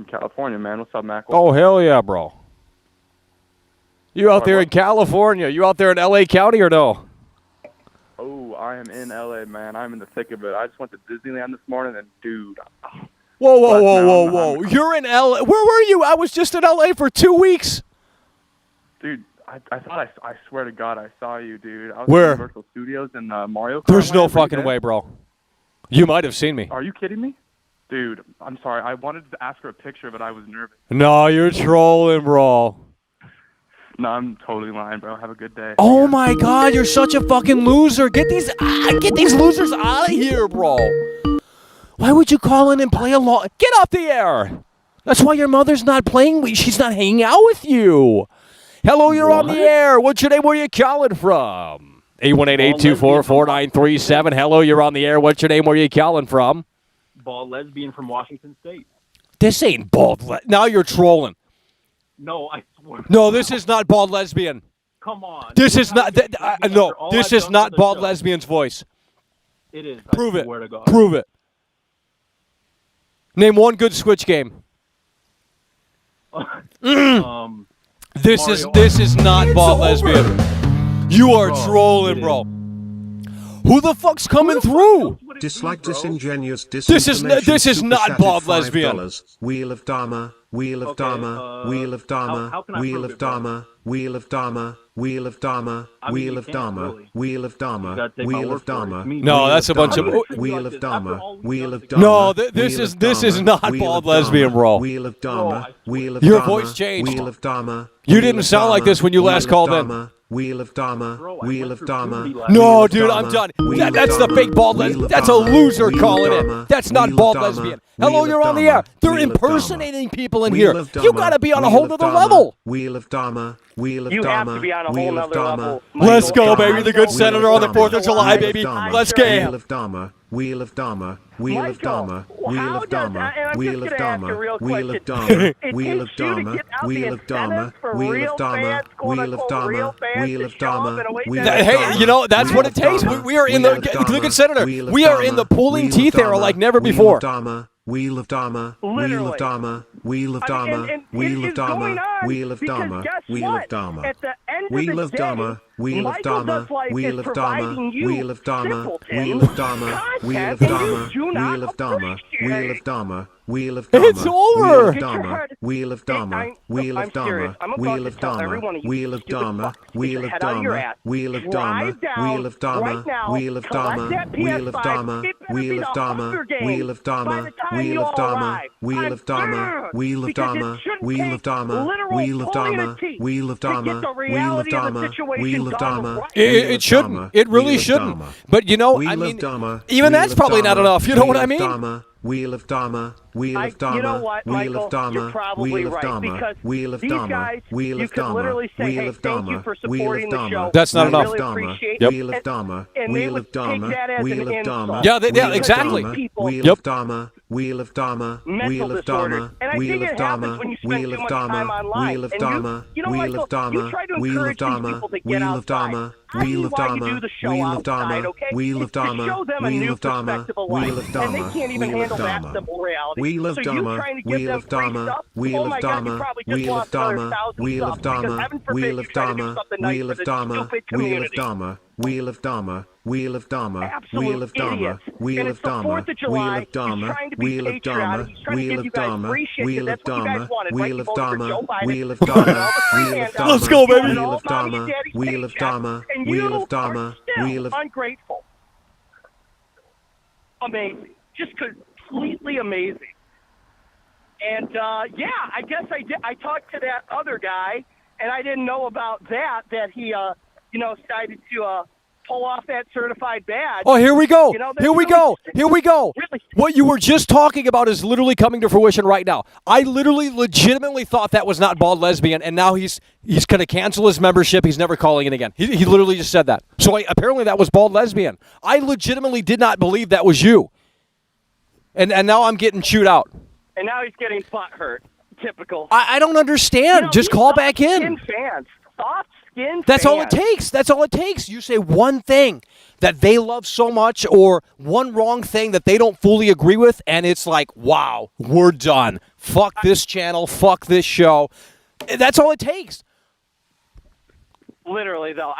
California, man. What's up, Mac? Oh, hell yeah, bro. You out there in California? You out there in L.A. County or no? Oh, I am in L.A., man. I'm in the thick of it. I just went to Disneyland this morning, and dude. Whoa. You're in L.A. Where were you? I was just in L.A. for 2 weeks. Dude, I thought I swear to God I saw you, dude. I was Where? in Universal Studios in Mario Kart. There's no fucking way, bro. You might have seen me. Are you kidding me? Dude, I'm sorry. I wanted to ask her a picture, but I was nervous. No, you're trolling, bro. No, I'm totally lying, bro. Have a good day. Oh my God, you're such a fucking loser. Get these losers out of here, bro. Why would you call in and play along? Get off the air. That's why your mother's not playing with. She's not hanging out with you. Hello, you're on the air. What's your name? Where are you calling from? 818-824-4937. Hello, you're on the air. What's your name? Where are you calling from? Bald lesbian from Washington State. This ain't bald. Now you're trolling. No, I swear. No, this is not bald lesbian. Come on. This is not. No, this is not bald lesbian's voice. It is. Prove I it. swear to God. Prove it. Name one good Switch game. This is not bald lesbian. You are trolling, bro. Who the fuck's coming through? Dislike disingenuous This is disinformation. not bald lesbian. Wheel of Dharma, Wheel of Dharma, Wheel of Dharma, Wheel of Dharma, Wheel of Dharma, Wheel of Dharma, Wheel of Dharma, Wheel of Dharma, Wheel of Dharma. No, that's a bunch of Wheel of Dharma, Wheel of Dharma. No, this is not bald lesbian, bro. Wheel of Dharma, Wheel of Your Dharma, voice changed. Wheel of Dharma. You didn't sound like this when you last called in. Wheel of Dharma, Wheel of Dharma. No, dude, I'm done. That's the fake bald lesbian. That's a loser calling in. That's not bald lesbian. Hello, you're on the air. They're impersonating people in here. You gotta be on a whole other level. Wheel of Dharma, Wheel of You have Dharma, to be on a Wheel whole of nother Dharma. level. Let's go, baby. The good senator on the 4th of July, baby. Let's Wheel game. of Dharma, Wheel of Dharma, Wheel of Dharma, Wheel of Dharma, Wheel of Dharma, Wheel of Dharma, Wheel of Dharma, Wheel of Dharma, Wheel of Dharma, Wheel of Dharma, Wheel of Dharma, Wheel of Dharma. Hey, you know, that's what it takes. We are in the good senator. We are in the pulling teeth era like never before. Wheel of Dharma, Wheel of Dharma, Wheel of Dharma, Wheel of Dharma, Wheel of Dharma, Wheel of Dharma, Wheel of Dharma, Wheel of Dharma, Wheel of Dharma, Wheel of Dharma, Wheel of Dharma, Wheel of Dharma, Wheel of Dharma, Wheel of Dharma, Wheel of Dharma. It's over. Wheel of Dharma, Wheel of Dharma, Wheel of Dharma, Wheel of Dharma, Wheel of Dharma, Wheel of Dharma, Wheel of Dharma, Wheel of Dharma, Wheel of Dharma, Wheel of Dharma, Wheel of Dharma, Wheel of Dharma, Wheel of Dharma, Wheel of Dharma, Wheel of Dharma, Wheel of Dharma, Wheel of Dharma, Wheel of Dharma, Wheel of Dharma. It shouldn't. It really shouldn't. But you know, I mean, even that's probably not enough. You know what I mean? Wheel of Dharma, Wheel of Dharma, you know what, Wheel of Michael, Dharma, you're probably Wheel of right, Dharma, because Wheel of these Dharma, guys, Wheel you of could Dharma, literally say, Wheel hey, of thank you Dharma, for Wheel supporting of the Dharma, show. That's not I enough. really appreciate Yep. Wheel of Dharma, and they Wheel would of Dharma, take that as Wheel an of Dharma, insult. Yeah, exactly. Wheel Yep. of Dharma, Wheel of Dharma, Mental Wheel of disorders. Dharma, And I Wheel think of it happens Dharma, when you spend Wheel too of much Dharma, time online. Wheel of And Dharma, you know, Wheel Michael, of Dharma, you try to Wheel of encourage these Dharma, people to get Wheel of outside. Dharma, I see Wheel of why you Dharma, do the show Wheel of outside, Dharma, okay? Wheel of It's to Dharma, show them a Wheel new of Dharma, perspective of Wheel life. of Dharma, And they can't even Wheel of handle that Dharma, simple reality. Wheel of So you Dharma, trying to give Wheel them of free Dharma, stuff? Wheel Oh of my God, you Dharma, probably just Wheel of lost another Dharma, 1,000 Wheel of subs because Dharma, heaven forbid Wheel you of try to do Dharma, something nice Wheel for of this Dharma, stupid Wheel of community. Dharma, Wheel of Dharma, Wheel of Dharma, Absolute Wheel of Dharma, idiots. Wheel And of it's the Dharma, 4th of July. Wheel of Dharma, He's trying to be Wheel of patriotic. Dharma, He's trying to Wheel give of you guys Dharma, free shit, 'cause Wheel of that's what you guys Dharma, wanted, right? Wheel You of voted for Dharma, Joe Biden. Wheel of You wanted Dharma, all the free Wheel of handouts. Dharma, Let's go, You baby. wanted Wheel all of mommy and Dharma, daddy's Wheel of paychecks, Dharma, and Wheel you of Dharma, are still Wheel of ungrateful. Amazing. Just completely amazing. And, yeah, I guess I did. I talked to that other guy, and I didn't know about that he, decided to pull off that certified badge. Oh, here we go. You know, Here we really- go. Here we go. Really? What you were just talking about is literally coming to fruition right now. I literally, legitimately thought that was not Bald Lesbian, and now he's going to cancel his membership. He's never calling it again. He literally just said that. So apparently that was Bald Lesbian. I legitimately did not believe that was you. And now I'm getting chewed out. And now he's getting butt hurt. Typical. I don't understand. Just these call back in. soft-skin fans. Soft-skin That's fans. all it takes. That's all it takes. You say one thing that they love so much or one wrong thing that they don't fully agree with, and it's like, wow, we're done. Fuck this channel. Fuck this show. That's all it takes. Literally, though.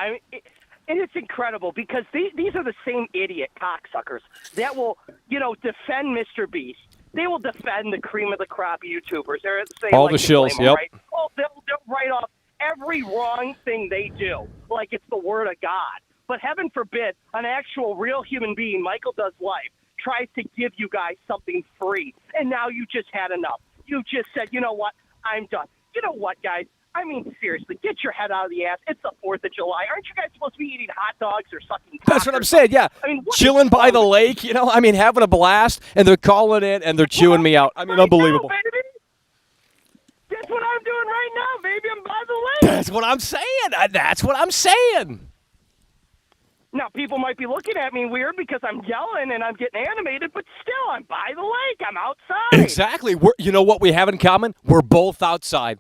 And it's incredible because these are the same idiot cocksuckers that will, defend Mr. Beast. They will defend the cream of the crop YouTubers. They're saying All like the to blame shills, them, yep. Right? Oh, they'll write off every wrong thing they do, like it's the word of God. But heaven forbid, an actual real human being, Michael Does Life, tries to give you guys something free, and now you just had enough. You just said, you know what, I'm done. You know what, guys? I mean, seriously, get your head out of the ass. It's the 4th of July. Aren't you guys supposed to be eating hot dogs or sucking cock That's what or I'm saying, yeah. I mean, what Chilling is by wrong the with lake, having a blast, and they're calling in and they're chewing me out. I mean, unbelievable. you, baby? That's what I'm doing right now, baby. I'm by the lake. That's what I'm saying. That's what I'm saying. Now, people might be looking at me weird because I'm yelling and I'm getting animated, but still, I'm by the lake. I'm outside. Exactly. You know what we have in common? We're both outside.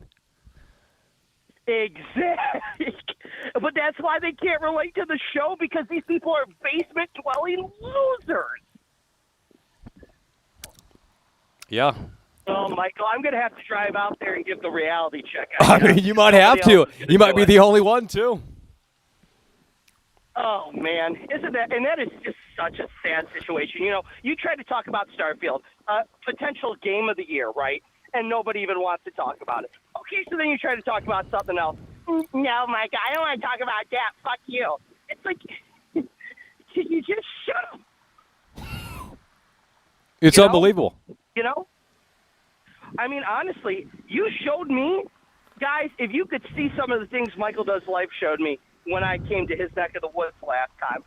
Exactly. But that's why they can't relate to the show, because these people are basement-dwelling losers. Yeah. Oh, Michael, I'm going to have to drive out there and give the reality check. I mean, you might have to. You might be the only one, too. Oh, man. Isn't that – and that is just such a sad situation. You tried to talk about Starfield, potential game of the year, right? And nobody even wants to talk about it. Okay, so then you try to talk about something else. No, Mike, I don't want to talk about that. Fuck you. It's like, you just shut up. It's unbelievable. I mean, honestly, you showed me, guys, if you could see some of the things Michael Does Life showed me when I came to his neck of the woods last time,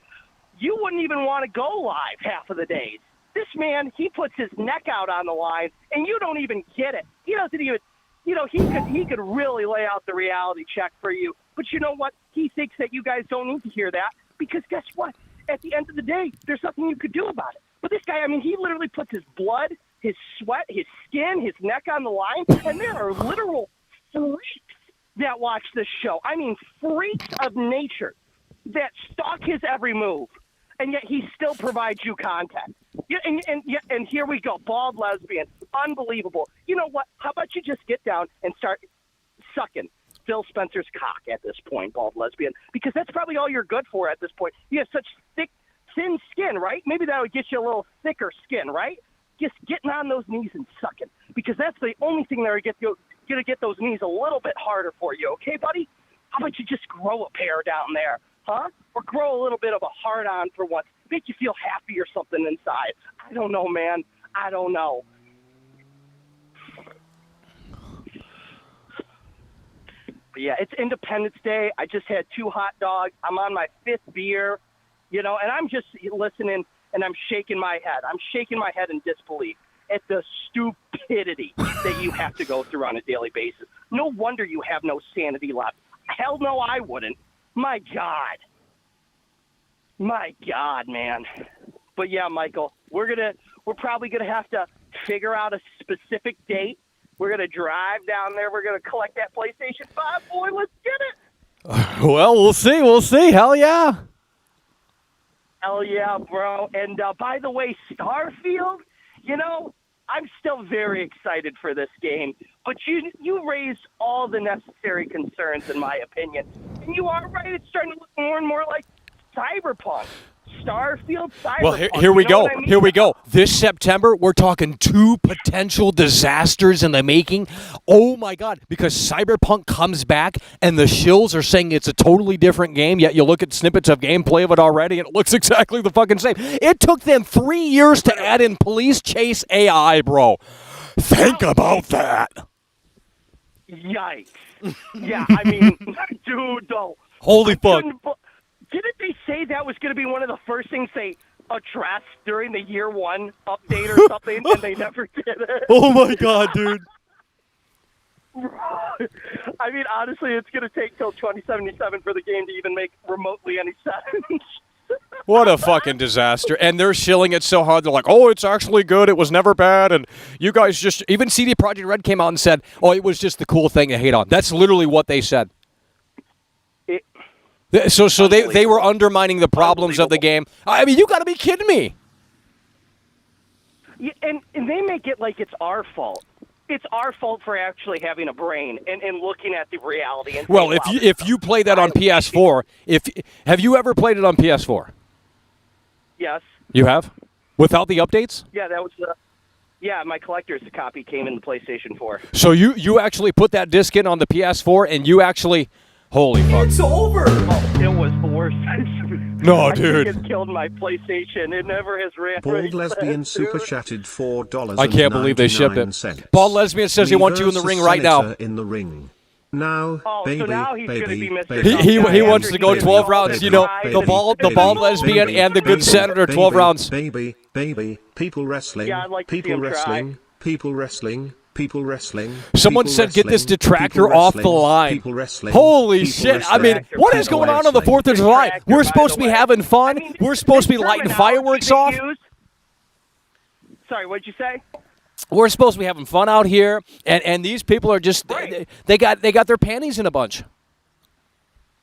you wouldn't even want to go live half of the days. This man, he puts his neck out on the line, and you don't even get it. He doesn't even, he could really lay out the reality check for you. But you know what? He thinks that you guys don't need to hear that, because guess what? At the end of the day, there's nothing you could do about it. But this guy, I mean, he literally puts his blood, his sweat, his skin, his neck on the line, and there are literal freaks that watch this show. I mean, freaks of nature that stalk his every move, and yet he still provides you content. Yeah, and here we go, Bald Lesbian, unbelievable. You know what? How about you just get down and start sucking Phil Spencer's cock at this point, Bald Lesbian, because that's probably all you're good for at this point. You have such thin skin, right? Maybe that would get you a little thicker skin, right? Just getting on those knees and sucking, because that's the only thing that will get you going to get those knees a little bit harder for you, okay, buddy? How about you just grow a pair down there, huh? Or grow a little bit of a hard-on for once. Make you feel happy or something inside. I don't know, man. I don't know. But yeah, it's Independence Day. I just had 2 hot dogs. I'm on my 5th beer, and I'm just listening, and I'm shaking my head. I'm shaking my head in disbelief at the stupidity that you have to go through on a daily basis. No wonder you have no sanity left. Hell no, I wouldn't. My God. My God, man. But yeah, Michael, we're probably gonna have to figure out a specific date. We're gonna drive down there. We're gonna collect that PlayStation 5, boy. Let's get it. Well, we'll see. We'll see. Hell yeah. Hell yeah, bro. And by the way, Starfield, I'm still very excited for this game. But you raised all the necessary concerns, in my opinion. And you are right. It's starting to look more and more like Cyberpunk. Starfield, Cyberpunk. Well, here we you know go. what I mean? Here we go. This September, we're talking 2 potential disasters in the making. Oh, my God. Because Cyberpunk comes back, and the shills are saying it's a totally different game, yet you look at snippets of gameplay of it already, and it looks exactly the fucking same. It took them 3 years to add in police chase AI, bro. Think about that. Yikes. Yeah, I mean, dude, though. Holy fuck. Didn't they say that was going to be one of the first things they addressed during the year 1 update or something, and they never did it? Oh, my God, dude. I mean, honestly, it's going to take till 2077 for the game to even make remotely any sense. What a fucking disaster. And they're shilling it so hard. They're like, oh, it's actually good. It was never bad. And you guys just, even CD Projekt Red came out and said, oh, it was just the cool thing to hate on. That's literally what they said. So they were undermining the problems of the game. I mean, you got to be kidding me. Yeah, and they make it like it's our fault. It's our fault for actually having a brain and looking at the reality. And Well, saying, if you play that on PS4, have you ever played it on PS4? Yes. You have? Without the updates? Yeah, that was my collector's copy came in the PlayStation 4. So you actually put that disc in on the PS4 and you actually... Holy fuck. It's over. Oh, it was the worst. No, I dude. think it killed my PlayStation. It never has ran. Bald Lesbian super chatted $4. I can't believe they shipped it. Bald Lesbian says he wants you in the ring right now. In the ring. Now, so now he's gonna be Mr. He wants to go 12 rounds. You know, the bald lesbian and the good senator, 12 rounds. Baby, people wrestling, Yeah, I'd like to see people him try. wrestling, people wrestling. People wrestling. Someone people said, get this wrestling, detractor people off the wrestling, line. People wrestling. Holy people shit. I wrestling, mean, what is people going on the wrestling. 4th of July? Detractor, We're by supposed to the be way. having fun. I mean, We're supposed to be this lighting terminology fireworks they off. use- Sorry, what'd you say? We're supposed to be having fun out here, and these people are just they got their panties in a bunch.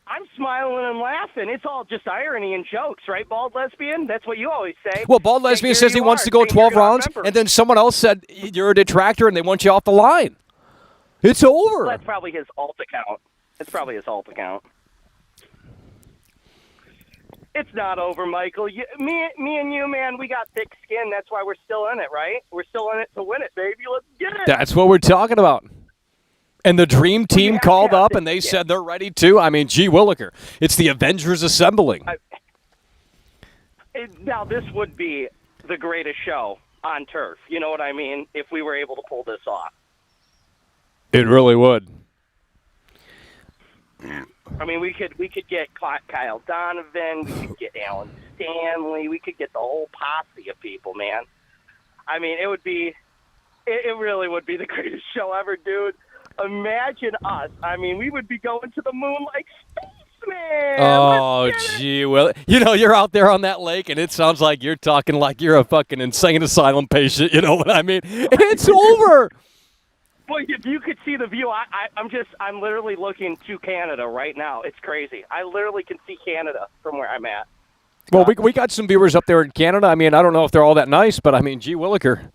I'm smiling and laughing. It's all just irony and jokes, right, Bald Lesbian? That's what you always say. Well, Bald Lesbian says he wants to go 12 rounds, and then someone else said you're a detractor and they want you off the line. It's over. That's probably his alt account. It's not over, Michael. Me and you, man, we got thick skin. That's why we're still in it, right? We're still in it to win it, baby. Let's get it. That's what we're talking about. And the Dream Team called up, and they said they're ready too. I mean, gee williker. It's the Avengers assembling. Now, this would be the greatest show on turf. You know what I mean? If we were able to pull this off. It really would. I mean, we could get Kyle Donovan, we could get Alan Stanley, we could get the whole posse of people, man. I mean, it really would be the greatest show ever, dude. Imagine us. I mean, we would be going to the moon like spaceman. Oh, gee, well, you know, you're out there on that lake, and it sounds like you're talking like you're a fucking insane asylum patient. You know what I mean? It's over. Boy, if you could see the view, I'm literally looking to Canada right now. It's crazy. I literally can see Canada from where I'm at. Well, we got some viewers up there in Canada. I mean, I don't know if they're all that nice, but I mean, gee williker.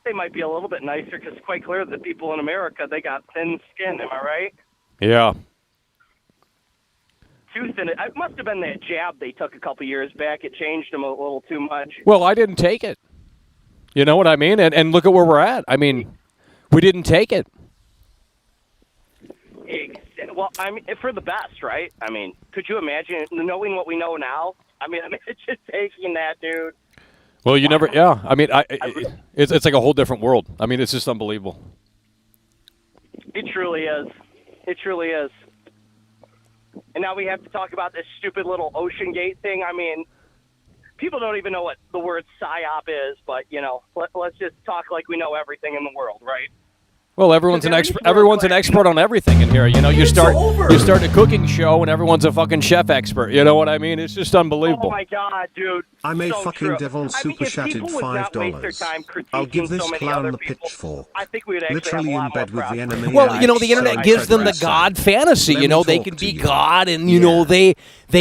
They might be a little bit nicer because it's quite clear that people in America, they got thin skin. Am I right? Yeah. Too thin. It must have been that jab they took a couple years back. It changed them a little too much. Well, I didn't take it. You know what I mean? And look at where we're at. I mean, we didn't take it. Well, I mean, for the best, right? I mean, could you imagine knowing what we know now? I mean, it's just taking that, dude. Well, you never, yeah. I mean, it's like a whole different world. I mean, it's just unbelievable. It truly is. It truly is. And now we have to talk about this stupid little OceanGate thing. I mean, people don't even know what the word PSYOP is, but, you know, let's just talk like we know everything in the world, right? Well, everyone's an expert. Everyone's an expert on everything in here. You know, you start a cooking show and everyone's a fucking chef expert. You know what I mean? It's just unbelievable. Oh my god, dude! I made so fucking true. Devon super chatted $5. I'll give this clown the pitchfork. I think we would actually Literally have a in lot bed more with the progress. enemy. Well, you know, the internet gives them the God fantasy. You know, they can be God, and you know they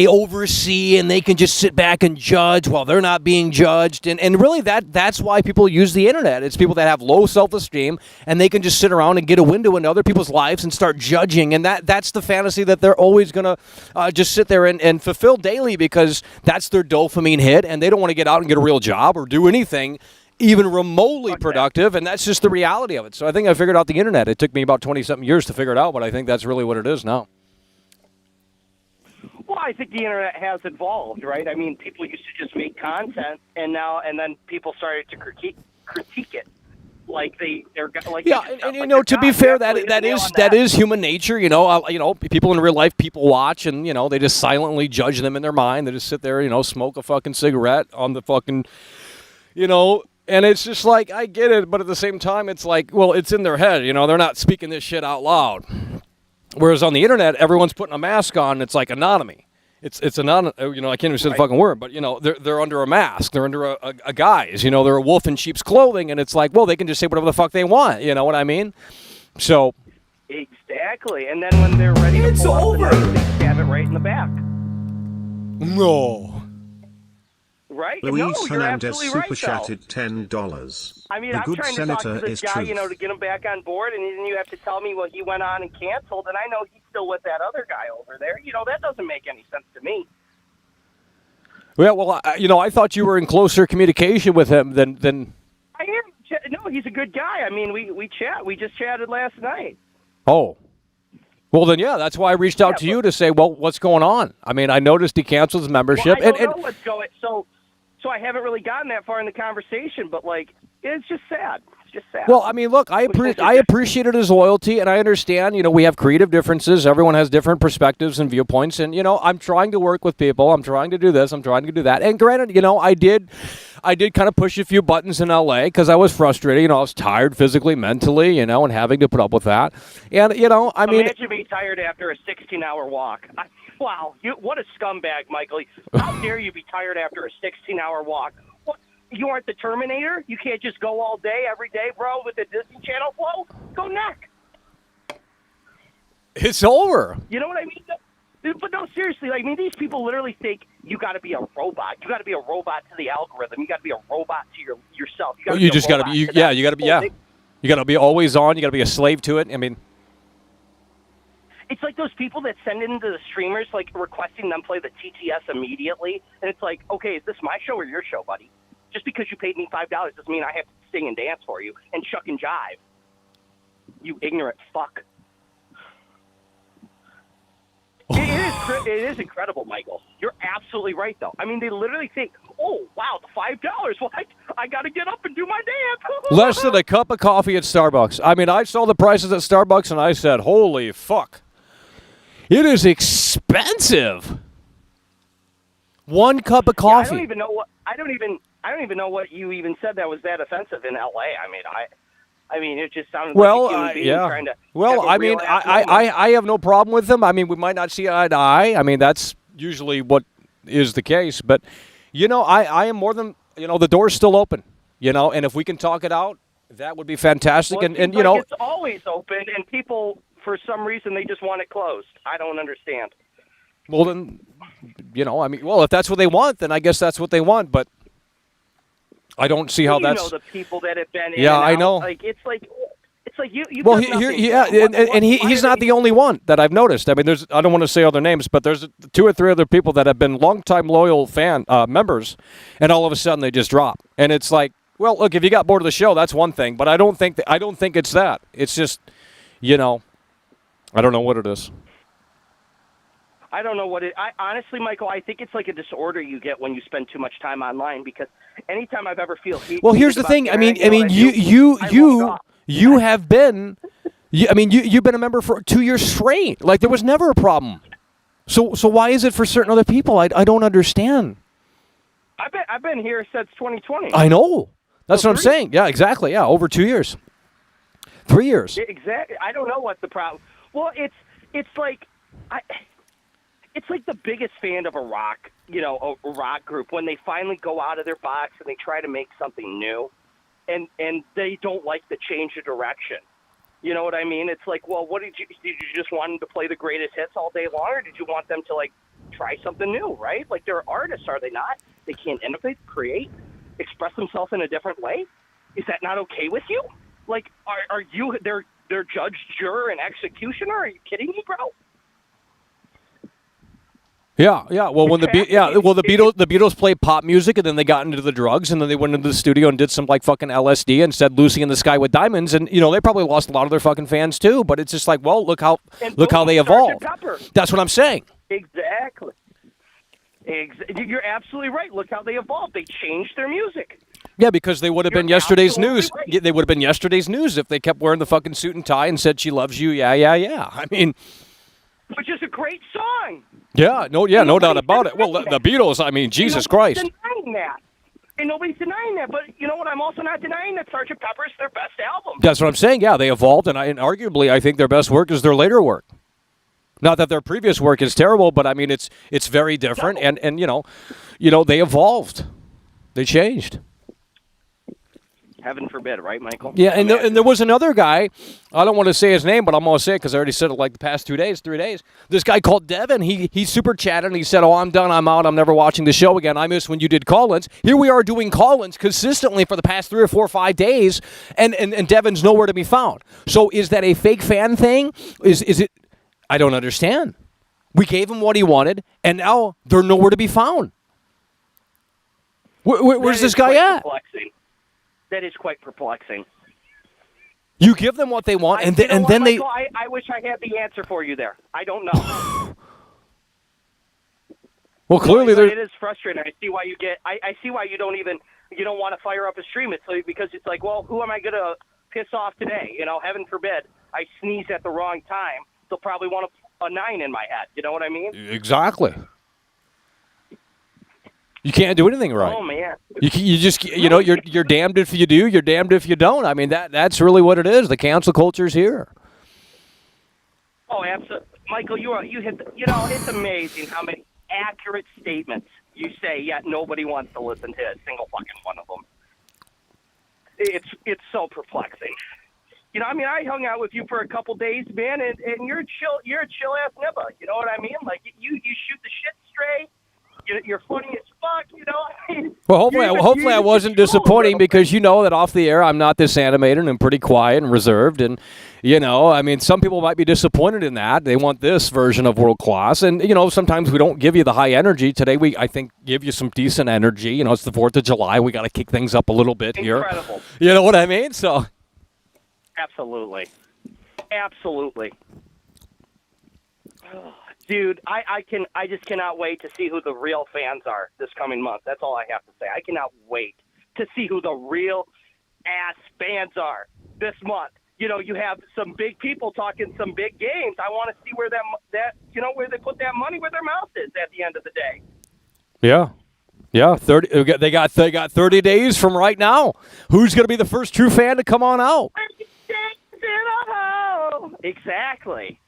oversee, and they can just sit back and judge while they're not being judged. And really, that's why people use the internet. It's people that have low self-esteem, and they can just sit around and get a window into other people's lives and start judging. And that's the fantasy that they're always going to just sit there and fulfill daily, because that's their dopamine hit, and they don't want to get out and get a real job or do anything even remotely productive, and that's just the reality of it. So I think I figured out the internet. It took me about 20-something years to figure it out, but I think that's really what it is now. Well, I think the internet has evolved, right? I mean, people used to just make content, and then people started to critique it, like they're like and to be fair, that is human nature. People in real life, people watch, and they just silently judge them in their mind. They just sit there, smoke a fucking cigarette on the fucking, And it's just like, I get it, but at the same time, it's like, well, it's in their head. They're not speaking this shit out loud. Whereas on the internet, everyone's putting a mask on. It's like anonymity. It's anonymous. I can't even say the fucking word, but they're under a mask. They're under a guise. They're a wolf in sheep's clothing, and it's like, well, they can just say whatever the fuck they want. You know what I mean? So exactly. And then when they're ready to pull out the knife, they stab it right in the back. No. Right? Luis no, you're Hernandez absolutely super right, chatted $10. I mean, the I'm good trying to talk senator to this is guy, truth. to get him back on board, and then you have to tell me what he went on and canceled, and I know he's still with that other guy over there. That doesn't make any sense to me. Yeah, well, I thought you were in closer communication with him than. I am. No, he's a good guy. I mean, we chat. We just chatted last night. Oh. Well, then, yeah, that's why I reached out to you to say, well, what's going on? I mean, I noticed he canceled his membership. Well, I don't know what's going. So I haven't really gotten that far in the conversation, but it's just sad. It's just sad. Well, I mean, look, I appreciated his loyalty, and I understand. We have creative differences. Everyone has different perspectives and viewpoints, and I'm trying to work with people. I'm trying to do this. I'm trying to do that. And granted, I did kind of push a few buttons in L.A. because I was frustrated. I was tired physically, mentally, and having to put up with that. And I mean, imagine being tired after a 16-hour walk. Wow, what a scumbag, Michael. How dare you be tired after a 16-hour walk? What, you aren't the Terminator? You can't just go all day, every day, bro, with the Disney Channel flow? Go neck. It's over. You know what I mean? But no, seriously, these people literally think you got to be a robot. You got to be a robot to the algorithm. You got to be a robot to yourself. You just got to be, you got to be, you got to be always on. You got to be a slave to it. I mean. It's like those people that send into the streamers, requesting them play the TTS immediately. And it's like, okay, is this my show or your show, buddy? Just because you paid me $5 doesn't mean I have to sing and dance for you and chuck and jive. You ignorant fuck. It is incredible, Michael. You're absolutely right, though. I mean, they literally think, oh, wow, the $5. Well, I got to get up and do my dance. Less than a cup of coffee at Starbucks. I mean, I saw the prices at Starbucks, and I said, holy fuck. It is expensive. One cup of coffee. Yeah, I don't even know what you even said that was that offensive in LA. I mean, it just sounded like a human being trying to. Well, I mean, I have no problem with them. I mean, we might not see eye to eye. I mean, that's usually what is the case. But, I am more than, the door's still open, and if we can talk it out, that would be fantastic. Well, and it's always open, and people, for some reason, they just want it closed. I don't understand. Well, then, I mean, well, if that's what they want, then I guess that's what they want. But I don't see how that's. The people that have been. Yeah, in I and know. Out. It's like you. Well, he's not the only one that I've noticed. I mean, I don't want to say other names, but there's 2 or 3 other people that have been longtime loyal members, and all of a sudden they just drop, and it's like, well, look, if you got bored of the show, that's one thing, but I don't think it's that. It's just, I don't know what it is. I don't know what it. Honestly, Michael, I think it's like a disorder you get when you spend too much time online. Because anytime I've ever feel heat. Well, here's the thing. I mean, you have been. You've been a member for 2 years straight. Like there was never a problem. So why is it for certain other people? I don't understand. I've been here since 2020. I know. That's what I'm saying. Yeah, exactly. Yeah, over 2 years. 3 years. Exactly. I don't know what the problem. Well, it's like it's like the biggest fan of a rock group when they finally go out of their box and they try to make something new, and they don't like the change of direction. You know what I mean? It's like, well, did you just want them to play the greatest hits all day long, or did you want them to try something new? Right? Like they're artists, are they not? They can't innovate, create, express themselves in a different way. Is that not okay with you? Like, are you their judge, juror, and executioner? Are you kidding me, bro? Yeah. Well, when the Beatles played pop music, and then they got into the drugs, and then they went into the studio and did some like fucking LSD and said "Lucy in the Sky with Diamonds," and they probably lost a lot of their fucking fans too. But it's just like, well, look how they evolved. That's what I'm saying. Exactly. You're absolutely right. Look how they evolved. They changed their music. Yeah, because they would have been yesterday's news. Right. They would have been yesterday's news if they kept wearing the fucking suit and tie and said "She loves you." Yeah. I mean, which is a great song. Yeah, no doubt about it. Well, the Beatles. I mean, Jesus Christ. Denying that. And nobody's denying that. But you know what? I'm also not denying that Sgt. Pepper is their best album. That's what I'm saying. Yeah, they evolved, and arguably, I think their best work is their later work. Not that their previous work is terrible, but I mean, it's very different, and they evolved, they changed. Heaven forbid, right, Michael? Yeah, and there was another guy. I don't want to say his name, but I'm going to say it because I already said it like the past 3 days. This guy called Devin. He super chatted and he said, "Oh, I'm done. I'm out. I'm never watching the show again. I miss when you did call-ins." Here we are doing call-ins consistently for the past 3 or 4 or 5 days, and Devin's nowhere to be found. So is that a fake fan thing? Is it? I don't understand. We gave him what he wanted, and now they're nowhere to be found. Where's this guy at? Perplexing. That is quite perplexing. You give them what they want, and then Michael, I wish I had the answer for you there. I don't know. Well, clearly it is frustrating. I see why you get. I see why you don't want to fire up a stream. It's like, because it's like, well, who am I going to piss off today? Heaven forbid I sneeze at the wrong time. They'll probably want a 9 in my head. You know what I mean? Exactly. You can't do anything right. Oh man! You just you're damned if you do, you're damned if you don't. I mean that's really what it is. The cancel culture's here. Oh, absolutely, Michael. You hit. It's amazing how many accurate statements you say, yet nobody wants to listen to a single fucking one of them. It's so perplexing. I hung out with you for a couple days, man, and you're a chill ass nibba. You know what I mean? Like you shoot the shit straight. You're funny as fuck, Well, hopefully I wasn't disappointing, because that off the air I'm not this animated and pretty quiet and reserved, and some people might be disappointed in that. They want this version of world class, and sometimes we don't give you the high energy. Today we, I think, give you some decent energy. It's the 4th of July. We got to kick things up a little bit here. Incredible. You know what I mean? So. Absolutely. Dude, I just cannot wait to see who the real fans are this coming month. That's all I have to say. I cannot wait to see who the real ass fans are this month. You have some big people talking some big games. I want to see where where they put that money where their mouth is at the end of the day. Yeah. 30. They got 30 days from right now. Who's going to be the first true fan to come on out? Exactly.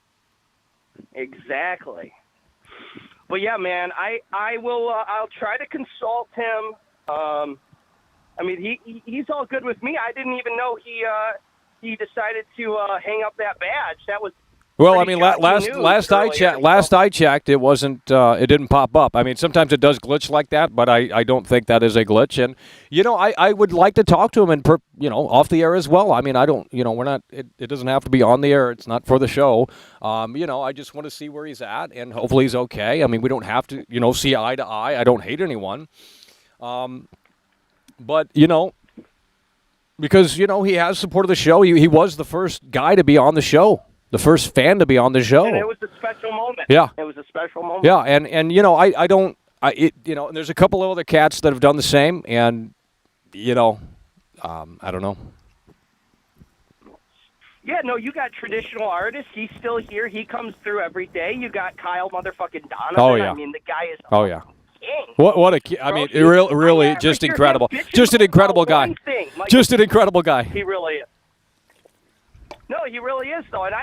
But yeah, man, I will. I'll try to consult him. He's all good with me. I didn't even know he decided to hang up that badge. That was. Well, last I checked, it wasn't. It didn't pop up. Sometimes it does glitch like that, but I don't think that is a glitch. And I would like to talk to him and off the air as well. I don't. We're not. It doesn't have to be on the air. It's not for the show. I just want to see where he's at, and hopefully he's okay. We don't have to see eye to eye. I don't hate anyone. But because he has supported the show. He was the first guy to be on the show. The first fan to be on the show. And it was a special moment. Yeah. It was a special moment. Yeah, and I don't, and there's a couple of other cats that have done the same, and, I don't know. Yeah, no, you got traditional artists. He's still here. He comes through every day. You got Kyle motherfucking Donovan. Oh, yeah. The guy is king. What a really just incredible. Just an incredible guy. Just an incredible guy. He really is. No, he really is, though, and I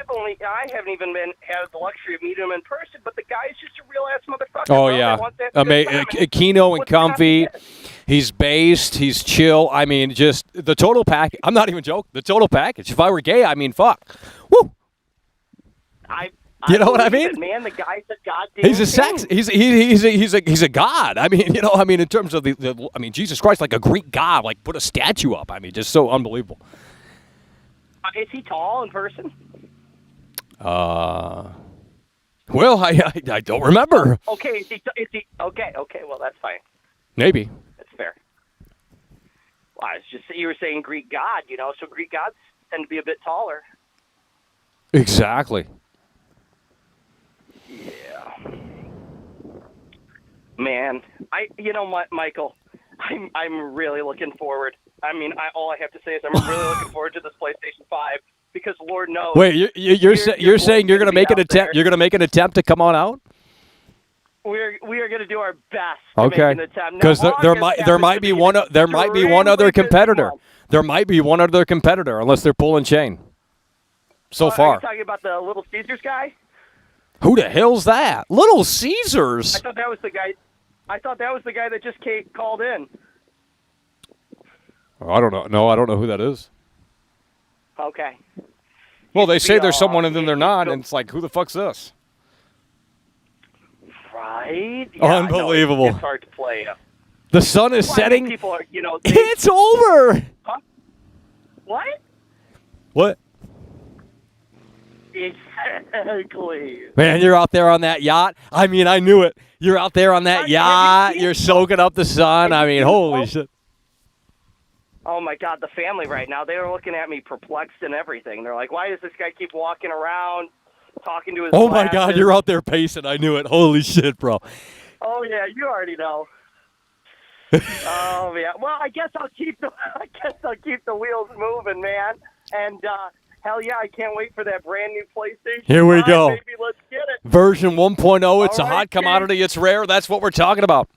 haven't even had the luxury of meeting him in person, but the guy's just a real ass motherfucker. Oh, yeah. Keno and comfy. He's based. He's chill. Just the total package. I'm not even joking. The total package. If I were gay, fuck. Woo. You know what I mean? Man, the guy's a goddamn. He's a sex. He's a god. In terms of the Jesus Christ, like a Greek god, like put a statue up. Just so unbelievable. Is he tall in person? Well, I don't remember. Okay, is he okay? Okay, well that's fine. Maybe. That's fair. Well, it's just you were saying Greek god, so Greek gods tend to be a bit taller. Exactly. Yeah. Man, Michael, I'm really looking forward. I mean, all I have to say is I'm really looking forward to this PlayStation 5 because Lord knows. Wait, you're saying you're going to make an attempt? You're going to make an attempt to come on out? We are going to do our best. Okay. Because there might be one other competitor. There might be one other competitor unless they're pulling chain. So Are far. you talking about the Little Caesars guy? Who the hell's that? Little Caesars. I thought that was the guy that just called in. I don't know. No, I don't know who that is. Okay. Well, they say there's someone and then they're not, and it's like, who the fuck's this? Right? Yeah, Unbelievable. It's hard to play. The sun is setting. People are, It's over. Huh? What? What? Exactly. Man, you're out there on that yacht. I mean, I knew it. You're out there on that yacht. You're soaking up the sun. I mean, holy shit. Oh, my God. The family right now, they are looking at me perplexed and everything. They're like, why does this guy keep walking around, talking to his Oh, my God. glasses? You're out there pacing. I knew it. Holy shit, bro. Oh, yeah. You already know. Oh, yeah. Well, I guess I'll keep the wheels moving, man. And, hell yeah, I can't wait for that brand new PlayStation. Here we 5, go. Baby, let's get it. Version 1.0. It's All a right, hot commodity. It's rare. That's what we're talking about.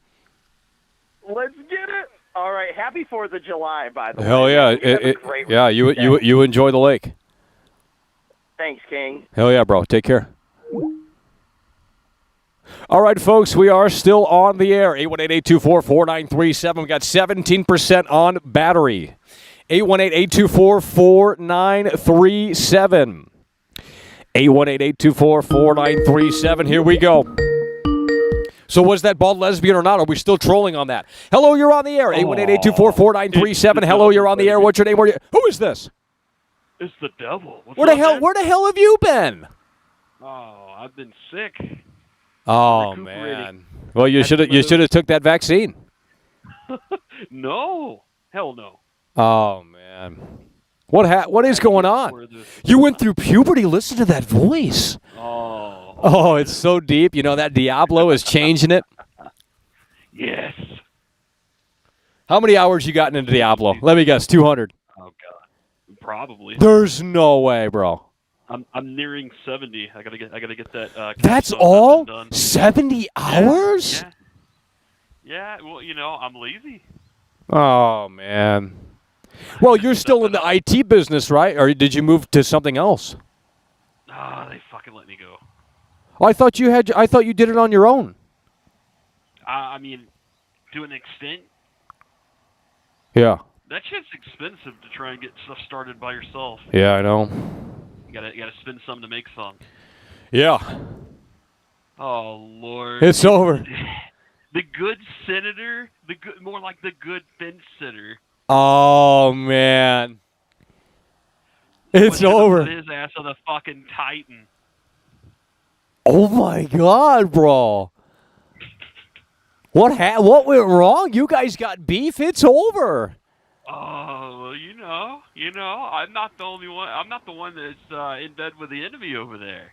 Let's get it. All right. Happy 4th of July, by the way. Hell yeah. Have a great Yeah, you enjoy the lake. Thanks, King. Hell yeah, bro. Take care. All right, folks, we are still on the air. 818-824-4937. We got 17% on battery. 818-824-4937. 818-824-4937. Here we go. So was that bald lesbian or not? Are we still trolling on that? Hello, you're on the air. 818-824-4937. Hello, you're on the air. What's your name? Who is this? It's the devil. Where the hell have you been? Oh, I've been sick. Oh man. Well, you should have took that vaccine. No. Hell no. Oh man. What is going on? You went through puberty. Listen to that voice. Oh, it's so deep. You know that Diablo is changing it. Yes. How many hours you gotten into Diablo? Let me guess, 200. Oh God. Probably. There's no way, bro. I'm nearing 70. I gotta get that. That's all? 70 hours? Yeah. Well, I'm lazy. Oh man. Well, you're still in the IT business, right? Or did you move to something else? They fucking let me go. Oh, I thought you did it on your own. I mean, to an extent. Yeah. That shit's expensive to try and get stuff started by yourself. Yeah, I know. You gotta spend some to make some. Yeah. Oh Lord. It's over. The good senator, more like the good fence sitter. Oh man. It's over. His ass on the fucking Titan. Oh my God, bro. What went wrong? You guys got beef? It's over. Oh, well, I'm not the only one. I'm not the one that's in bed with the enemy over there.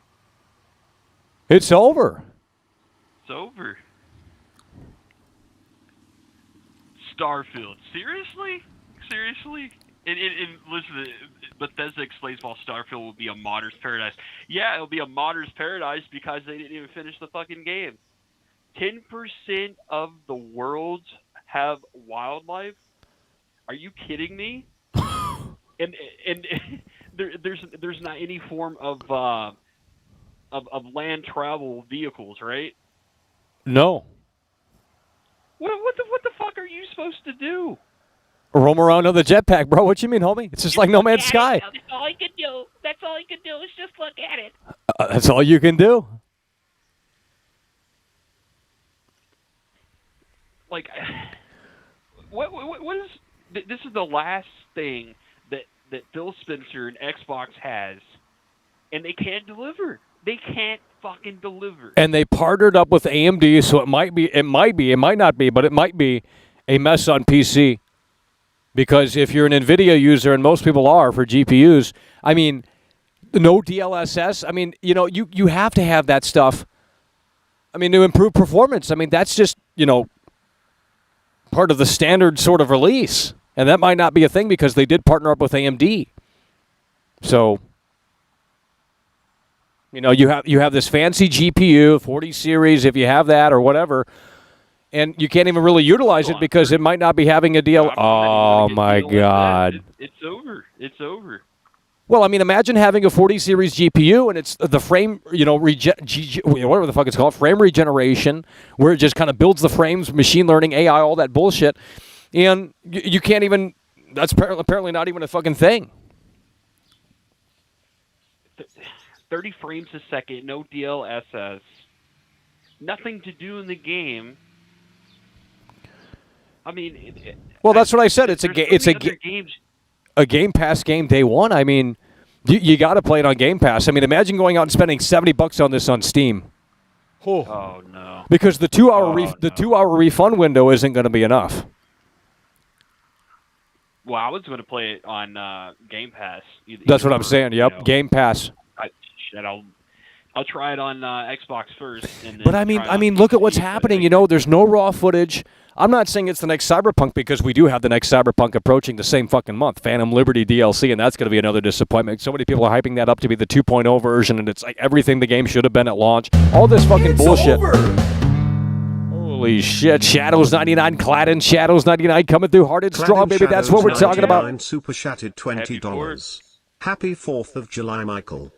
It's over. It's over. Starfield. Seriously? And listen, Bethesda explains why Starfield will be a modder's paradise. Yeah, it'll be a modder's paradise because they didn't even finish the fucking game. 10% of the world have wildlife. Are you kidding me? and there's not any form of land travel vehicles, right? No. What the fuck are you supposed to do? Roam around on the jetpack, bro. What you mean, homie? It's just like No Man's Sky. That's all he could do. That's all he could do is just look at it. That's all you can do. Like, what is? This is the last thing that that Phil Spencer and Xbox has, and they can't deliver. They can't fucking deliver. And they partnered up with AMD, so it might not be, but it might be a mess on PC. Because if you're an NVIDIA user, and most people are for GPUs, I mean, no DLSS. I mean, you have to have that stuff. I mean, to improve performance. I mean, that's just, part of the standard sort of release. And that might not be a thing because they did partner up with AMD. So, you have this fancy GPU, 40 series, if you have that or whatever, and you can't even really utilize it because it might not be having a deal. Oh, my God. It's over. It's over. Well, I mean, imagine having a 40 series GPU and it's the frame, whatever the fuck it's called, frame regeneration, where it just kind of builds the frames, machine learning, AI, all that bullshit, and you can't even. That's apparently not even a fucking thing. 30 frames a second, no DLSS, nothing to do in the game. I mean, well, that's what I said. It's a Game Pass game day one. I mean, you got to play it on Game Pass. I mean, imagine going out and spending $70 on this on Steam. Oh no! Because the 2 hour refund window isn't going to be enough. Well, I was going to play it on Game Pass. That's what I'm saying. Yep, Game Pass. I'll try it on Xbox first. And then but I mean, look at what's happening. There's no raw footage. I'm not saying it's the next Cyberpunk because we do have the next Cyberpunk approaching the same fucking month, Phantom Liberty DLC, and that's going to be another disappointment. So many people are hyping that up to be the 2.0 version, and it's like everything the game should have been at launch. All this fucking bullshit. Over. Holy shit. Shadows 99, clad in Shadows 99 coming through hard and strong, baby. That's what we're talking about. Super chatted $20. Happy 4th of July, Michael.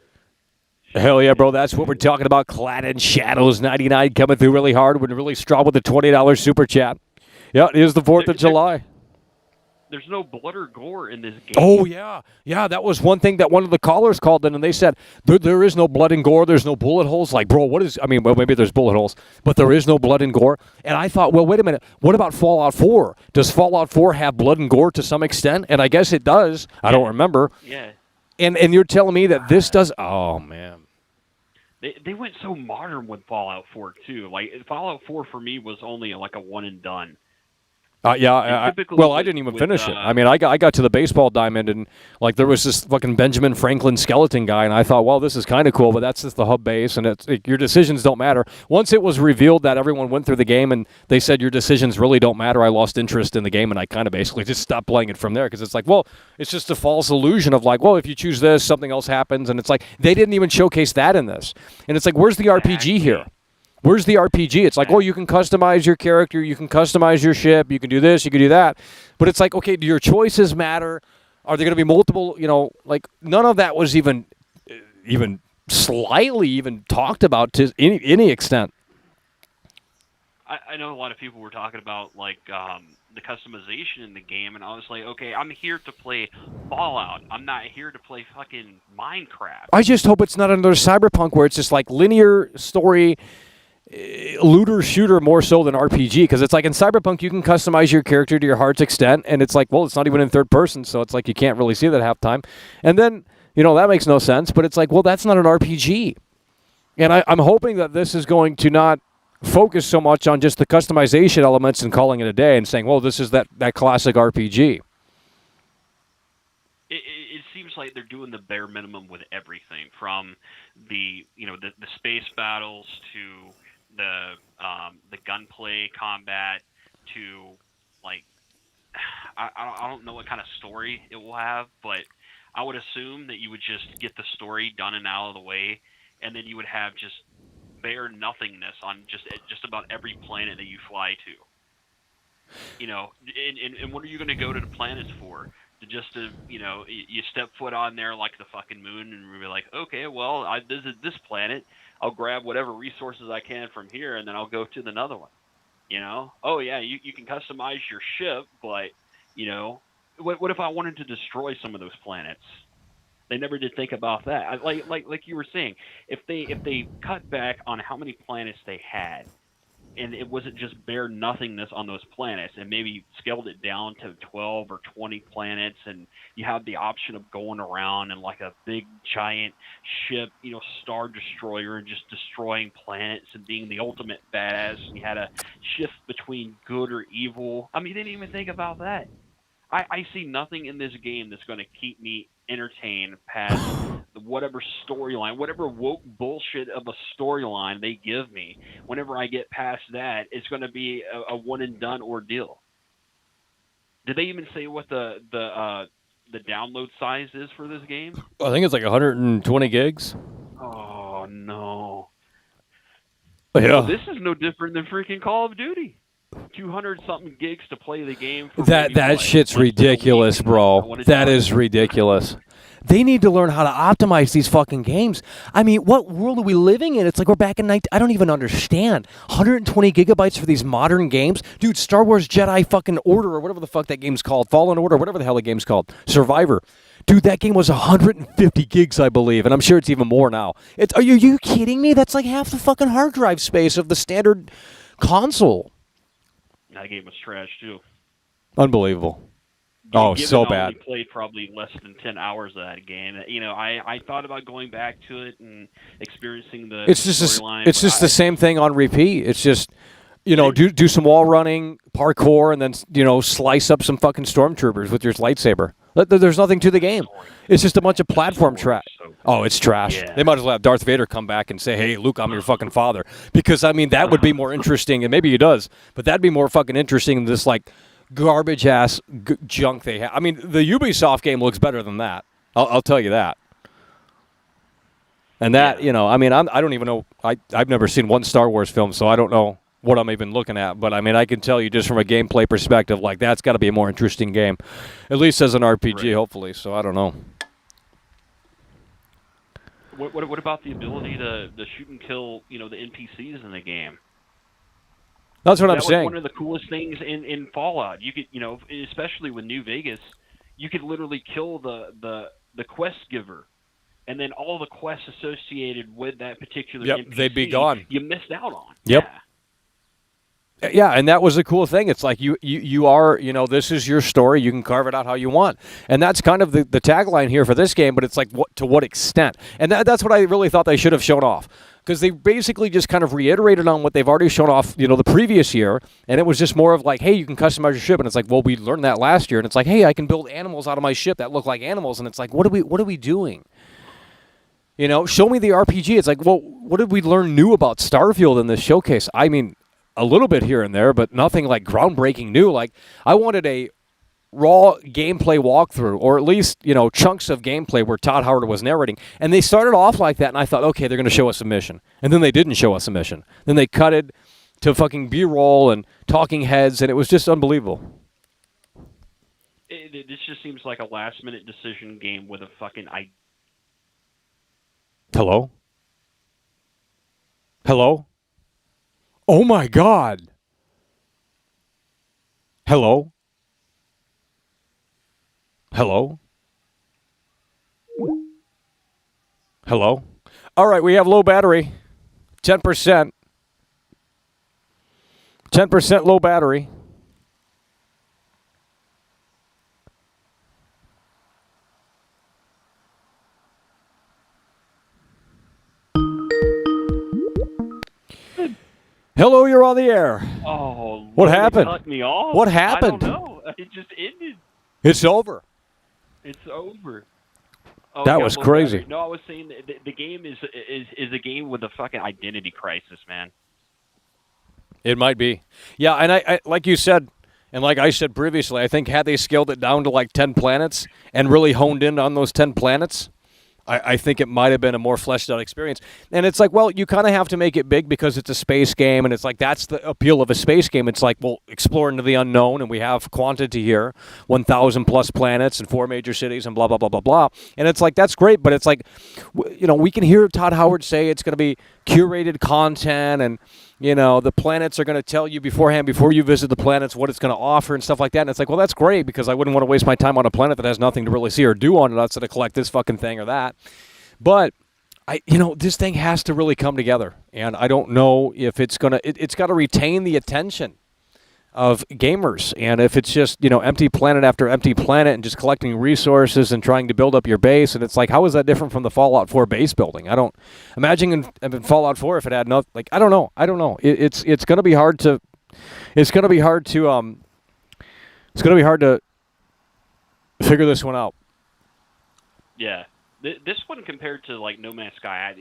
Hell yeah, bro. That's what we're talking about. Clad in Shadows 99 coming through really hard when really strong with the $20 super chat. Yeah, it is the 4th of July. There's no blood or gore in this game. Oh, yeah. Yeah, that was one thing that one of the callers called in, and they said, there is no blood and gore. There's no bullet holes. Like, bro, what is... I mean, well, maybe there's bullet holes, but there is no blood and gore. And I thought, well, wait a minute. What about Fallout 4? Does Fallout 4 have blood and gore to some extent? And I guess it does. I don't remember. Yeah. And you're telling me that this does... Oh, man. They went so modern with Fallout 4, too. Like, Fallout 4 for me was only like a one and done. I didn't even finish it. I mean, I got to the baseball diamond, and like there was this fucking Benjamin Franklin skeleton guy, and I thought, well, this is kind of cool, but that's just the hub base, and your decisions don't matter. Once it was revealed that everyone went through the game and they said your decisions really don't matter, I lost interest in the game, and I kind of basically just stopped playing it from there because it's like, well, it's just a false illusion of like, well, if you choose this, something else happens, and it's like they didn't even showcase that in this, and it's like, where's the RPG here? Where's the RPG? It's like, well, you can customize your character, you can customize your ship, you can do this, you can do that. But it's like, okay, do your choices matter? Are there going to be multiple, like none of that was even slightly even talked about to any extent. I know a lot of people were talking about like the customization in the game, and I was like, okay, I'm here to play Fallout. I'm not here to play fucking Minecraft. I just hope it's not another Cyberpunk where it's just like linear story, looter shooter more so than RPG, because it's like in Cyberpunk you can customize your character to your heart's extent, and it's like, well, it's not even in third person, so it's like you can't really see that half time. And then, that makes no sense, but it's like, well, that's not an RPG. And I'm hoping that this is going to not focus so much on just the customization elements and calling it a day and saying, well, this is that classic RPG. It seems like they're doing the bare minimum with everything, from the space battles to the gunplay combat to like I don't know what kind of story it will have, but I would assume that you would just get the story done and out of the way, and then you would have just bare nothingness on just about every planet that you fly to. And what are you going to go to the planets for? You step foot on there like the fucking moon, and be like, okay, well, I visit this planet. I'll grab whatever resources I can from here, and then I'll go to another one. Oh yeah, you can customize your ship, but what if I wanted to destroy some of those planets? They never did think about that. Like you were saying, if they cut back on how many planets they had, and it wasn't just bare nothingness on those planets, and maybe scaled it down to 12 or 20 planets, and you had the option of going around in like a big giant ship, star destroyer, and just destroying planets and being the ultimate badass, and you had a shift between good or evil. I mean, they didn't even think about that. I see nothing in this game that's going to keep me entertained past whatever storyline, whatever woke bullshit of a storyline they give me. Whenever I get past that, it's going to be a one and done ordeal. Did they even say what the download size is for this game? I think it's like 120 gigs. Oh no! Yeah. Well, this is no different than freaking Call of Duty. 200 something gigs to play the game. For That shit's ridiculous, bro. That is ridiculous. They need to learn how to optimize these fucking games. I mean, what world are we living in? It's like we're back in I don't even understand. 120 gigabytes for these modern games? Dude, Star Wars Jedi fucking Order or whatever the fuck that game's called. Fallen Order, whatever the hell the game's called. Survivor. Dude, that game was 150 gigs, I believe, and I'm sure it's even more now. Are you kidding me? That's like half the fucking hard drive space of the standard console. That game was trash too. Unbelievable. Oh, Given so I bad. only played probably less than 10 hours of that game. I thought about going back to it and experiencing the storyline. It's just the same thing on repeat. It's just, do some wall running, parkour, and then, slice up some fucking stormtroopers with your lightsaber. There's nothing to the game. It's just a bunch of platform trash. Oh, it's trash. Yeah. They might as well have Darth Vader come back and say, hey, Luke, I'm your fucking father. Because, I mean, that would be more interesting, and maybe he does, but that'd be more fucking interesting than this, like, garbage-ass junk they have. I mean, the Ubisoft game looks better than that. I'll tell you that. And that, I don't even know. I've never seen one Star Wars film, so I don't know what I'm even looking at. But, I mean, I can tell you just from a gameplay perspective, like, that's got to be a more interesting game. At least as an RPG, hopefully. So, I don't know. What about the ability to shoot and kill, the NPCs in the game? That's what I'm That was saying. one of the coolest things in Fallout. You could, especially with New Vegas, you could literally kill the quest giver, and then all the quests associated with that particular NPC, they'd be gone. You missed out on. Yep. Yeah, and that was the cool thing. It's like you are, this is your story. You can carve it out how you want. And that's kind of the tagline here for this game, but it's like, to what extent? And that's what I really thought they should have shown off. Because they basically just kind of reiterated on what they've already shown off, the previous year. And it was just more of like, hey, you can customize your ship. And it's like, well, we learned that last year. And it's like, hey, I can build animals out of my ship that look like animals. And it's like, what are we doing? Show me the RPG. It's like, well, what did we learn new about Starfield in this showcase? I mean, a little bit here and there, but nothing like groundbreaking new. Like, I wanted a raw gameplay walkthrough, or at least, chunks of gameplay where Todd Howard was narrating. And they started off like that, and I thought, okay, they're going to show us a mission. And then they didn't show us a mission. Then they cut it to fucking B-roll and talking heads, and it was just unbelievable. This just seems like a last-minute decision game with a fucking Hello? Hello? Oh, my God. Hello? Hello? Hello? All right, we have low battery. 10%. 10% low battery. Hello, you're on the air. Oh, what Lord, happened? It cut me off. What happened? I don't know. It just ended. It's over. It's over. Oh, That yeah, was low crazy. battery. No, I was saying that the game is a game with a fucking identity crisis, man. It might be. Yeah, and I like you said, and like I said previously, I think had they scaled it down to like 10 planets and really honed in on those 10 planets, I think it might have been a more fleshed out experience. And it's like, well, you kind of have to make it big because it's a space game, and it's like that's the appeal of a space game. It's like, well, explore into the unknown, and we have quantity here, 1,000 plus planets and 4 major cities and blah, blah, blah, blah, blah. And it's like, that's great, but it's like, we can hear Todd Howard say it's going to be curated content, and, the planets are going to tell you beforehand, before you visit the planets, what it's going to offer and stuff like that. And it's like, well, that's great because I wouldn't want to waste my time on a planet that has nothing to really see or do on it outside of collect this fucking thing or that. But this thing has to really come together, and I don't know if it's gonna. It's got to retain the attention of gamers, and if it's just empty planet after empty planet and just collecting resources and trying to build up your base, and it's like, how is that different from the Fallout 4 base building? I don't imagine in Fallout 4 if it had nothing. Like, I don't know. It's gonna be hard to. It's gonna be hard to. It's gonna be hard to figure this one out. Yeah. This one compared to like No Man's Sky,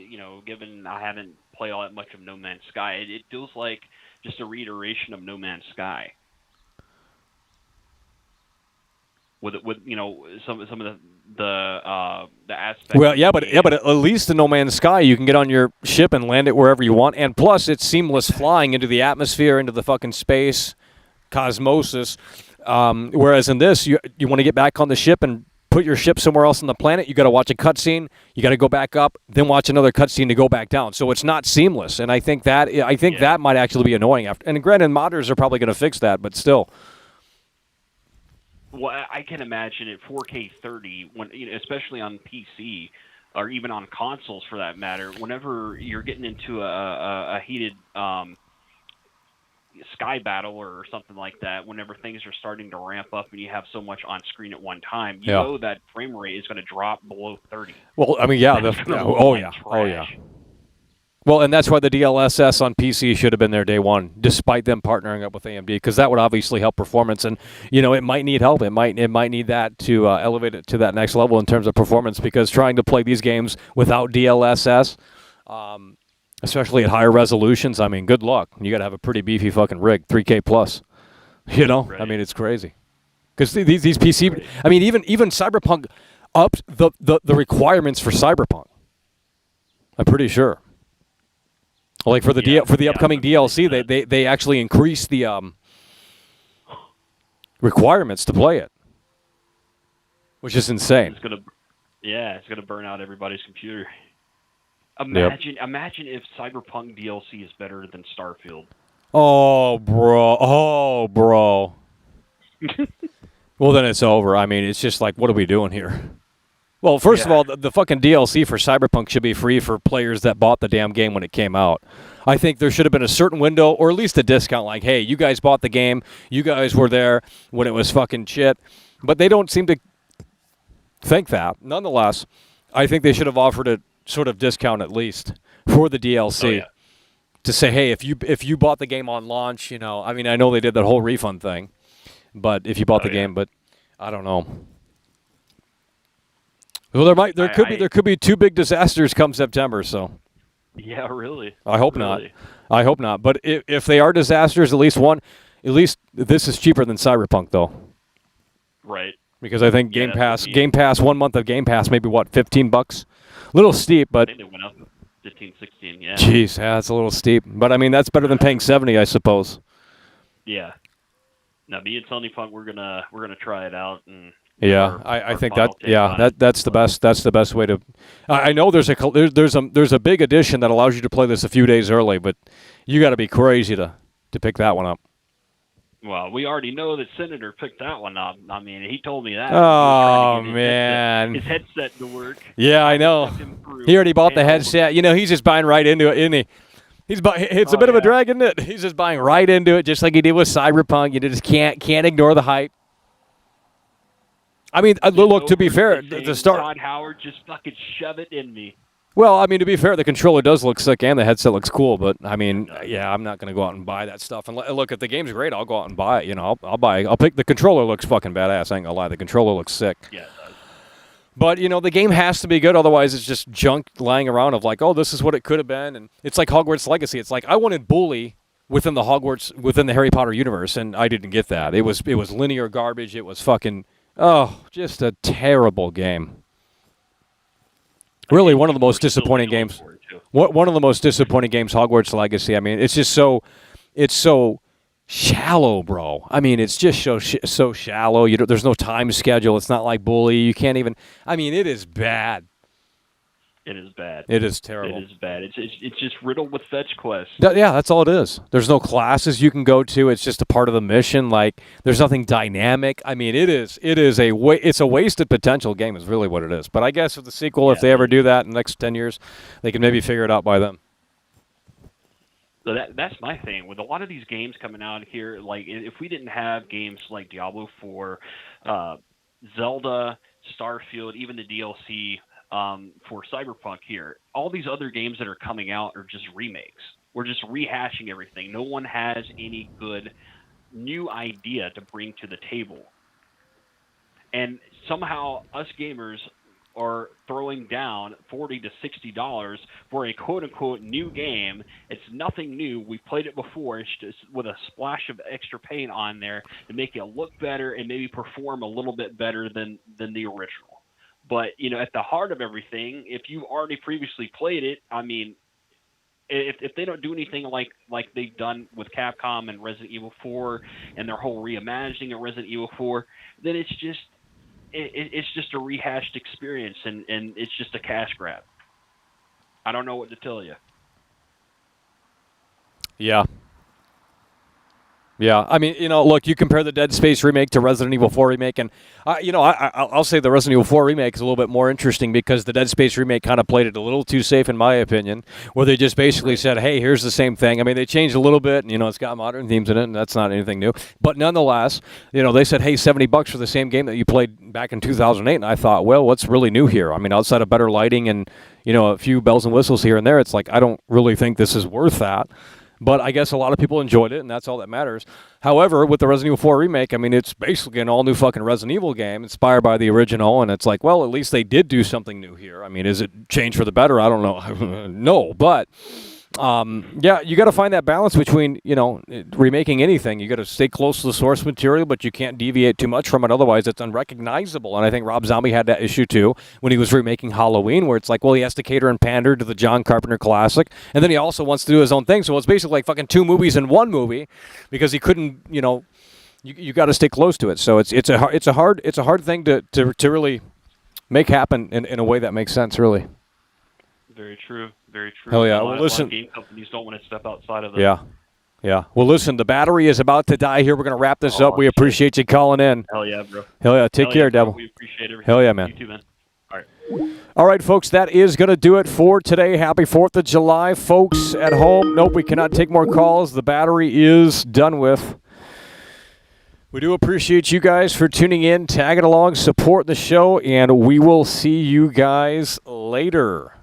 given I haven't played all that much of No Man's Sky, it feels like just a reiteration of No Man's Sky. With some of the aspects. Well, yeah, but at least in No Man's Sky you can get on your ship and land it wherever you want, and plus it's seamless flying into the atmosphere, into the fucking space, cosmosis. Whereas in this, you want to get back on the ship and put your ship somewhere else on the planet, you got to watch a cutscene, you got to go back up, then watch another cutscene to go back down. So it's not seamless, and I think that might actually be annoying. And granted, modders are probably going to fix that, but still. Well, I can imagine at 4K 30, especially on PC or even on consoles for that matter, whenever you're getting into a heated sky battle or something like that, whenever things are starting to ramp up and you have so much on screen at one time, you know that frame rate is going to drop below 30. Well, I mean, yeah. Oh, yeah. Well, and that's why the DLSS on PC should have been there day one, despite them partnering up with AMD, because that would obviously help performance. And it might need help. It might need that to elevate it to that next level in terms of performance. Because trying to play these games without DLSS, especially at higher resolutions, I mean, good luck. You got to have a pretty beefy fucking rig, 3K plus. Right. I mean, it's crazy. Because these PC, right. I mean, even Cyberpunk upped the requirements for Cyberpunk. I'm pretty sure. Like for the upcoming DLC, they actually increased the requirements to play it, which is insane. It's gonna burn out everybody's computer. Imagine if Cyberpunk DLC is better than Starfield. Oh, bro. Well, then it's over. I mean, it's just like, what are we doing here? Well, first of all, the fucking DLC for Cyberpunk should be free for players that bought the damn game when it came out. I think there should have been a certain window, or at least a discount, like, hey, you guys bought the game, you guys were there when it was fucking shit. But they don't seem to think that. Nonetheless, I think they should have offered a sort of discount at least for the DLC. To say, hey, if you bought the game on launch, I mean, I know they did that whole refund thing, but if you bought the game, but I don't know. Well, there could be two big disasters come September. So. Yeah, really. I hope not. I hope not. But if they are disasters, at least this is cheaper than Cyberpunk, though. Right. Because I think Game Pass, 1 month of Game Pass, maybe what, $15? A little steep, but. I think it went up 15, 16. Yeah. Jeez, that's a little steep. But I mean, that's better than paying $70, I suppose. Yeah. Now, me and Tony Funk, we're gonna try it out and. Yeah, I think that's the best. That's the best way to. I know there's a big edition that allows you to play this a few days early, but you got to be crazy to pick that one up. Well, we already know that Senator picked that one up. I mean, he told me that. Oh man, his headset to work. Yeah, I know. He already bought the headset. He's just buying right into it, isn't he? It's a bit of a drag, isn't it? He's just buying right into it, just like he did with Cyberpunk. You just can't ignore the hype. I mean, look, to be fair, the start. Todd Howard, just fucking shove it in me. Well, I mean, to be fair, the controller does look sick and the headset looks cool, but I mean, yeah, I'm not going to go out and buy that stuff. And look, if the game's great, I'll go out and buy it. I'll pick the controller. Looks fucking badass. I ain't gonna lie, the controller looks sick. Yeah, it does. But the game has to be good, otherwise it's just junk lying around of like, oh, this is what it could have been, and it's like Hogwarts Legacy. It's like I wanted Bully within the Harry Potter universe, and I didn't get that. It was linear garbage. It was fucking. Oh, just a terrible game. Really, one of the most disappointing games. One of the most disappointing games, Hogwarts Legacy. I mean, it's just it's so shallow, bro. I mean, it's just so shallow. There's no time schedule. It's not like Bully. You can't even. I mean, it is bad. It is bad. It is terrible. It is bad. It's just riddled with fetch quests. Yeah, that's all it is. There's no classes you can go to. It's just a part of the mission. Like, there's nothing dynamic. I mean, it's a wasted potential game is really what it is. But I guess with the sequel, if they ever do that in the next 10 years, they can maybe figure it out by then. So that's my thing with a lot of these games coming out here. Like, if we didn't have games like Diablo 4, Zelda, Starfield, even the DLC for Cyberpunk here, all these other games that are coming out are just remakes. We're just rehashing everything. No one has any good new idea to bring to the table. And somehow us gamers are throwing down $40 to $60 for a quote-unquote new game. It's nothing new. We've played it before. It's just with a splash of extra paint on there to make it look better and maybe perform a little bit better than the original. But, at the heart of everything, if you already previously played it, I mean, if they don't do anything like they've done with Capcom and Resident Evil 4 and their whole reimagining of Resident Evil 4, then it's just a rehashed experience, and it's just a cash grab. I don't know what to tell you. Yeah. Yeah, I mean, look, you compare the Dead Space remake to Resident Evil 4 remake, and, I'll say the Resident Evil 4 remake is a little bit more interesting because the Dead Space remake kind of played it a little too safe, in my opinion, where they just basically said, hey, here's the same thing. I mean, they changed a little bit, and, it's got modern themes in it, and that's not anything new. But nonetheless, they said, hey, $70 for the same game that you played back in 2008, and I thought, well, what's really new here? I mean, outside of better lighting and, a few bells and whistles here and there, it's like, I don't really think this is worth that. But I guess a lot of people enjoyed it, and that's all that matters. However, with the Resident Evil 4 remake, I mean, it's basically an all-new fucking Resident Evil game inspired by the original, and it's like, well, at least they did do something new here. I mean, is it changed for the better? I don't know. No, but... yeah, you got to find that balance between, remaking anything. You got to stay close to the source material, but you can't deviate too much from it. Otherwise, it's unrecognizable. And I think Rob Zombie had that issue, too, when he was remaking Halloween, where it's like, well, he has to cater and pander to the John Carpenter classic. And then he also wants to do his own thing. So it's basically like fucking two movies in one movie because he couldn't, you got to stay close to it. So it's a hard thing to really make happen in a way that makes sense, really. Very true. Very true. Hell yeah. A Well, lot listen. of game companies don't want to step outside of the... Yeah. Well, listen, the battery is about to die here. We're going to wrap this up. We appreciate you calling in. Hell yeah, bro. Hell yeah. Take care, bro. Devil. We appreciate everything. Hell yeah, man. You too, man. All right. All right, folks, that is going to do it for today. Happy 4th of July, folks at home. Nope, we cannot take more calls. The battery is done with. We do appreciate you guys for tuning in, tagging along, supporting the show, and we will see you guys later.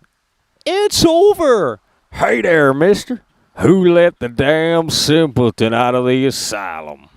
It's over. Hey there, mister. Who let the damn simpleton out of the asylum?